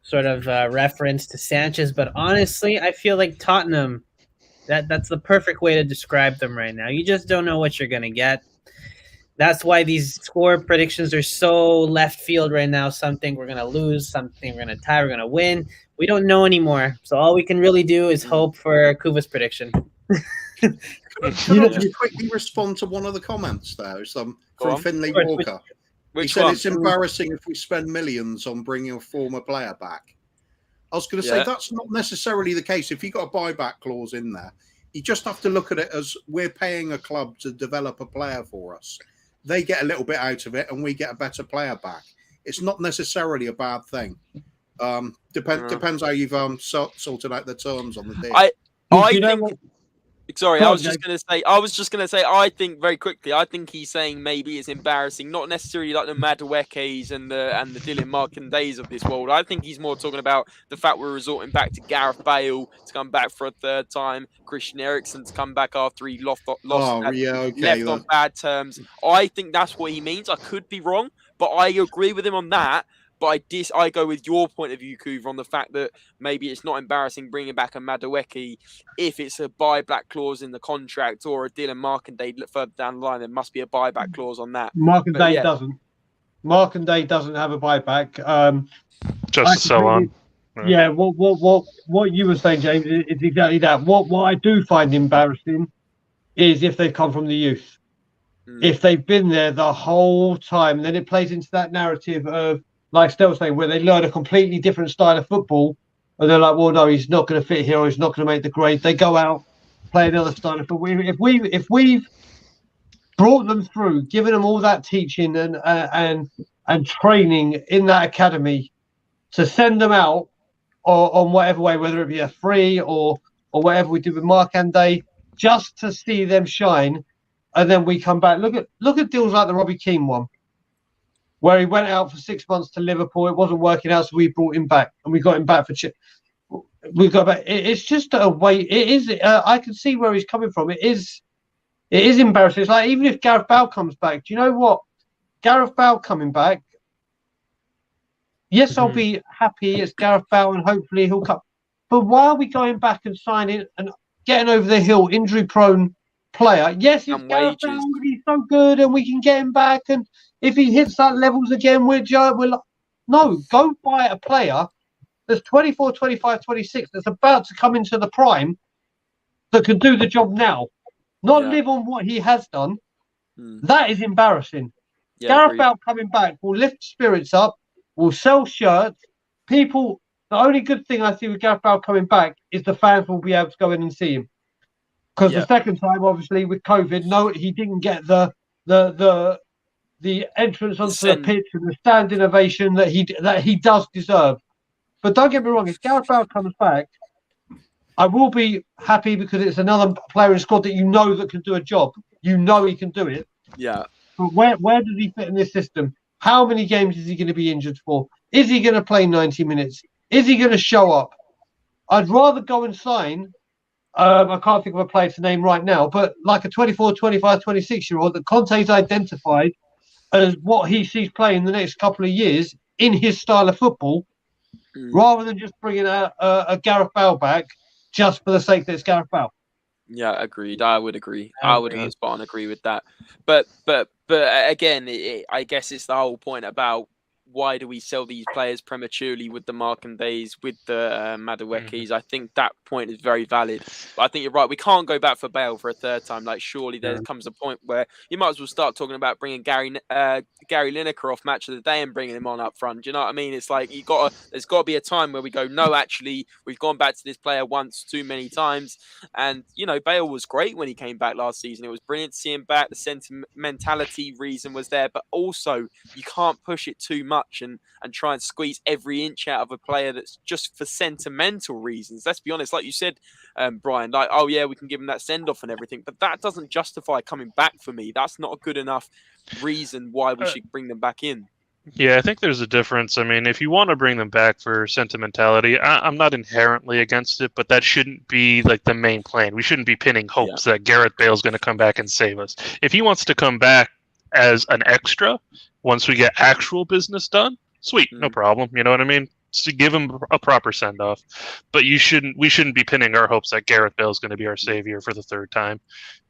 sort of reference to Sanchez, but honestly, I feel like Tottenham. That's the perfect way to describe them right now. You just don't know what you're gonna get. That's why these score predictions are so left field right now. Some think we're going to lose, some think we're going to tie, we're going to win. We don't know anymore. So all we can really do is hope for Kuva's prediction. Could I just quickly respond to one of the comments there? From Finley Walker. He said it's embarrassing if we spend millions on bringing a former player back. I was going to say that's not necessarily the case. If you've got a buyback clause in there, you just have to look at it as we're paying a club to develop a player for us. They get a little bit out of it and we get a better player back. It's not necessarily a bad thing. Depends how you've sorted out the terms on the deal. I think... Sorry, I was just going to say, I think very quickly, I think he's saying maybe it's embarrassing, not necessarily like the Maduekes and the Dylan Markandays of this world. I think he's more talking about the fact we're resorting back to Gareth Bale to come back for a third time, Christian Eriksen to come back after he left on bad terms. I think that's what he means. I could be wrong, but I agree with him on that. But I go with your point of view, Kuva, on the fact that maybe it's not embarrassing bringing back a Madueke if it's a buyback clause in the contract, or a Dylan Markanday further down the line. There must be a buyback clause on that. Markanday doesn't. Markanday doesn't have a buyback. Just to sell on. Yeah, what you were saying, James, is exactly that. What I do find embarrassing is if they come from the youth. If they've been there the whole time, then it plays into that narrative of, like Stell was saying, where they learn a completely different style of football, and they're like, well, no, he's not going to fit here, or he's not going to make the grade. They go out, play another style of football. If we've brought them through, given them all that teaching and training in that academy, to send them out on whatever way, whether it be a free or whatever we did with Markanday, just to see them shine, and then we come back. Look at deals like the Robbie Keane one, where he went out for 6 months to Liverpool. It wasn't working out, so we brought him back, and we got him back for. We got back. It's just a way. It is. I can see where he's coming from. It is embarrassing. It's like, even if Gareth Bale comes back, do you know what? Gareth Bale coming back. Yes, I'll be happy as Gareth Bale, and hopefully he'll come. But why are we going back and signing and getting over the hill, injury-prone player? Yes, it's Gareth Bale. He's so good, and we can get him back. And if he hits that levels again, we're no, go buy a player that's 24, 25, 26, that's about to come into the prime, that can do the job now, not live on what he has done. That is embarrassing. Gareth Bale coming back will lift spirits up, will sell shirts. People, the only good thing I see with Gareth Bale coming back is the fans will be able to go in and see him. Because the second time, obviously, with COVID, no, he didn't get the entrance onto the pitch and the stand ovation that he does deserve. But don't get me wrong, if Gareth Bale comes back, I will be happy, because it's another player in the squad that you know that can do a job. You know he can do it. Yeah. But where does he fit in this system? How many games is he going to be injured for? Is he going to play 90 minutes? Is he going to show up? I'd rather go and sign, I can't think of a player to name right now, but like a 24, 25, 26-year-old that Conte's identified as what he sees playing the next couple of years in his style of football, rather than just bringing a Gareth Bale back just for the sake that it's Gareth Bale. Yeah, agreed. I would agree. I would spot on agree with that. But again, I guess it's the whole point about why do we sell these players prematurely with the Markandays, with the Maduekes? I think that point is very valid. But I think you're right. We can't go back for Bale for a third time. Like, surely there comes a point where you might as well start talking about bringing Gary Lineker off Match of the Day and bringing him on up front. Do you know what I mean? It's like there's got to be a time where we go, no, actually, we've gone back to this player once too many times. And, Bale was great when he came back last season. It was brilliant to see him back. The sentimentality reason was there. But also, you can't push it too much and try and squeeze every inch out of a player that's just for sentimental reasons. Let's be honest, like you said, Brian, like, oh yeah, we can give him that send-off and everything, but that doesn't justify coming back for me. That's not a good enough reason why we should bring them back in. Yeah, I think there's a difference. I mean, if you want to bring them back for sentimentality, I'm not inherently against it, but that shouldn't be like the main plan. We shouldn't be pinning hopes that Gareth Bale's going to come back and save us. If he wants to come back as an extra, once we get actual business done, sweet, no problem. You know what I mean? to give him a proper send off. But we shouldn't be pinning our hopes that Gareth Bale is going to be our savior for the third time.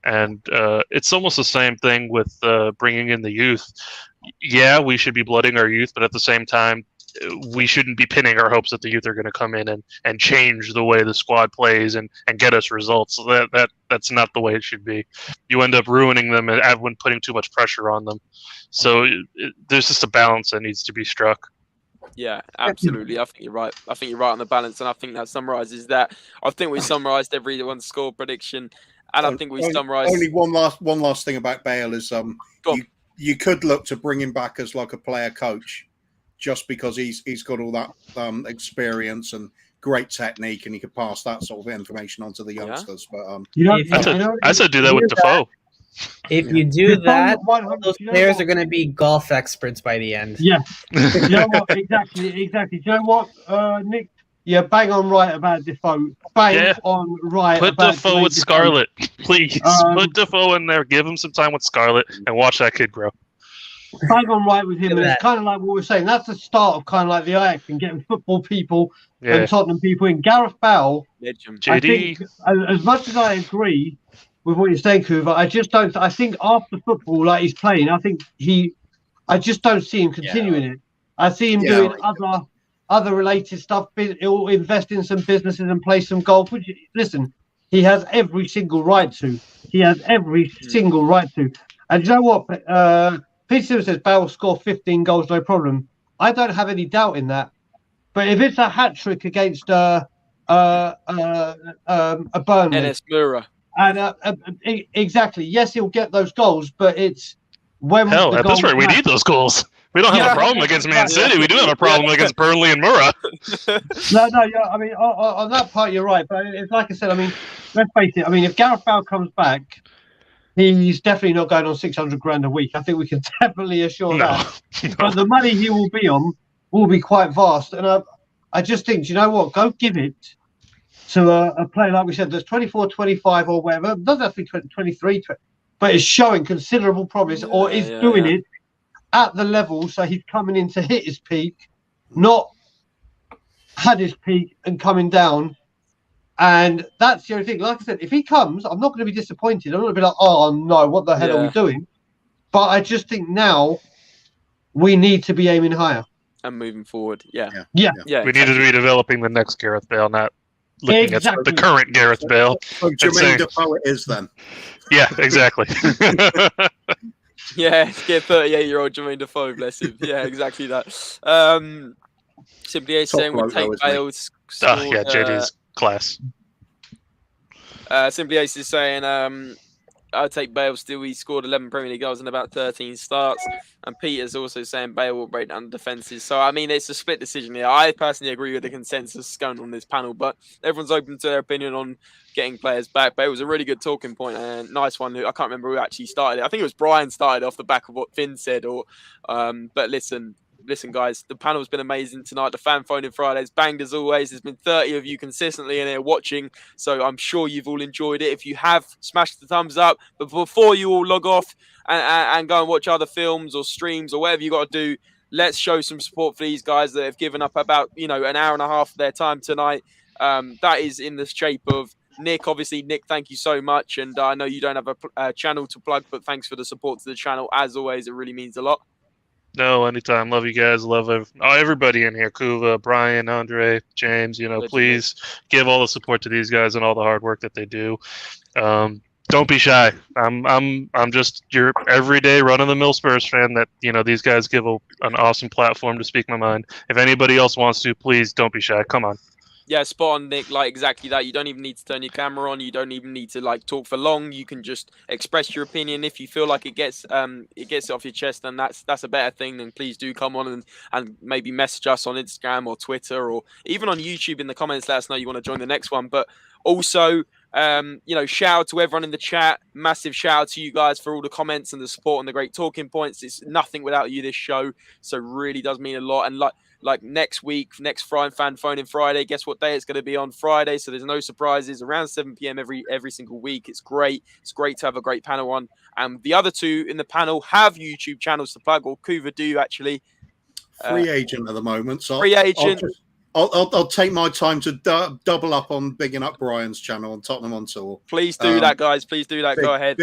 And it's almost the same thing with bringing in the youth. Yeah, we should be blooding our youth, but at the same time, we shouldn't be pinning our hopes that the youth are going to come in and change the way the squad plays and get us results. So that's not the way it should be. You end up ruining them and when putting too much pressure on them. So there's just a balance that needs to be struck. Yeah, absolutely. I think you're right. I think you're right on the balance, and I think that summarises that. I think we summarised everyone's score prediction, and I think we summarised. Only one last thing about Bale is you could look to bring him back as like a player coach, just because he's got all that experience and great technique, and he could pass that sort of information on to the youngsters. But I said do that with Defoe. If you do that, those players are going to be golf experts by the end. Yeah. You know what? Exactly. Do you know what, Nick? Yeah, bang on right about Defoe. Bang on right Put about Defoe with Scarlett, please. Put Defoe in there. Give him some time with Scarlett and watch that kid grow. Bang on right with him. And it's kind of like what we're saying. That's the start of kind of like the Ajax and getting football people and Tottenham people in. Gareth Bale, I think, as much as I agree with what you're saying, Kuva, I just don't. I think after football, like he's playing, I just don't see him continuing it. I see him doing other related stuff. He'll invest in some businesses and play some golf. Which, listen, he has every single right to. Single right to. And you know what? Peter Simmons says Bale will score 15 goals, no problem. I don't have any doubt in that. But if it's a hat trick against a Burnley, Enes Mura. And exactly, yes, he'll get those goals, but it's when at this rate, we need those goals. We don't have a problem against Man City. We do have a problem against Burnley and Mura. No, I mean, on that part, you're right. But it's like I said, I mean, let's face it. I mean, if Gareth Bale comes back, he's definitely not going on 600 grand a week. I think we can definitely assure that. No. But the money he will be on will be quite vast. And I just think, do you know what? Go give it to a player, like we said, that's 24, 25 or whatever. It doesn't have to be 23, but is showing considerable promise or is doing it at the level. So he's coming in to hit his peak, not had his peak and coming down. And that's the only thing. Like I said, if he comes, I'm not going to be disappointed. I'm not going to be like, oh, no, what the hell are we doing? But I just think now we need to be aiming higher. And moving forward, We need to be developing the next Gareth Bale, not looking at the current Gareth Bale. So Jermaine Defoe it is then. Yeah, exactly. Get 38-year-old Jermaine Defoe, bless him. Yeah, exactly that. Simply Ace saying we'll take Bale's score. JD's class. Simply Ace is saying I'd take Bale still. He scored 11 Premier League goals in about 13 starts. And Peter's also saying Bale will break down defences. So, I mean, it's a split decision here. I personally agree with the consensus going on this panel, but everyone's open to their opinion on getting players back. Bale was a really good talking point and nice one. I can't remember who actually started it. I think it was Brian started off the back of what Finn said. But listen, guys, the panel's been amazing tonight. The fan phone in Fridays banged as always. There's been 30 of you consistently in here watching, so I'm sure you've all enjoyed it. If you have, smash the thumbs up. But before you all log off and go and watch other films or streams or whatever you got to do, let's show some support for these guys that have given up about an hour and a half of their time tonight. That is in the shape of Nick. Obviously, Nick, thank you so much. And I know you don't have a channel to plug, but thanks for the support to the channel. As always, it really means a lot. No, anytime. Love you guys. Love everybody in here. Kuva, Brian, Andre, James. Please give all the support to these guys and all the hard work that they do. Don't be shy. I'm just your everyday run-of-the-mill Spurs fan that these guys give an awesome platform to speak my mind. If anybody else wants to, please don't be shy. Come on. Yeah, spot on, Nick. Like exactly that. You don't even need to turn your camera on. You don't even need to talk for long. You can just express your opinion. If you feel like it gets it off your chest, then that's a better thing. Then please do come on and maybe message us on Instagram or Twitter or even on YouTube in the comments. Let us know you want to join the next one. But also, shout out to everyone in the chat. Massive shout out to you guys for all the comments and the support and the great talking points. It's nothing without you, this show. So really does mean a lot. And like next week, next fan phone in Friday. Guess what day it's going to be on Friday? So there's no surprises. Around 7 p.m. every single week. It's great. It's great to have a great panel on. And the other two in the panel have YouTube channels to plug, or Kuva do actually. Free agent at the moment. So free agent. I'll take my time to double up on bigging up Brian's channel on Tottenham on Tour. Please do that, guys. Please do that. Go ahead.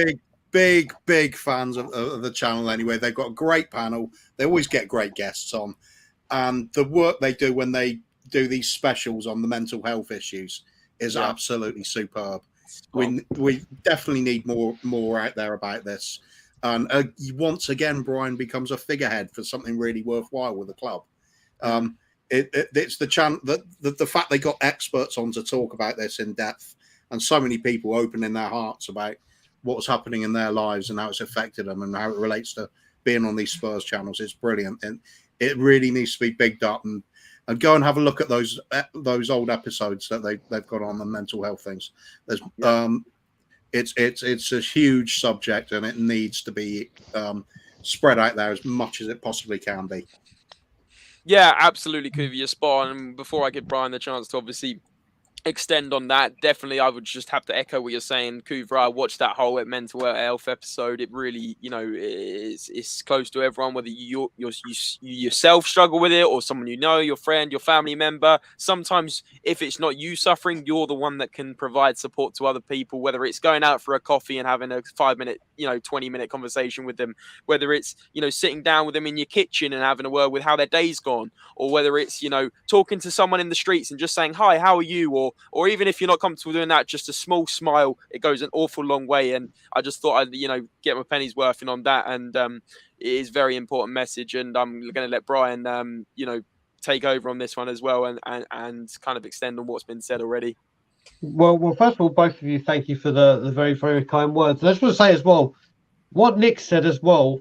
Big fans of the channel anyway. They've got a great panel. They always get great guests on. And the work they do when they do these specials on the mental health issues is absolutely superb. We definitely need more out there about this. And once again, Brian becomes a figurehead for something really worthwhile with the club. It's the fact they got experts on to talk about this in depth, and so many people opening their hearts about what's happening in their lives and how it's affected them and how it relates to being on these Spurs channels. It's brilliant, and it really needs to be bigged up. And go and have a look at those old episodes that they've got on the mental health things. There's it's a huge subject, and it needs to be spread out there as much as it possibly can be. Yeah, absolutely, Kuvi, you're spot on. And before I give Brian the chance to obviously extend on that, definitely I would just have to echo what you're saying, Kuvra. I watched that whole mental health episode. It really, is close to everyone, whether you yourself struggle with it or someone you know, your friend, your family member. Sometimes if it's not you suffering, you're the one that can provide support to other people, whether it's going out for a coffee and having a 5-minute, 20-minute conversation with them, whether it's, sitting down with them in your kitchen and having a word with how their day's gone, or whether it's, talking to someone in the streets and just saying, hi, how are you? Or even if you're not comfortable doing that, just a small smile, it goes an awful long way. And I just thought I'd, get my pennies worth in on that. And it is a very important message. And I'm going to let Brian, take over on this one as well and kind of extend on what's been said already. Well, first of all, both of you, thank you for the very, very kind words. And I just want to say as well, what Nick said as well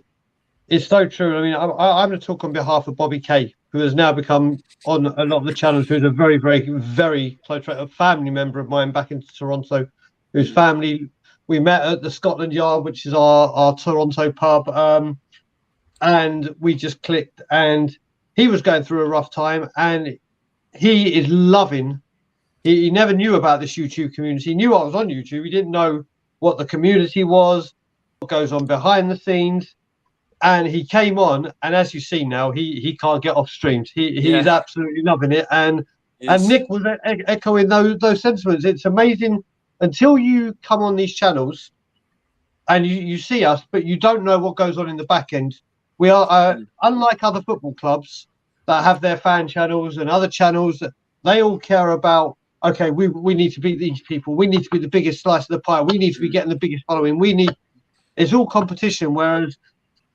is so true. I mean, I'm going to talk on behalf of Bobby Kay, who has now become on a lot of the channels, who's a very, very, very close family member of mine back in Toronto, whose family we met at the Scotland Yard, which is our Toronto pub, and we just clicked. And he was going through a rough time, and he is loving. He never knew about this YouTube community. He knew I was on YouTube. He didn't know what the community was, what goes on behind the scenes. And he came on, and as you see now, he can't get off streams. He's absolutely loving it. And Nick was echoing those sentiments. It's amazing until you come on these channels and you see us, but you don't know what goes on in the back end. We are unlike other football clubs that have their fan channels and other channels. They all care about, okay, we need to beat these people. We need to be the biggest slice of the pie. We need to be getting the biggest following. It's all competition, whereas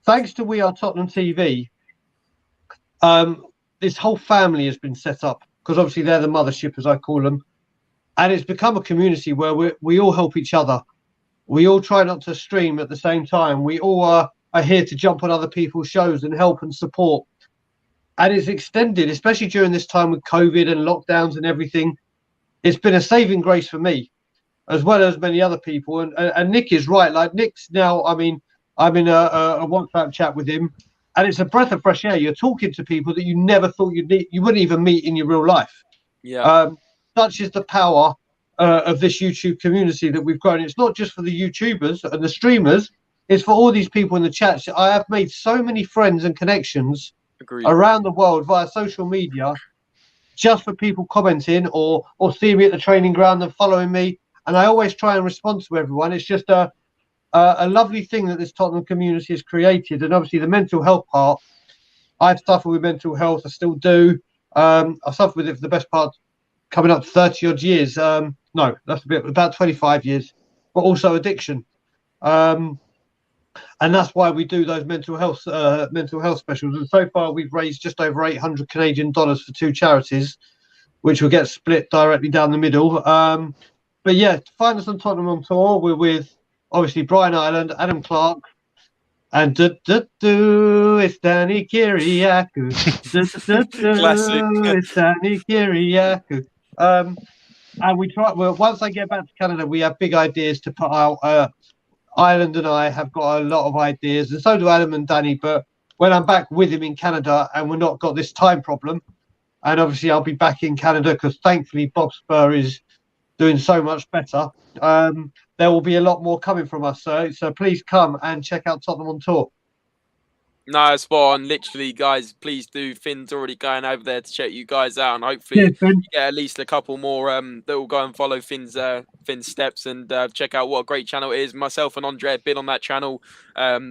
thanks to We Are Tottenham TV, this whole family has been set up, because obviously they're the mothership, as I call them. And it's become a community where we all help each other. We all try not to stream at the same time. We all are here to jump on other people's shows and help and support. And it's extended, especially during this time with COVID and lockdowns and everything. It's been a saving grace for me, as well as many other people. And Nick is right. Like, Nick's now, I mean, I'm in a WhatsApp chat with him, and it's a breath of fresh air. You're talking to people that you never thought you wouldn't even meet in your real life. Yeah. Such is the power of this YouTube community that we've grown. It's not just for the YouTubers and the streamers. It's for all these people in the chats. I have made so many friends and connections around the world via social media, just for people commenting or seeing me at the training ground and following me. And I always try and respond to everyone. It's just a lovely thing that this Tottenham community has created. And obviously the mental health part, I've suffered with mental health. I still do. I suffered with it for the best part coming up to 30 odd years. No, that's about 25 years, but also addiction. And that's why we do those mental health specials. And so far we've raised just over 800 Canadian dollars for 2 charities, which will get split directly down the middle. But yeah, find us on Tottenham on Tour. We're with obviously Brian Ireland, Adam Clark, and it's Danny Kiriakou. Classic. It's Danny Kiriakou. And we try. Well, once I get back to Canada, we have big ideas to put out. Ireland and I have got a lot of ideas, and so do Adam and Danny. But when I'm back with him in Canada, and we're not got this time problem, and obviously I'll be back in Canada because thankfully Bob Spur is doing so much better. There will be a lot more coming from us. So please come and check out Tottenham on Tour. No, spot on. Literally, guys, please do. Finn's already going over there to check you guys out, and hopefully Cheers, Finn. you get at least a couple more that will go and follow Finn's steps and check out what a great channel it is. Myself and Andre have been on that channel.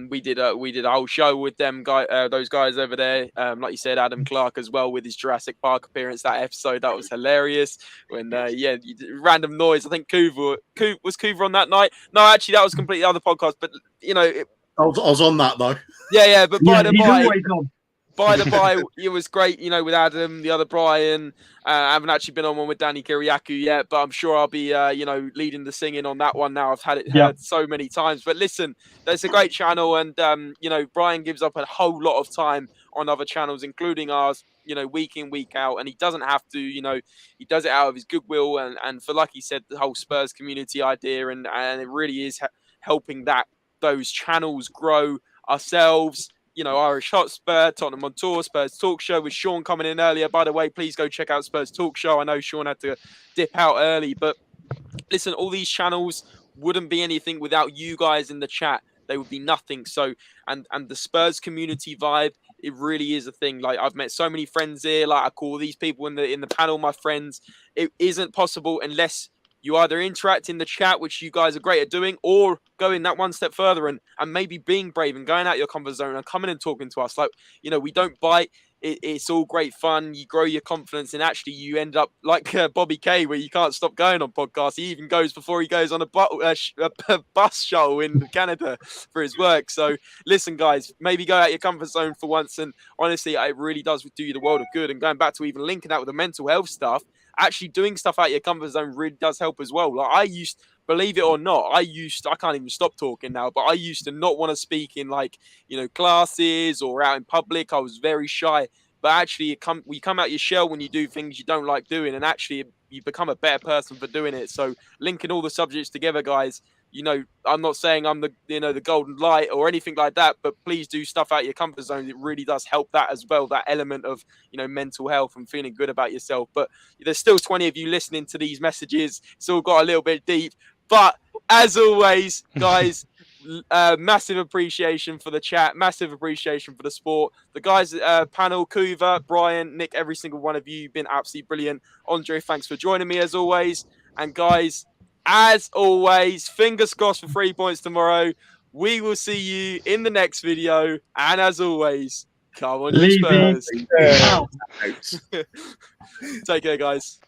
We did a whole show with them those guys over there. Like you said, Adam Clark as well with his Jurassic Park appearance. That episode that was hilarious. When random noise. I think Kuva was Kuva on that night. No, actually, that was completely other podcast. But you know. I was on that though. Yeah, but Yeah, he's always on. by the by, it was great, you know, with Adam, the other Brian. I haven't actually been on one with Danny Kiriakou yet, but I'm sure I'll be, leading the singing on that one now. I've had it heard so many times. But listen, that's a great channel, and Brian gives up a whole lot of time on other channels, including ours, week in, week out, and he doesn't have to. He does it out of his goodwill and for, like he said, the whole Spurs community idea, and it really is helping those channels grow. Ourselves, Irish Hotspur, Tottenham on Tour, Spurs Talk Show with Sean coming in earlier. By the way, please go check out Spurs Talk Show. I know Sean had to dip out early, but listen, all these channels wouldn't be anything without you guys in the chat. They would be nothing. So, and the Spurs community vibe, it really is a thing. Like, I've met so many friends here. Like, I call these people in the panel my friends. It isn't possible unless you either interact in the chat, which you guys are great at doing, or going that one step further and maybe being brave and going out your comfort zone and coming and talking to us. Like, we don't bite. It's all great fun. You grow your confidence, and actually you end up like Bobby Kay, where you can't stop going on podcasts. He even goes before he goes on a bus shuttle in Canada for his work. So listen, guys, maybe go out your comfort zone for once. And honestly, it really does do you the world of good. And going back to even linking that with the mental health stuff, actually doing stuff out your comfort zone really does help as well. Like, believe it or not, I can't even stop talking now, but I used to not want to speak in classes or out in public. I was very shy, but actually you come out your shell when you do things you don't like doing, and actually you become a better person for doing it. So linking all the subjects together, guys, I'm not saying I'm the golden light or anything like that, but please do stuff out your comfort zone. It really does help that as well, that element of, mental health and feeling good about yourself. But there's still 20 of you listening to these messages. It's all got a little bit deep. But as always, guys, massive appreciation for the chat, massive appreciation for the sport. The guys panel, Kuva, Brian, Nick, every single one of you, you've been absolutely brilliant. Andre, thanks for joining me as always. And guys, as always, fingers crossed for 3 points tomorrow. We will see you in the next video. And as always, come on, you Spurs. Take care, guys.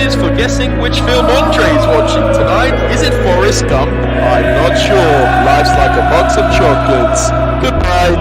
For guessing which film Andre's watching tonight. Is it Forrest Gump? I'm not sure. Life's like a box of chocolates. Goodbye.